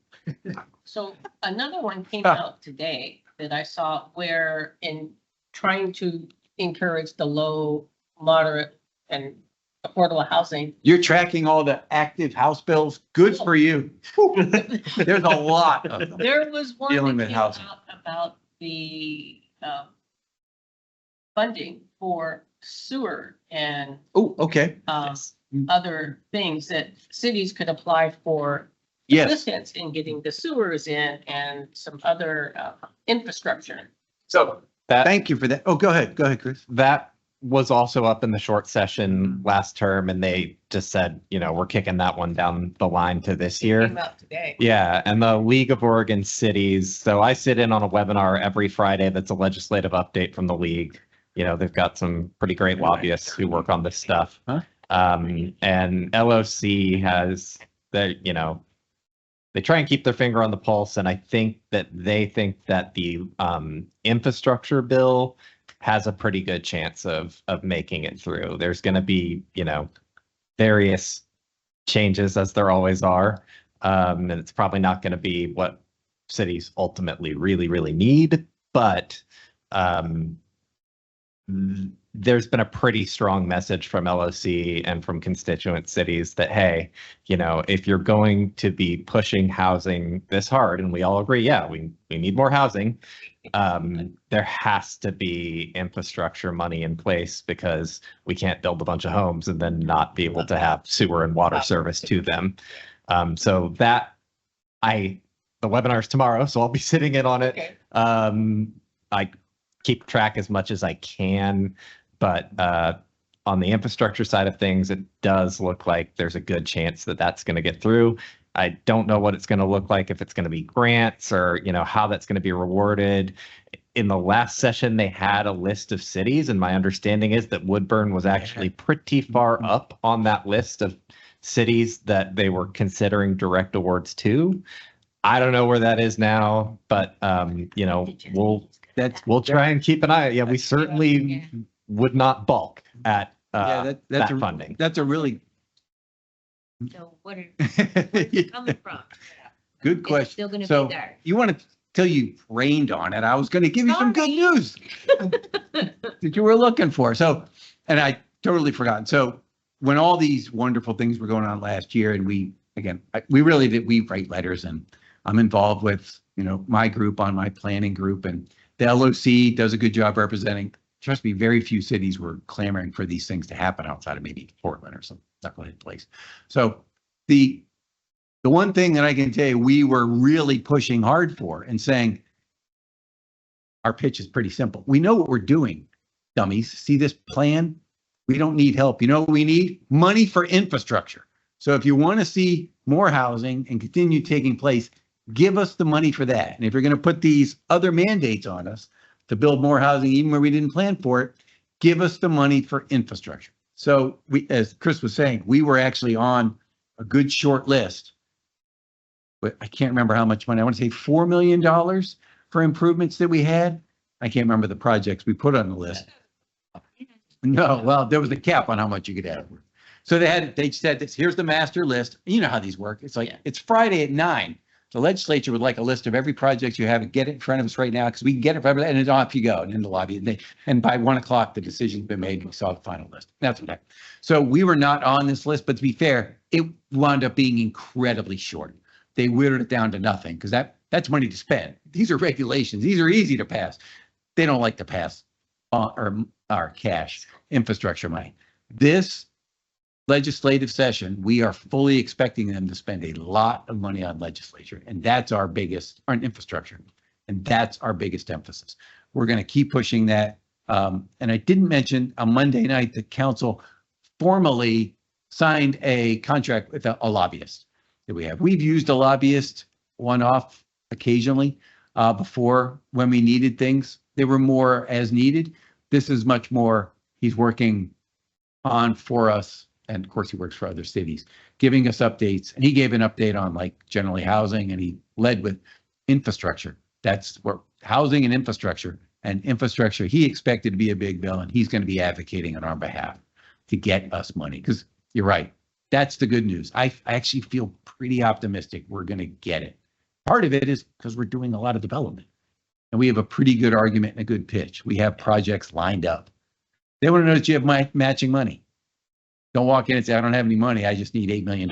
So another one came out today that I saw where in trying to encourage the low, moderate and affordable housing. You're tracking all the active house bills. Good for you. There's a lot of them. There was one Dealing that with came housing. out about the funding for sewer and Oh, okay. other things that cities could apply for Yes. assistance in getting the sewers in and some other infrastructure. So That, thank you for that. Oh, go ahead. Go ahead, Chris. that was also up in the short session last term, and they just said, we're kicking that one down the line to this year. Came out today. Yeah, and the League of Oregon Cities. So I sit in on a webinar every Friday that's a legislative update from the league. They've got some pretty great lobbyists who work on this stuff. Huh? And LOC has they try and keep their finger on the pulse, and I think that they think that the infrastructure bill has a pretty good chance of making it through. There's going to be, various changes as there always are. And it's probably not going to be what cities ultimately really, really need, but there's been a pretty strong message from LOC and from constituent cities that, hey, if you're going to be pushing housing this hard, and we all agree, yeah, we need more housing, there has to be infrastructure money in place, because we can't build a bunch of homes and then not be able to have sewer and water service to them. So that the webinar's tomorrow, so I'll be sitting in on it. Okay. I keep track as much as I can, but on the infrastructure side of things, it does look like there's a good chance that that's going to get through. I don't know what it's going to look like, if it's going to be grants or, how that's going to be rewarded. In the last session, they had a list of cities, and my understanding is that Woodburn was actually pretty far up on that list of cities that they were considering direct awards to. I don't know where that is now, but we'll try and keep an eye. Yeah, we certainly would not balk at that's that funding. That's a really So where's it coming from? good Is it question. still gonna be So there? you want to tell you rained on it. I was going to give you some good news that you were looking for. So, and I totally forgot. So when all these wonderful things were going on last year, and we write letters, and I'm involved with, my group on my planning group, and the LOC does a good job representing. Trust me, very few cities were clamoring for these things to happen outside of maybe Portland or some knucklehead place. So the one thing that I can tell you, we were really pushing hard for and saying, our pitch is pretty simple. We know what we're doing, dummies. See this plan? We don't need help. You know what we need? Money for infrastructure. So if you want to see more housing and continue taking place, give us the money for that. And if you're going to put these other mandates on us to build more housing, even where we didn't plan for it, give us the money for infrastructure. So we, as Chris was saying, we were actually on a good short list. But I can't remember how much money. I want to say $4 million for improvements that we had. I can't remember the projects we put on the list. No, well, there was a cap on how much you could have. So they said this, here's the master list. You know how these work. It's like, Yeah. it's Friday at 9. The legislature would like a list of every project you have and get it in front of us right now because we can get it from, and then off you go and in the lobby. And by 1 o'clock, the decision's been made. We saw the final list. That's okay. So we were not on this list, but to be fair, it wound up being incredibly short. They whittled it down to nothing because that's money to spend. These are regulations. These are easy to pass. They don't like to pass our cash infrastructure money. This legislative session, we are fully expecting them to spend a lot of money on legislature, and that's our biggest, on infrastructure, and that's our biggest emphasis. We're going to keep pushing that. And I didn't mention on Monday night, the council formally signed a contract with a lobbyist that we have. We've used a lobbyist one-off occasionally before when we needed things. They were more as needed. This is much more, he's working on for us. And of course, he works for other cities, giving us updates. And he gave an update on like generally housing, and he led with infrastructure. That's where housing and infrastructure. And infrastructure, he expected to be a big bill, and he's going to be advocating on our behalf to get us money. Because you're right, that's the good news. I actually feel pretty optimistic we're going to get it. Part of it is because we're doing a lot of development, and we have a pretty good argument and a good pitch. We have projects lined up. They want to know that you have matching money. Don't walk in and say, I don't have any money. I just need $8 million.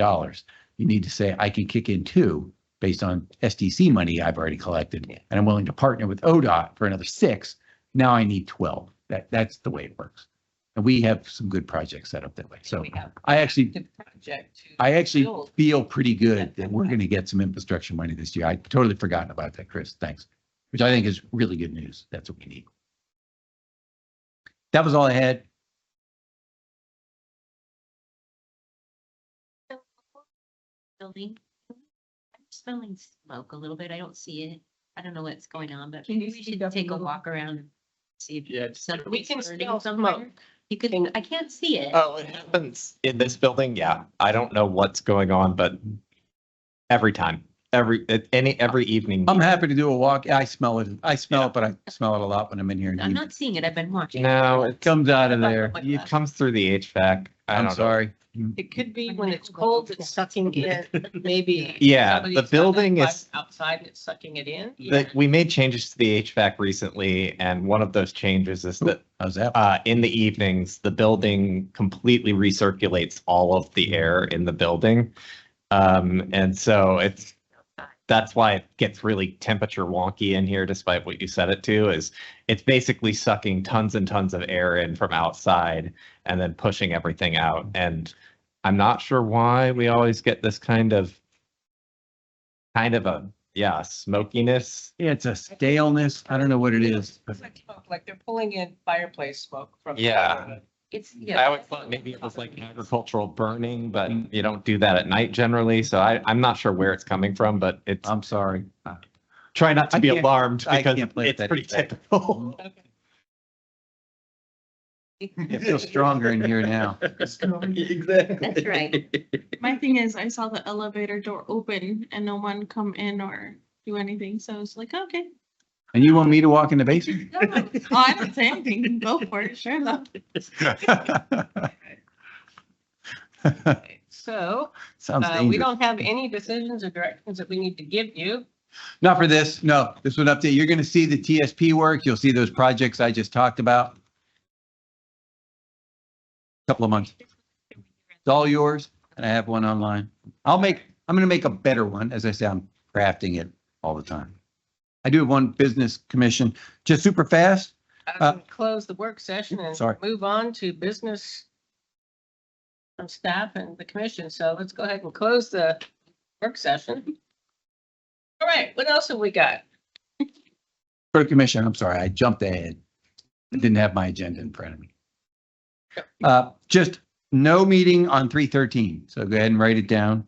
You need to say, I can kick in 2 based on SDC money I've already collected. And I'm willing to partner with ODOT for another 6. Now I need 12. That's the way it works. And we have some good projects set up that way. So I actually feel pretty good that we're going to get some infrastructure money this year. I totally forgotten about that, Chris. Thanks. Which I think is really good news. That's what we need. That was all I had. Building. I'm smelling smoke a little bit. I don't see it. I don't know what's going on, but Can you maybe we speak should up a take a little? walk around and see if Yeah, it's- something's We can burning smell somewhere. smoke. You could, I can't see it. Oh, it happens in this building. Yeah. I don't know what's going on, but every time, every evening. I'm happy to do a walk. I smell it. I smell it, but I smell it a lot when I'm in here. I'm not seeing it. I've been watching. No, It comes out of there. it comes through the HVAC. I I'm don't know. sorry. It could be when it's cold, it's sucking in, maybe. Yeah, somebody's the building got is- outside, and it's sucking it in. We made changes to the HVAC recently, and one of those changes is that How's that? in the evenings, the building completely recirculates all of the air in the building. And so that's why it gets really temperature wonky in here, despite what you set it to, is it's basically sucking tons and tons of air in from outside and then pushing everything out. And I'm not sure why we always get this kind of smokiness. Yeah, it's a staleness. I don't know what it is. but- It's like smoke, like they're pulling in fireplace smoke from. Yeah. It's, I yeah. always thought maybe it was like agricultural burning, but you don't do that at night generally. So I'm not sure where it's coming from, but it's, I'm sorry. try not to I be can't- alarmed I because can't play it's that pretty effect. typical. It feels stronger in here now. Exactly. That's right. My thing is, I saw the elevator door open and no one come in or do anything, so it's like, okay. And you want me to walk in the basement? Oh, I didn't say anything, go for it, sure enough. So, Sounds we dangerous. don't have any decisions or directions that we need to give you. Not for this. No, this would update. You're going to see the TSP work. You'll see those projects I just talked about. Couple of months. It's all yours, and I have one online. I'm going to make a better one. As I say, I'm crafting it all the time. I do have one business commission, just super fast. Close the work session and Sorry. move on to business from staff and the commission. So let's go ahead and close the work session. All right, what else have we got? For the commission, I'm sorry, I jumped ahead. I didn't have my agenda in front of me. Just no meeting on 3/13, so go ahead and write it down.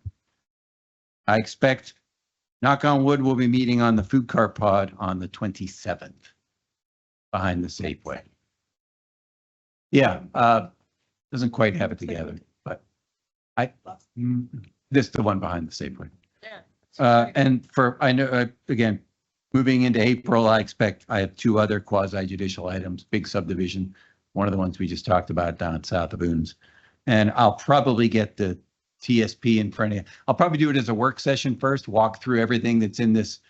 I expect, knock on wood, we'll be meeting on the food cart pod on the 27th behind the Safeway. Yeah, doesn't quite have it together, but this is the one behind the Safeway. Yeah. And I know, again, moving into April, I expect I have two other quasi judicial items, big subdivision. One of the ones we just talked about down south of Boones. And I'll probably get the TSP in front of you. I'll probably do it as a work session first, walk through everything that's in this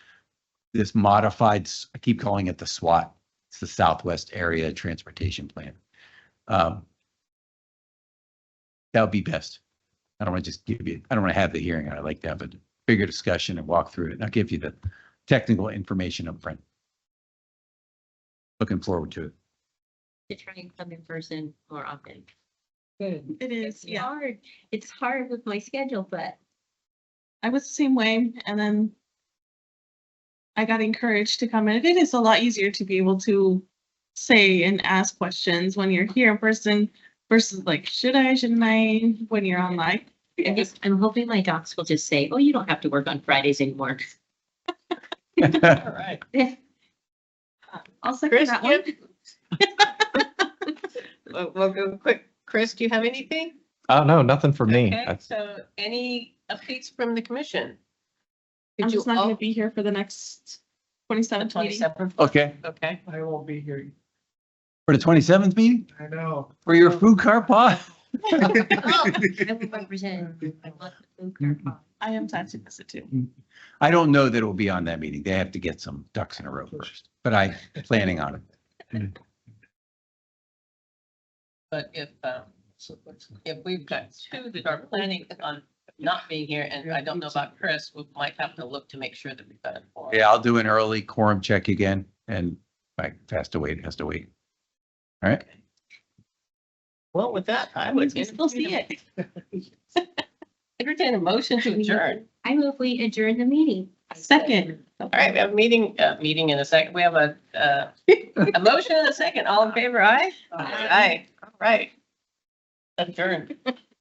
modified, I keep calling it the SWAT. It's the Southwest Area Transportation Plan. That would be best. I don't want to just give you, I don't want to have the hearing. I like to have a bigger discussion and walk through it. And I'll give you the technical information up front. Looking forward to it. To try and come in person more often. Good. It is, It's yeah. hard. It's hard with my schedule, but I was the same way, and then I got encouraged to come in. It is a lot easier to be able to say and ask questions when you're here in person versus like, should I, shouldn't I, when you're online. I'm hoping my docs will just say, oh, you don't have to work on Fridays anymore. All right. I'll second Chris, that you one. We'll go quick. Chris, do you have anything? Oh, no, nothing for me. Okay, That's- so any updates from the commission? I'm Did you just not gonna all, be here for the next 27th meeting. 27th? Okay, Okay. I won't be here. for the 27th meeting, I know. for your food car pot? Oh, I will represent. I want the food cart box. I am sad to miss it too. I don't know that it will be on that meeting. They have to get some ducks in a row first, but I'm planning on it. But if we've got two that are planning on not being here, and I don't know about Chris, we might have to look to make sure that we've got it for. Yeah, I'll do an early quorum check again and if it has to wait, it has to wait. All right. Well, with that, I would Still see it. entertain a motion to adjourn. I move we adjourn the meeting. Second. All right, we have a meeting in a second. We have a motion and a second. All in favor, aye? Aye. All right. Adjourned.